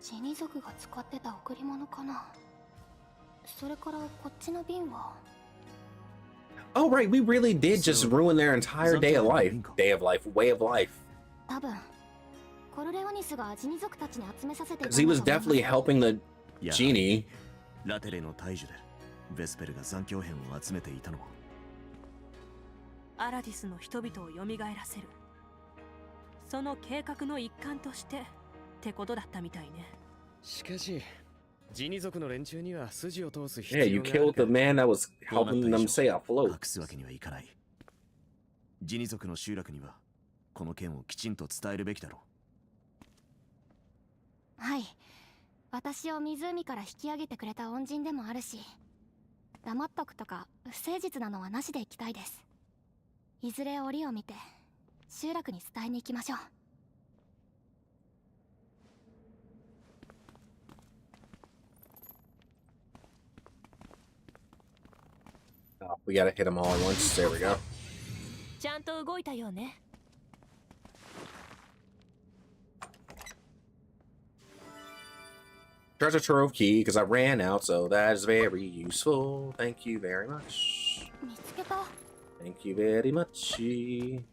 Jinny族が使ってた贈り物かな。それからこっちの瓶は。 Oh, right, we really did just ruin their entire day of life. Day of life, way of life. 多分コルレオニスがジニ族たちに集めさせてたんだ Because he was と思います definitely helping the やはり genie. ラテレの大樹でベスペルが残響片を集めていたのもアラディスの人々を蘇らせる。その計画の一環としてってことだったみたいね。しかし、ジニ族の連中には筋を通す必要 Yeah, が you ある killed か the man that was helping them stay 隠 afloat. すわけにはいかない。ジニ族の集落にはこの件をきちんと伝えるべきだろう。はい。私を湖から引き上げてくれた恩人でもあるし、黙っとくとか不誠実なのはなしでいきたいです。いずれ折を見て集落に伝えに行きましょう。Oh, we gotta hit them all at once. There we go. ちゃんと動いたようね。Treasure trove key because I ran out, so that is very useful. Thank you very much. 見つけた。Thank you very much.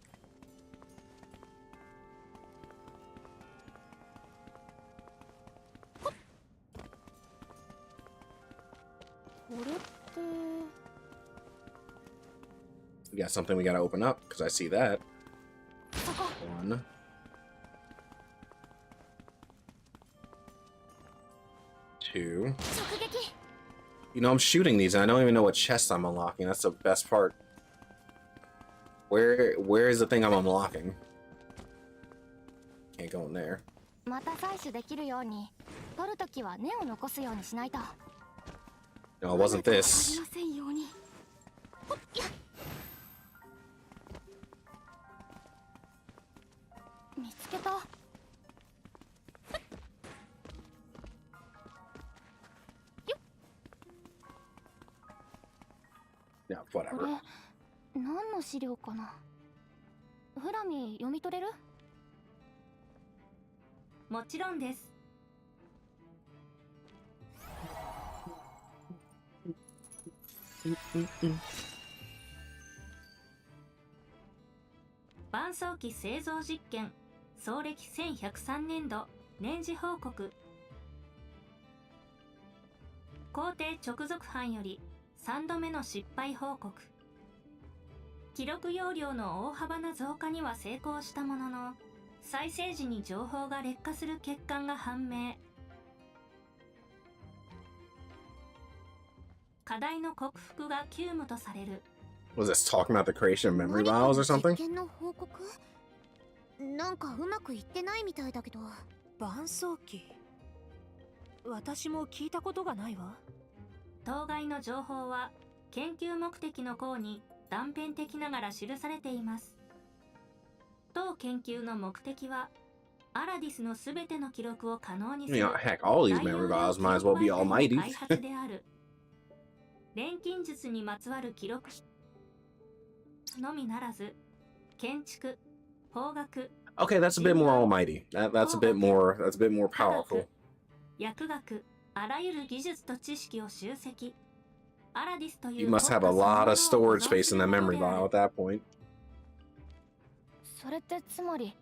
これって We got something we gotta open up because I see that. そこ。 One. Two. 直撃。 You know, I'm shooting these and I don't even know what chest I'm unlocking. That's the best part. Where is the thing I'm unlocking? Can't go in there. また採取できるように、取るときは根を残すようにしないと。 No, it wasn't this. ありませんように。ほっやっ。見つけた。よっ。 Yeah, こ whatever. れ何の資料かな。フラミ読み取れる？もちろんです。伴走機製造実験創暦1103年度年次報告。皇帝直属班より3度目の失敗報告。記録容量の大幅な増加には成功したものの、再生時に情報が劣化する欠陥が判明。課題の克服が急務とされる。Was this talking about the creation of memory vials or something? 実験の報告？なんかうまくいってないみたいだけど。伴走機。私も聞いたことがないわ。当該の情報は研究目的の項に断片的ながら記されています。当研究の目的はアラディスのすべての記録を可能にする Heck, all these memory vials might as well be 大容量 almighty. 記録媒体の開発である。錬金術にまつわる記録のみならず、建築、法学、 Okay, that's a bit more almighty. That's a bit more. That's a bit more 科 powerful. 学、薬学、あらゆる技術と知識を集積。アラディスという You must have a lot of storage space in that memory vial at that point. それってつまり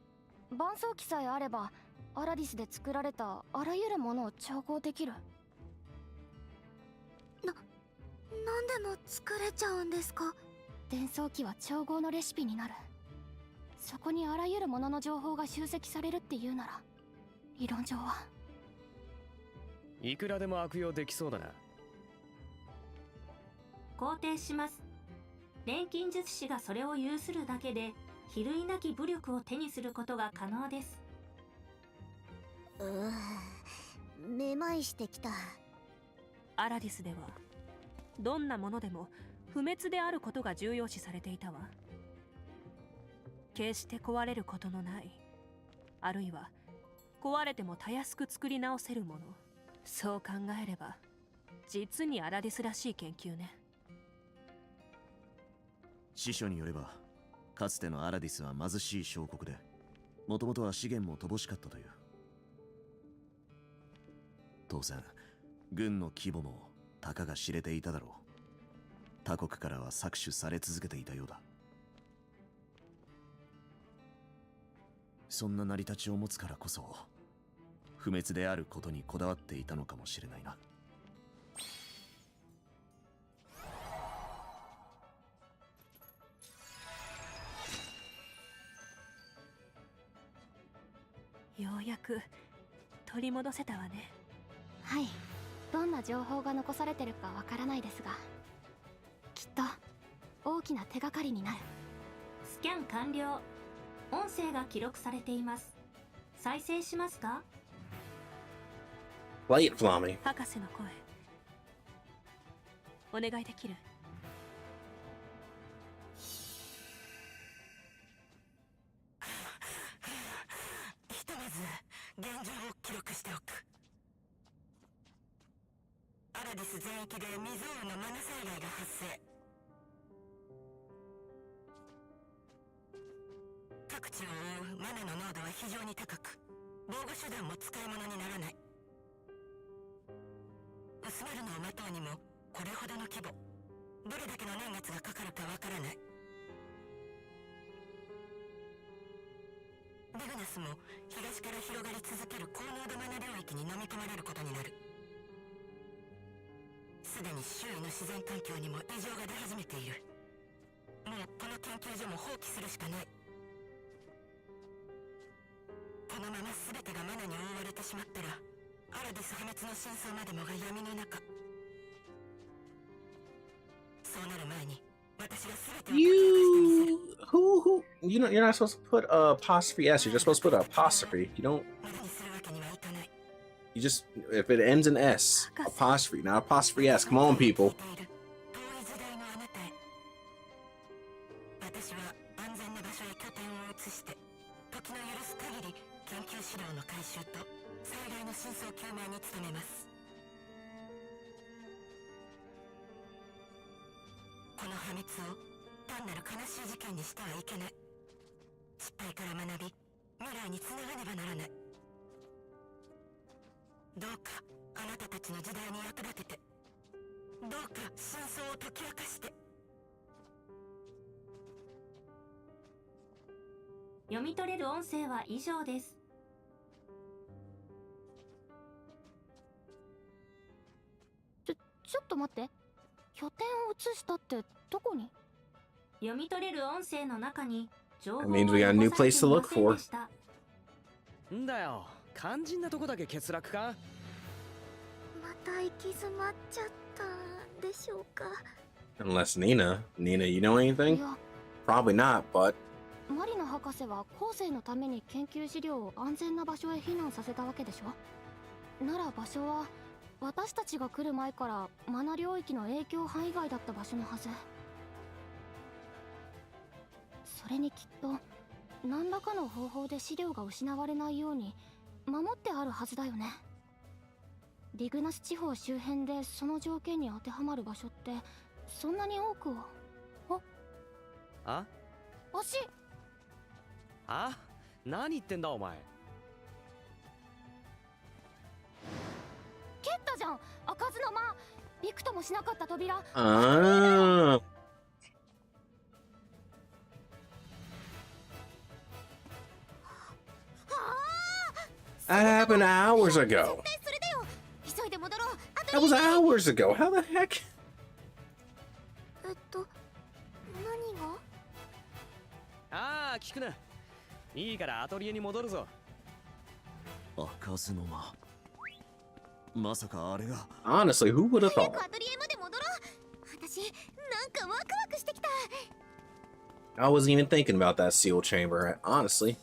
伴走機さえあればアラディスで作られたあらゆるものを調合できる。何でも作れちゃうんですか？伝送機は調合のレシピになる。そこにあらゆるものの情報が集積されるっていうなら、理論上はいくらでも悪用できそうだな。肯定します。錬金術師がそれを有するだけで比類なき武力を手にすることが可能です。めまいしてきた。アラディスではどんなものでも不滅であることが重要視されていたわ。決して壊れることのない、あるいは壊れてもたやすく作り直せるもの。そう考えれば実にアラディスらしい研究ね。司書によれば、かつてのアラディスは貧しい小国で、もともとは資源も乏しかったという。当然、軍の規模もたかが知れていただろう。他国からは搾取され続けていたようだ。そんな成り立ちを持つからこそ、不滅であることにこだわっていたのかもしれないな。ようやく取り戻せたわね。はい。どんな情報が残されてるかわからないですが、きっと大きな手がかりになる。スキャン完了。音声が記録されています。再生しますか？ Play it, Flammy. 博士の声お願いできる？ひとまず現状を記録しておく。アラディス全域で未曾有のマナ災害が発生。各地を覆うマナの濃度は非常に高く、防護手段も使い物にならない。薄めるのを待とうにもこれほどの規模、どれだけの年月がかかるかわからない。デグナスも東から広がり続ける高濃度マナ領域に飲み込まれることになる。すでに周囲の自然環境にも異常が出始めている。もうこの研究所も放棄するしかない。このまま全てがマナに覆われてしまったら、アラディス破滅の真相までもが闇の中。そうなる前に私が全てを解き明かしてみせる。 You're not supposed to put a apostrophe S. You're just supposed to put an apostrophe. You don't. 無駄にするわけにはいかない。 You just if it ends in S, apostrophe, not apostrophe S. Come on, people. 遠い時代のあなたへ。私は安全な場所へ拠点を移して、時の許す限り研究資料の回収と災害の真相究明に努めます。この破滅を単なる悲しい事件にしてはいけない。失敗から学び、未来につながねばならない。どうかあなたたちの時代に役立てて、どうか真相を解き明かして。読み取れる音声は以上です。ちょっと待って。拠点を移したってどこに？読み取れる音声の中に情報 That は means we got a new 残され place て to いま look せん for. でした。んだよ、肝心なとこだけ欠落か？また行き詰まっちゃったでしょうか。 Unless Nina, you know い anything? や、 Probably not, but マリナ博士は後世のために研究資料を安全な場所へ避難させたわけでしょ。なら場所は私たちが来る前からマナ領域の影響範囲外だった場所のはず。それにきっと何らかの方法で資料が失われないように守ってあるはずだよね。リグナス地方周辺でその条件に当てはまる場所ってそんなに多くは。あ？足。あ？何言ってんだお前。蹴ったじゃん、開かずの間。びくともしなかった扉。 That happened hours ago. それだよ。急いで戻ろう。あと That was hours ago. How the heck? 何が？ああ、聞くな。いいからアトリエに戻るぞ。開かずの間。まさかあれが。 Honestly, who would have 早 thought? くアトリエまで戻ろう。私なんかワクワクしてきた。 I wasn't even thinking about that seal chamber. Honestly,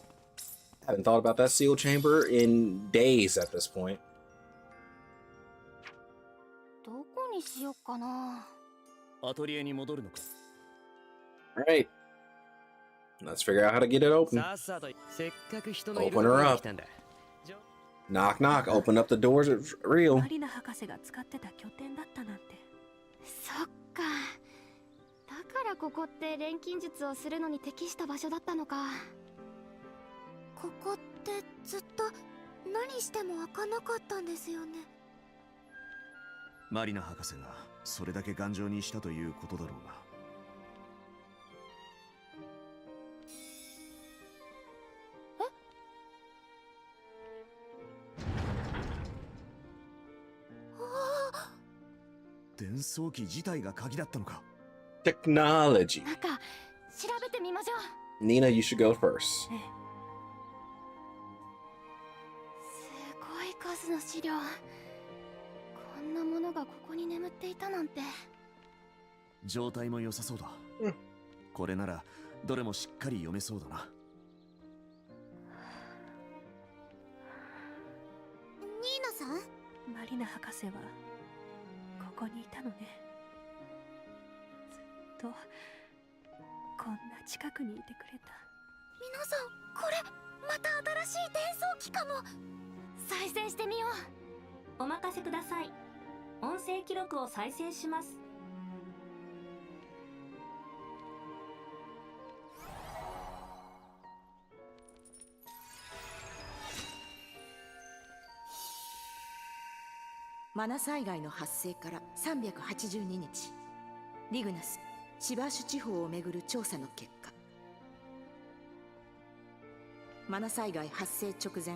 I haven't thought about that seal chamber in days at this point. どこにしよっかな。アトリエに戻るのか。 All right, let's figure out how to get it open. さっさとせっかく人のいる Open とこ her ろに up. 来たんだ。 Knock, knock. Open up the doors. It's real. マリナ博士が使ってた拠点だったなんて。そっか。だからここって錬金術をするのに適した場所だったのか。ここってずっと何しても開かなかったんですよね。マリナ博士がそれだけ頑丈にしたということだろうが。伝送機自体が鍵だったのか。 Technology. なんか調べてみましょう。 Nina, you should go first. すごい数の資料。こんなものがここに眠っていたなんて。状態も良さそうだ。うんこれならどれもしっかり読めそうだな。ニーナさん？マリナ博士はここにいたのね。ずっとこんな近くにいてくれた。皆さん、これまた新しい伝送機かも。再生してみよう。お任せください。音声記録を再生します。マナ災害の発生から382日、リグナス、シバーシュ地方をめぐる調査の結果、マナ災害発生直前、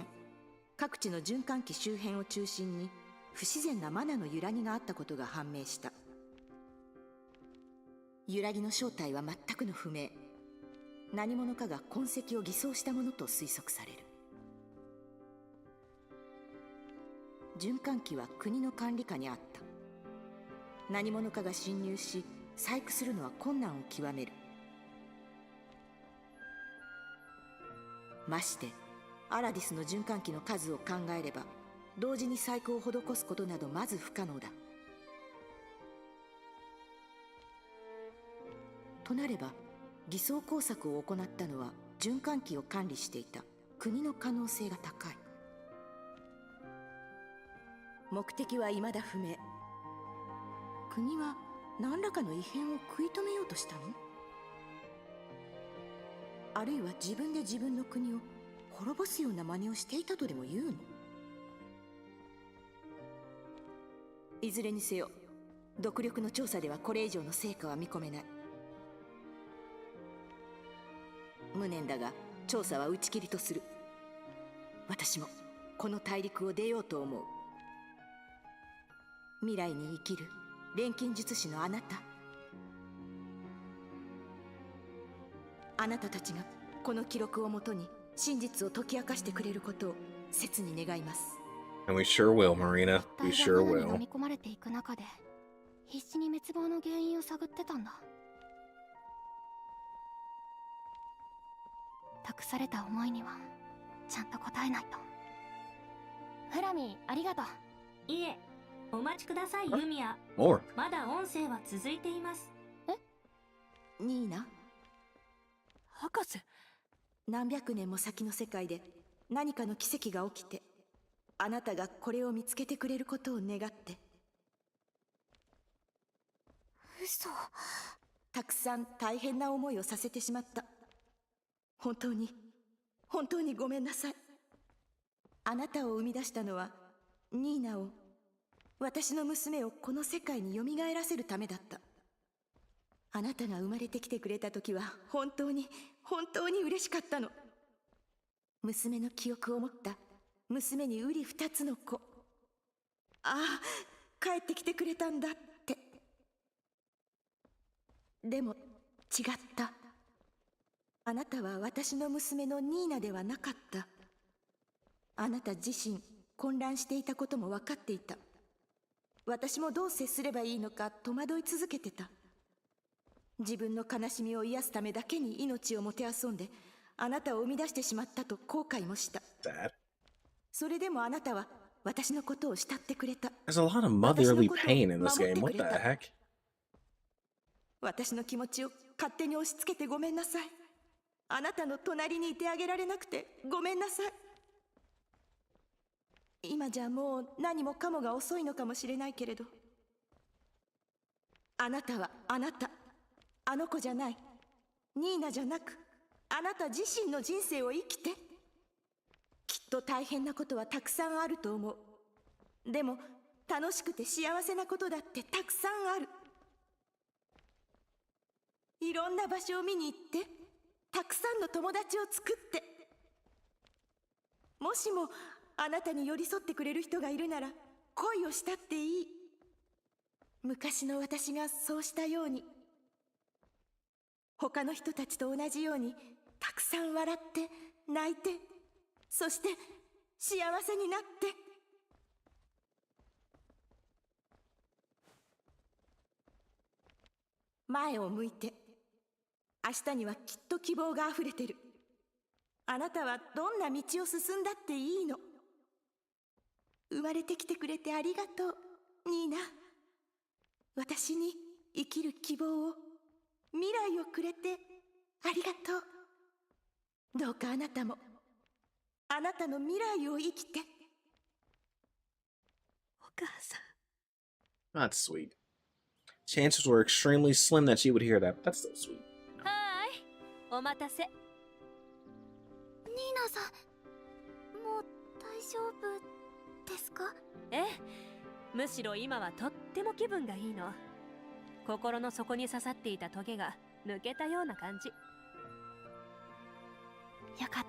各地の循環器周辺を中心に不自然なマナの揺らぎがあったことが判明した。揺らぎの正体は全くの不明。何者かが痕跡を偽装したものと推測される。循環器は国の管理下にあった。何者かが侵入し細工するのは困難を極める。ましてアラディスの循環器の数を考えれば、同時に細工を施すことなどまず不可能だ。となれば、偽装工作を行ったのは循環器を管理していた国の可能性が高い。目的は未だ不明。国は何らかの異変を食い止めようとしたの？あるいは自分で自分の国を滅ぼすような真似をしていたとでも言うの？いずれにせよ、独力の調査ではこれ以上の成果は見込めない。無念だが調査は打ち切りとする。私もこの大陸を出ようと思う。未来に生きる錬金術師のあなた、あなたたちがこの記録をもとに真実を解き明かしてくれることを切に願います。 And we sure will, Marina. We 一体 sure が罠に飲 will. み込まれていく中で必死に滅亡の原因を探ってたんだ。託された思いにはちゃんと応えないと。フラミー、ありがとう。いえ、お待ちください、ユミヤ。 More. まだ音声は続いています。ニーナ、博士。何百年も先の世界で何かの奇跡が起きて、あなたがこれを見つけてくれることを願って。嘘。たくさん大変な思いをさせてしまった。本当にごめんなさい。あなたを生み出したのはニーナを、私の娘をこの世界によみがえらせるためだった。あなたが生まれてきてくれた時は本当に嬉しかったの。娘の記憶を持った娘に瓜二つの子。ああ、帰ってきてくれたんだって。でも違った。あなたは私の娘のニーナではなかった。あなた自身混乱していたことも分かっていた。私もどう接すればいいのか戸惑い続けてた。自分の悲しみを癒すためだけに命をもてあそんであなたを生み出してしまったと後悔もした。 Sad. それでもあなたは私のことを慕ってくれた。 There's a lot of motherly pain in this game. What the heck? 私の気持ちを勝手に押し付けてごめんなさい。あなたの隣にいてあげられなくてごめんなさい。今じゃもう何もかもが遅いのかもしれないけれど、あなたはあなた、あの子じゃない、ニーナじゃなく、あなた自身の人生を生きて。きっと大変なことはたくさんあると思う。でも楽しくて幸せなことだってたくさんある。いろんな場所を見に行ってたくさんの友達を作って、もしもあなたに寄り添ってくれる人がいるなら恋をしたっていい。昔の私がそうしたように、他の人たちと同じようにたくさん笑って泣いて、そして幸せになって。前を向いて明日にはきっと希望があふれてる。あなたはどんな道を進んだっていいの。生まれてきてくれてありがとう、ニーナ。私に生きる希望を、未来をくれてありがとう。どうかあなたも、あなたの未来を生きて。お母さん。 That's sweet. Chances were extremely slim that she would hear that, but that's still sweet. はーい、お待たせ。ニーナさん、もう大丈夫ですか？ええ、むしろ今はとっても気分がいいの。心の底に刺さっていたトゲが抜けたような感じ。よかっ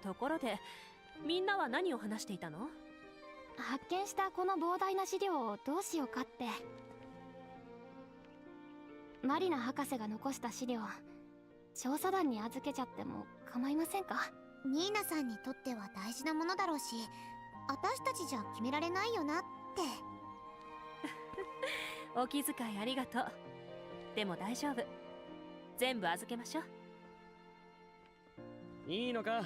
た。ところで、みんなは何を話していたの？発見したこの膨大な資料をどうしようかって。マリナ博士が残した資料、調査団に預けちゃっても構いませんか？ニーナさんにとっては大事なものだろうし、私たちじゃ決められないよなって。お気遣いありがとう。でも大丈夫。全部預けましょう。いいのか？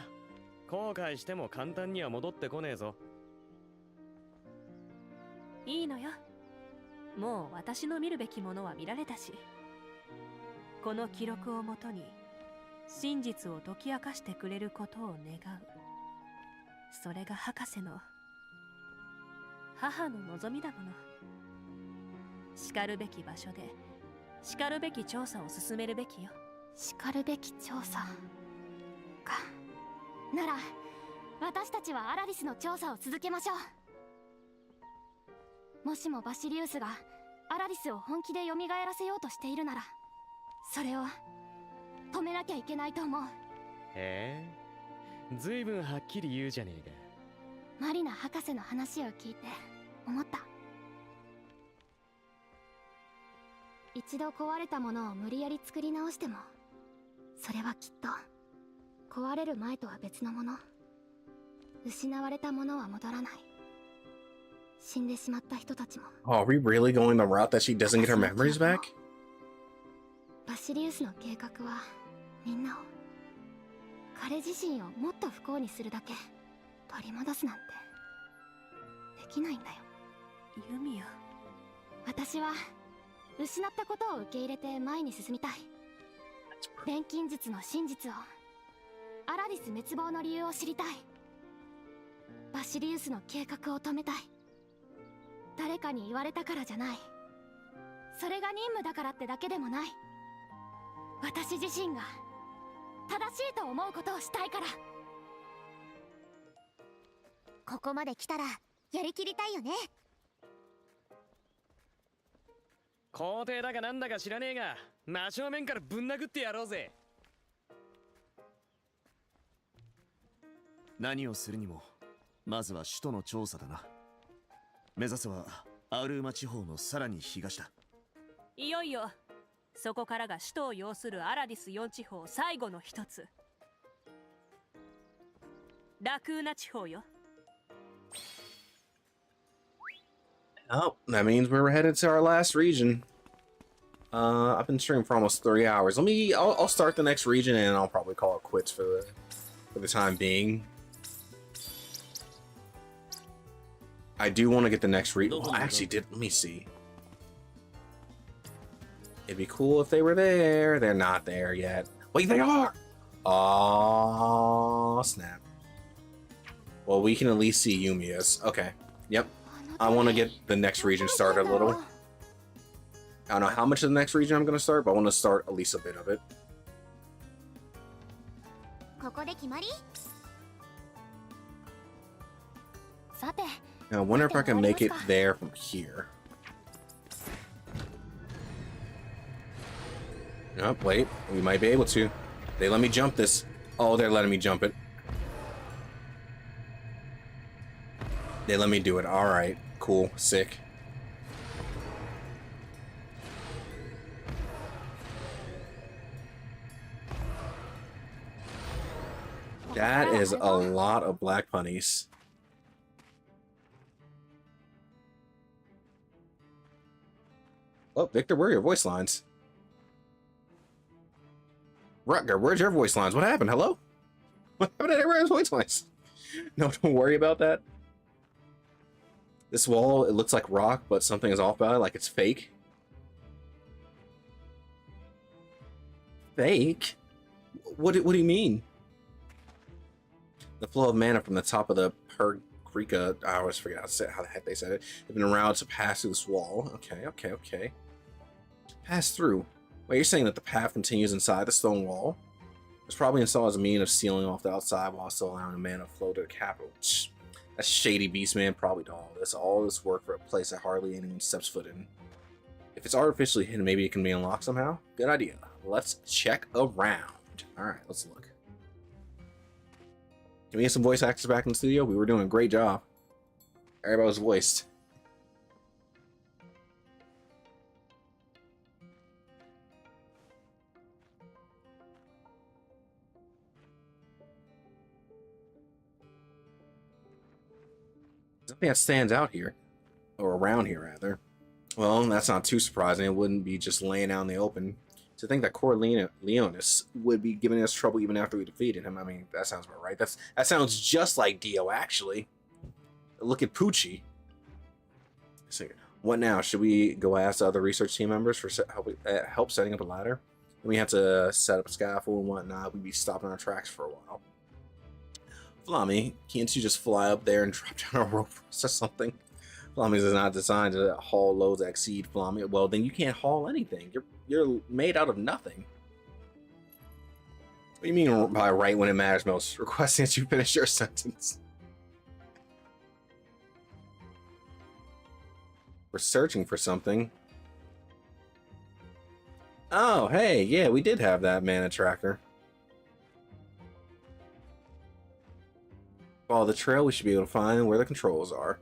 後悔しても簡単には戻ってこねえぞ。いいのよ。もう私の見るべきものは見られたし、この記録をもとに真実を解き明かしてくれることを願う。それが博士の母の望みだもの。しかるべき場所でしかるべき調査を進めるべきよ。しかるべき調査か。なら私たちはアラディスの調査を続けましょう。もしもバシリウスがアラディスを本気で蘇らせようとしているなら、それを止めなきゃいけないと思う。へえ、ずいぶんはっきり言うじゃねえか。マリナ博士の話を聞いて思った。一度壊れたものを無理やり作り直しても、それはきっと壊れる前とは別のもの。失われたものは戻らない。死んでしまった人たちも。Oh, are we really going the route that she doesn't get her memories back? バシリウスの計画はみんなを、彼自身をもっと不幸にするだけ。取り戻すなんてできないんだよ。ユミヤ。私は失ったことを受け入れて前に進みたい。錬金術の真実を、アラディス滅亡の理由を知りたい。バシリウスの計画を止めたい。誰かに言われたからじゃない。それが任務だからってだけでもない。私自身が正しいと思うことをしたいから。ここまで来たらやりきりたいよね。皇帝だかなんだか知らねえが、真正面からぶん殴ってやろうぜ。何をするにもまずは首都の調査だな。目指すはアウルーマ地方のさらに東だ。いよいよそこからが首都を要するアラディス4地方最後の一つ、ラクーナ地方よ。Oh, that means we're headed to our last region. I've been streaming for almost 3 hours. I'll start the next region and I'll probably call it quits for the time being. I do want to get the next region. Well, I actually did. Let me see. It'd be cool if they were there. They're not there yet. Wait, they are! Oh, snap. Well, we can at least see Yumia's. Okay. Yep. I want to get the next region started a little. I don't know how much of the next region I'm going to start, but I want to start at least a bit of it. ここで決まり？さて、 Now, I wonder if I can make it there from here. Oh, wait. We might be able to. They let me jump this. Oh, they're letting me jump it. They let me do it. Alright. Cool. Sick. That is a lot of black punnies. Oh, Victor, where are your voice lines? Rutger, where's your voice lines? What happened? Hello? What happened to everyone's voice lines? No, don't worry about that. This wall, it looks like rock, but something is off about it, like it's fake. Fake? What do you mean? The flow of mana from the top of the Pergrika, I always forget how the heck they said it, has been allowed to pass through this wall. Okay. Pass through. Wait, you're saying that the path continues inside the stone wall? It's probably installed as a means of sealing off the outside while still allowing the mana flow to the capital. That shady beast man probably did all this work for a place that hardly anyone steps foot in. If it's artificially hidden, maybe it can be unlocked somehow? Good idea. Let's check around. Alright, let's look. Can we get some voice actors back in the studio? We were doing a great job. Everybody was voiced. Something that stands out here, or around here rather. Well, that's not too surprising. It wouldn't be just laying out in the open. To think that Corleonis would be giving us trouble even after we defeated him, I mean, that sounds about right. That sounds just like Dio, actually. Look at Poochie. What now? Should we go ask the other research team members for help setting up a ladder? And we have to set up a scaffold and whatnot. We'd be stopping our tracks for a while. Flammy, can't you just fly up there and drop down a rope or something? Flammy is not designed to haul loads that exceed Flammy. Well, then you can't haul anything. You're made out of nothing. What do you mean by right when it matters most? Requesting that you finish your sentence. We're searching for something. Oh, hey, yeah, we did have that mana tracker. Follow the trail, we should be able to find where the controls are.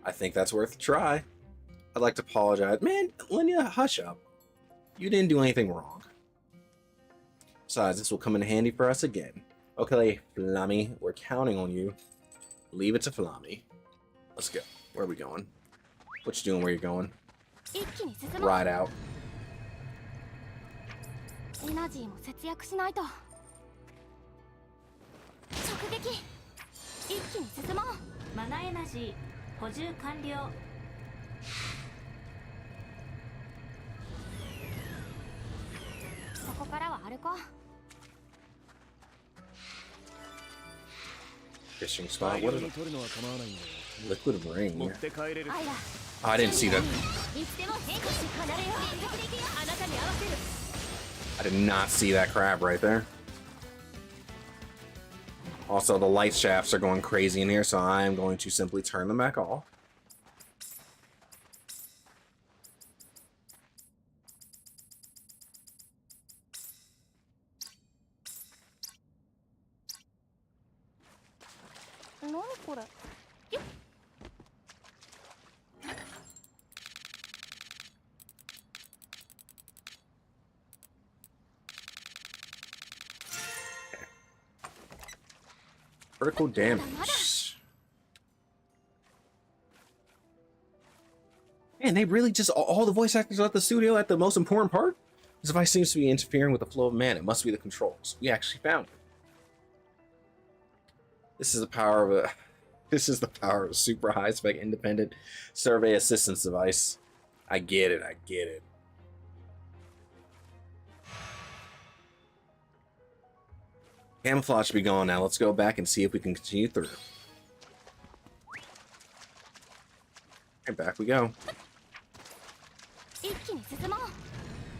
I think that's worth a try. I'd like to apologize. Man, Linnea, hush up. You didn't do anything wrong. Besides, this will come in handy for us again. Okay, Flammy, we're counting on you. Leave it to Flammy. Let's go. Where are we going? What you doing where you're going? Ride out. エナジーも節約しないと。直撃。一気に進もう。マナエナジー補充完了。そこからは歩こう。Fishing spot? What is it? Liquid ring. I didn't see that. I did not see that crab right there. Also, the light shafts are going crazy in here, so I'm going to simply turn them back off. Critical damage. Man, they really just all the voice actors left the studio at the most important part? This device seems to be interfering with the flow of mana. It must be the controls. We actually found it. This is the power of a super high spec independent survey assistance device. I get it, I get it. Camouflage should be gone now. Let's go back and see if we can continue through. And back we go.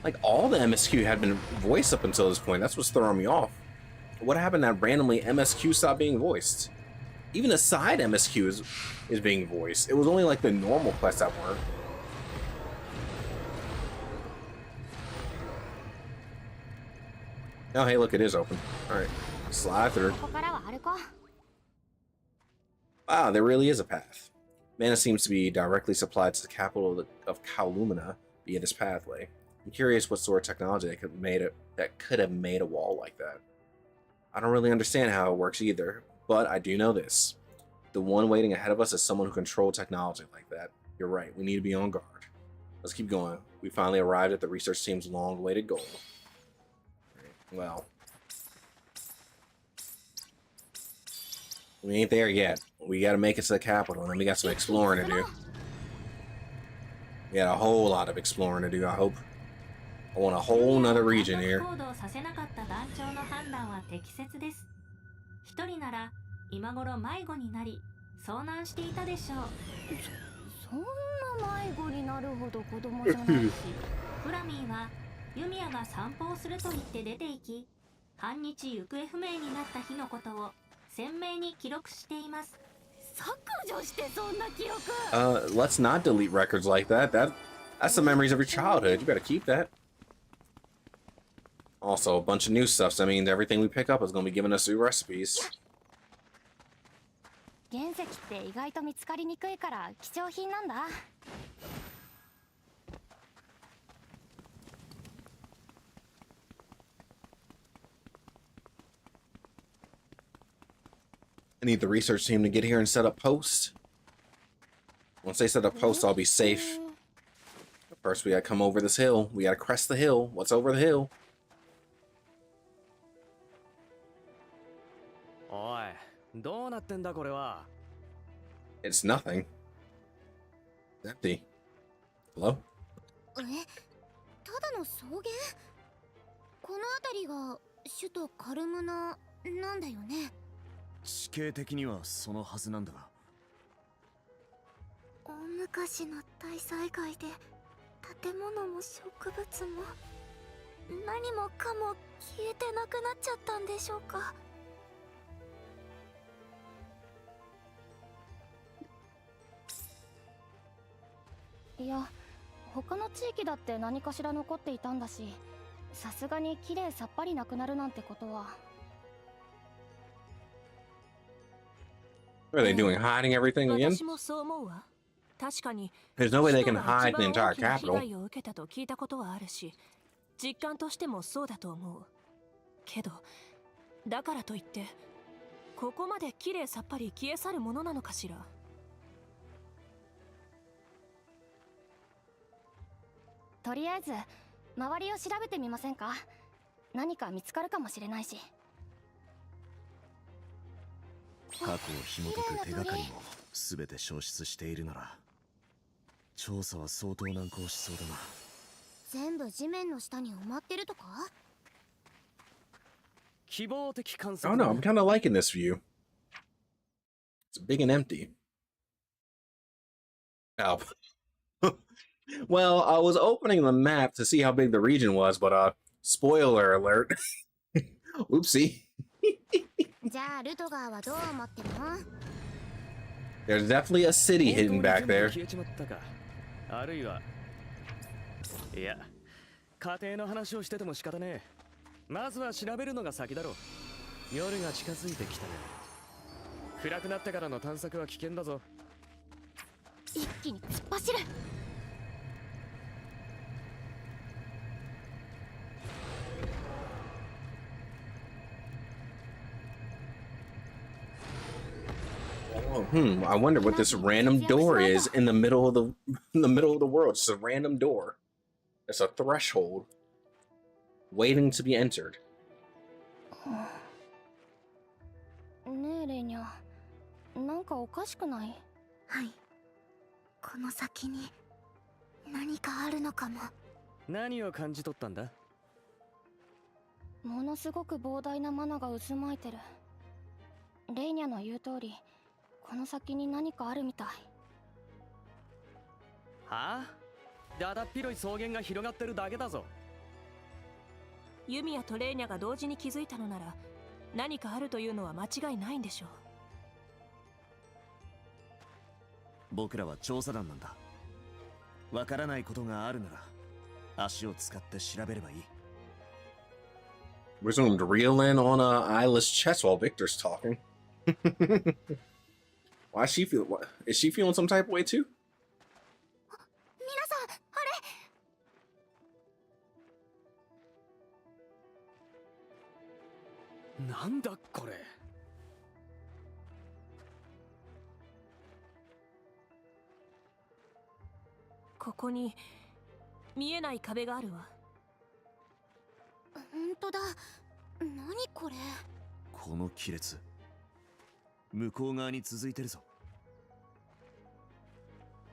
Like, all the MSQ had been voiced up until this point. That's what's throwing me off. What happened that randomly MSQ stopped being voiced? Even the side MSQ is being voiced. It was only like the normal quests that weren't. Oh, hey, look, it is open. Alright. Slide through. Wow, there really is a path. Mana seems to be directly supplied to the capital of Kowloon via this pathway. I'm curious what sort of technology that could have made a wall like that. I don't really understand how it works either, but I do know this. The one waiting ahead of us is someone who controls technology like that. You're right, we need to be on guard. Let's keep going. We finally arrived at the research team's long-awaited goal. Well, We ain't there yet. We gotta make it to the capital, and then we got some exploring to do. We got a whole lot of exploring to do, I hope. I want a whole nother region here. 行動させなかった団長の判断は適切です。一人なら今頃迷子になり遭難していたでしょう。そんな迷子になるほど子供じゃないし。フラミーはユミヤが散歩をすると言って出て行き、半日行方不明になった日のことを鮮明に記録しています。削除してそんな記憶。Let's not delete records like that. That's the memories of your childhood. You better keep that. Also, a bunch of new stuff. So that means everything we pick up is going to be giving us new recipes. 原石って意外と見つかりにくいから貴重品なんだ。I need the research team to get here and set up posts. Once they set up posts, I'll be safe. First, we gotta come over this hill. We gotta crest the hill. What's over the hill? おい、どうなってんだこれは。It's nothing. It's empty. Hello? ただの草原？この辺りが首都カルムナなんだよね。地形的にはそのはずなんだが。大昔の大災害で建物も植物も何もかも消えてなくなっちゃったんでしょうか。いや、他の地域だって何かしら残っていたんだし、さすがに綺麗さっぱりなくなるなんてことは。What are they doing? Hiding everything again? 私もそう思うわ。確かに There's no way they can hide the entire 被害 capital. を受けたと聞いたことはあるし、実感としてもそうだと思う。けど、だからといってここまで綺麗さっぱり消え去るものなのかしら。とりあえず周りを調べてみませんか。何か見つかるかもしれないし。過去を紐解く手がかりも全て消失しているなら、調査は相当難航しそうだな。全部地面の下に埋まってるとか？希望的観 I 測 don't だ know. I'm kind of liking this view. It's big and empty. Oh. Well, I was opening the map to see how big the region was, but spoiler alert. Oopsie. じゃあルトガーはどう思ってるの？ There's definitely a city hidden back 本当に全部 there. 消えちまったか。あるいは、いや、家庭の話をしてても仕方ねえ。まずは調べるのが先だろう。夜が近づいてきたね。暗くなってからの探索は危険だぞ。一気に突っ走る。I wonder what this random door is in the middle of the world. It's a random door. It's a threshold waiting to be entered. ねえレイニャ、なんかおかしくない？はい。この先に何かあるのかも。何を感じ取ったんだ？ものすごく膨大なマナが渦巻いてる。レイニャの言う通り、この先に何かあるみたい。はあ？だだっ広い草原が広がってるだけだぞ。ユミヤとレーニャが同時に気づいたのなら、何かあるというのは間違いないんでしょう。僕らは調査団なんだ。わからないことがあるなら足を使って調べればいい。Resumed reel in on Isla's chest while Victor's talking. Why is she feel? What is she feeling some type of way too? 皆さん、あれ。なんだこれ。ここに見えない壁があるわ。ほんとだ。何これ？この亀裂、向こう側に続いてるぞ。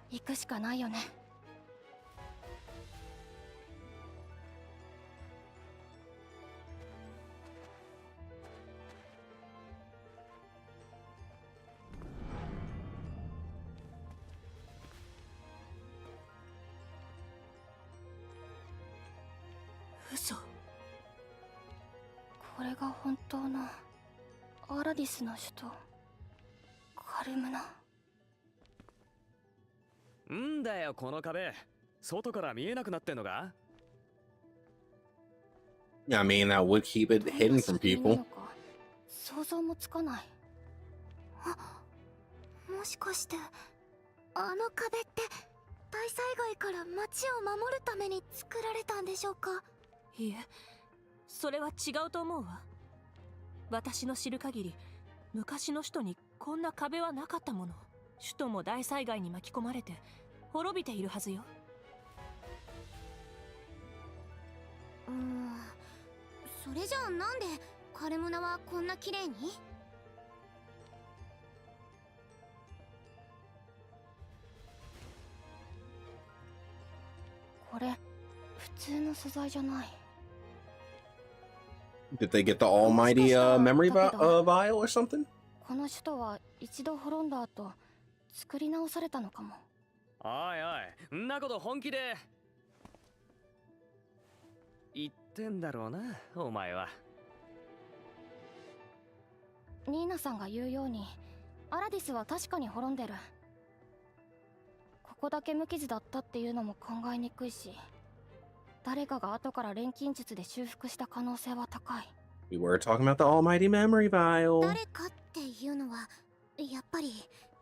行くしかないよね。嘘。これが本当のアラディスの首都カルムナ。んだよこの壁、外から見えなくなってんのか？ I mean, that would keep it hidden from people. 想像もつかない。もしかしてあの壁って大災害から町を守るために作られたんでしょうか？いえ、それは違うと思うわ。私の知る限り、昔の首都にこんな壁はなかったもの。首都も大災害に巻き込まれて滅びているはずよ。それじゃあなんでカルムナはこんな綺麗に？これ普通の素材じゃない。Did they get the almighty memory vial or something? この首都は一度滅んだ後作り直されたのかも。おいおい、んなこと本気で言ってんだろうな、お前は。ニーナさんが言うようにアラディスは確かに滅んでる。ここだけ無傷だったっていうのも考えにくいし、誰かが後から錬金術で修復した可能性は高い。 We were talking about the almighty memory vial. 誰かっていうのはやっぱり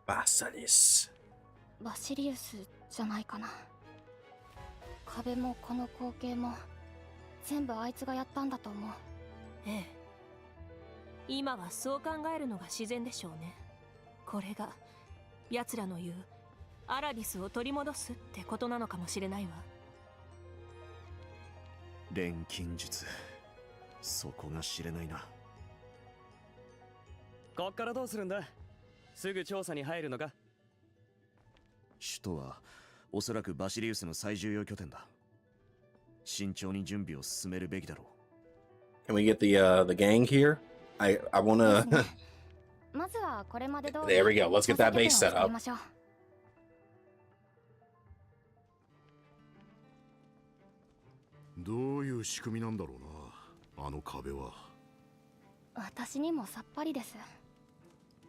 バシリスじゃないかな。壁もこの光景も全部あいつがやったんだと思う。ええ、今はそう考えるのが自然でしょうね。これが奴らの言うアラディスを取り戻すってことなのかもしれないわ。錬金術、そこが知れないな。こっからどうするんだ？すぐ調査に入るのか？首都はおそらくバシリウスの最重要拠点だ。慎重に準備を進めるべきだろう。 Can we get the gang here? I wanna まずはこれまで通り There we go. Let's get that base set up. どういう仕組みなんだろうな、あの壁は。私にもさっぱりです。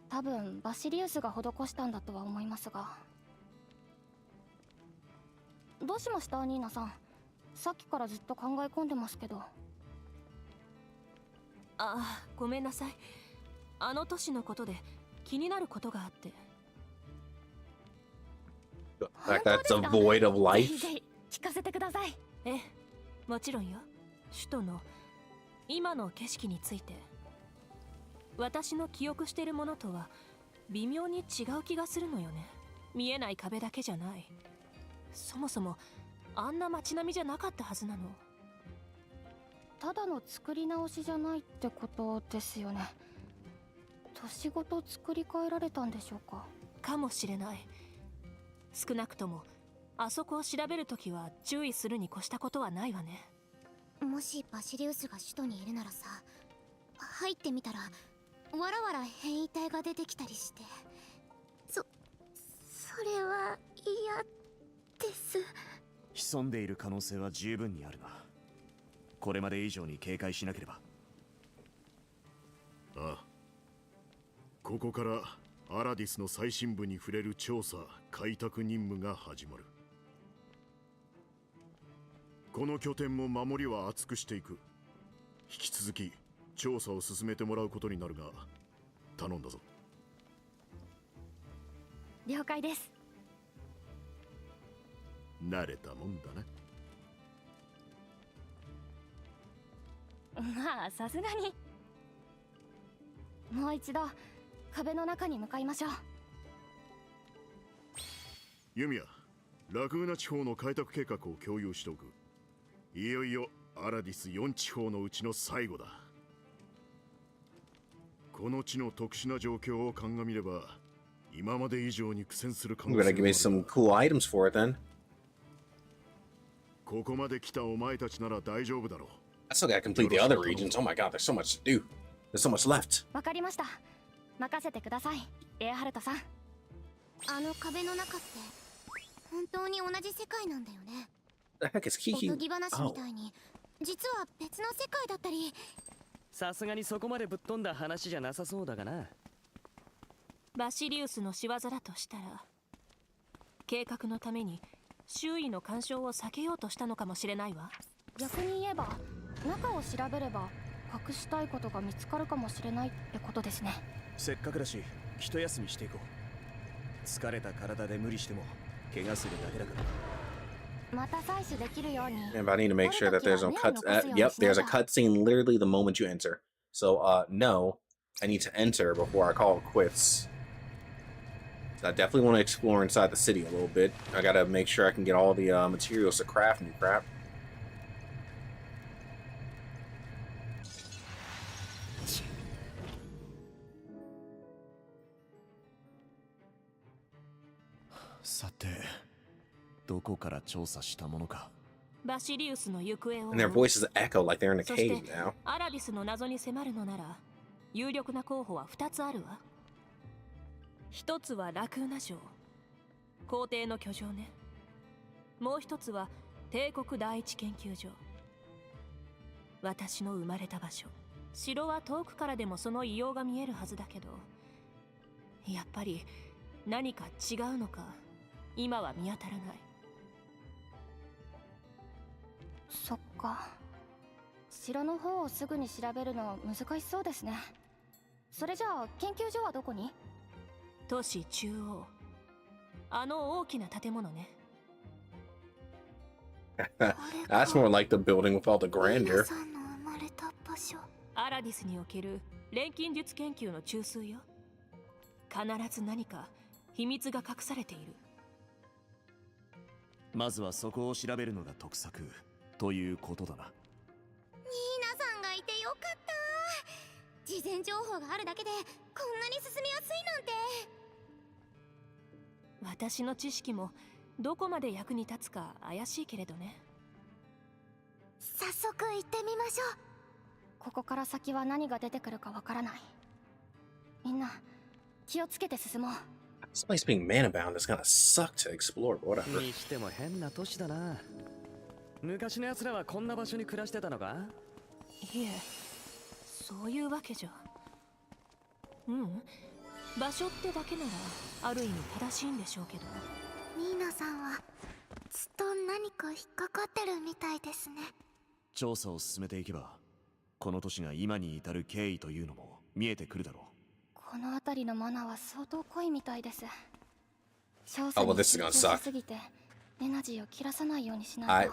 多分バシリウスが施したんだとは思いますが。どうしましたニーナさん？さっきからずっと考え込んでますけど。ああ、ごめんなさい。あの都市のことで気になることがあって。That's a void of life. ぜひぜひ聞かせてください。ええ、もちろんよ。首都の今の景色について。私の記憶しているものとは微妙に違う気がするのよね。見えない壁だけじゃない。そもそもあんな街並みじゃなかったはずなの。ただの作り直しじゃないってことですよね。都市ごと作り変えられたんでしょうか。かもしれない。少なくともあそこを調べるときは注意するに越したことはないわね。もしバシリウスが首都にいるならさ、入ってみたらわらわら変異体が出てきたりして。それは嫌です。潜んでいる可能性は十分にあるな。これまで以上に警戒しなければ。ああ、ここからアラディスの最深部に触れる調査開拓任務が始まる。この拠点も守りは厚くしていく。引き続き調査を進めてもらうことになるが、頼んだぞ。了解です。慣れたもんだな。まあさすがに。もう一度壁の中に向かいましょう。ユミヤ、ラグーナ地方の開拓計画を共有しておく。いよいよアラディス4地方のうちの最後だ。この地の特殊な状況を鑑みれば、今まで以上に苦戦する可 You 能 better 性 give があ me る。 some cool items for it then. ここまで来たお前たちなら大丈夫だろう。 I still gotta complete the other regions. Oh my god, there's so much to do. There's so much left. わかりました。任せてください、エアハルトさん。あの壁の中って本当に同じ世界なんだよね。 The heck is お Kiki? とぎ話み Oh, たいに、実は別の世界だったり。さすがにそこまでぶっ飛んだ話じゃなさそうだがな。バシリウスの仕業だとしたら、計画のために周囲の干渉を避けようとしたのかもしれないわ。逆に言えば、中を調べれば隠したいことが見つかるかもしれないってことですね。せっかくだし一休みしていこう。疲れた体で無理しても怪我するだけだから。また採取できるように。 yeah, but I need to make sure that there's no cuts. Yep, there's a cutscene literally the moment you enter. So, no, I need to enter before I call it quits. So I definitely want to explore inside the city a little bit. I gotta make sure I can get all the materials to craft new crap. さて、どこから調査したものか。バシリウスの行方を And their voices echo like they're in a そして cave now. アラディスの謎に迫るのなら有力な候補は2つあるわ。一つはラクーナ城、皇帝の居城ね。もう一つは帝国第一研究所、私の生まれた場所。城は遠くからでもその異様が見えるはずだけど、やっぱり何か違うのか今は見当たらない。そっか。城の方をすぐに調べるの難しそうですね。それじゃあ研究所はどこに？都市中央、あの大きな建物ね。That's more like the building with all the リーナ grandeur. さんの生まれた場所。アラディスにおける錬金術研究の中枢よ。必ず何か秘密が隠されている。まずはそこを調べるのが得策ということだな。ニーナさんがいてよかった。事前情報があるだけでこんなに進みやすいなんて。私の知識もどこまで役に立つか怪しいけれどね。早速行ってみましょう。ここから先は何が出てくるかわからない。みんな気をつけて進もう。 This place being mana bound is gonna suck to explore, but whatever. にしても変な都市だな。昔の奴らはこんな場所に暮らしてたのか？いえ、そういうわけじゃ。場所ってだけならある意味正しいんでしょうけど。ニーナさんはずっと何か引っかかってるみたいですね。調査を進めていけば、この都市が今に至る経緯というのも見えてくるだろう。この辺りのマナーは相当濃いみたいです。調査 Oh, well, に this is 集 gonna 中し suck. すぎてエナジーを切らさないようにしないと。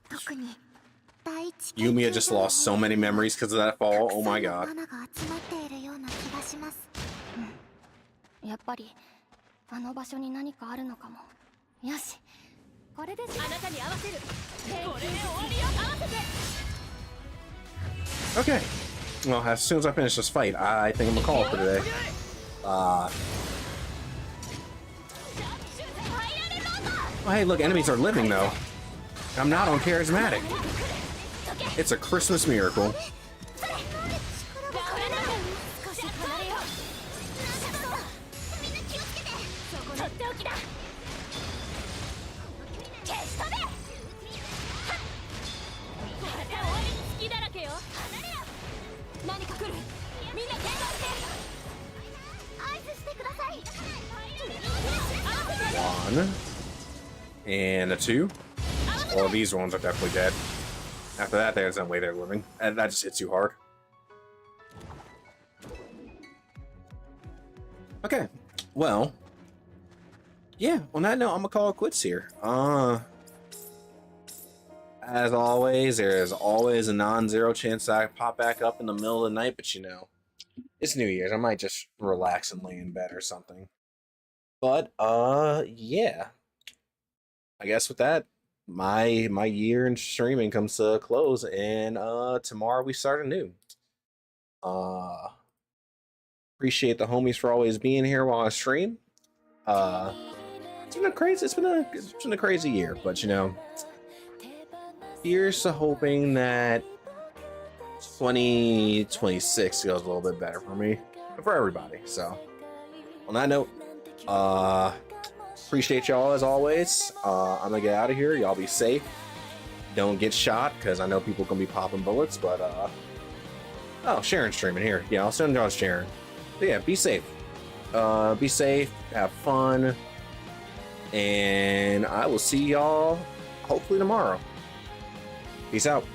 特に第一 Yumia just lost so many memories because of that fall. Oh my た god. くさんのマナが集まっているような気がします。やっぱりあの場所に何かあるのかも。よし、これであなたに合わせる。これで終わりよ。合わせて。 Okay. Well, as soon as I finish this fight, I think I'm gonna call it for today. Oh, hey, look, enemies are living though. I'm not on charismatic. It's a Christmas miracle. 少し離れよう。みんな気をつけて。そことっておきだ。消し飛べ。これで終わりに隙だらけよ。何か来る。みんな警戒して。合図してください。 One. And a two. Well, these ones are definitely dead. After that, there's no way they're living. And that just hits you hard. Okay. Well. Yeah, on that note, I'm gonna call it quits here. As always, there's always a non-zero chance that I pop back up in the middle of the night, but you know, it's New Year's. I might just relax and lay in bed or something. But yeah. I guess with that, my year in streaming comes to a close, and tomorrow we start anew. Appreciate the homies for always being here while I stream. It's been a crazy year, but you know, here's to hoping that 2026 goes a little bit better for me and for everybody. So on that note, appreciate y'all as always. I'm gonna get out of here. Y'all be safe. Don't get shot, because I know people gonna be popping bullets, but oh, Sharon's streaming here. Yeah, I'll send y'all Sharon. But yeah, be safe. Be safe, have fun, and I will see y'all hopefully tomorrow. Peace out.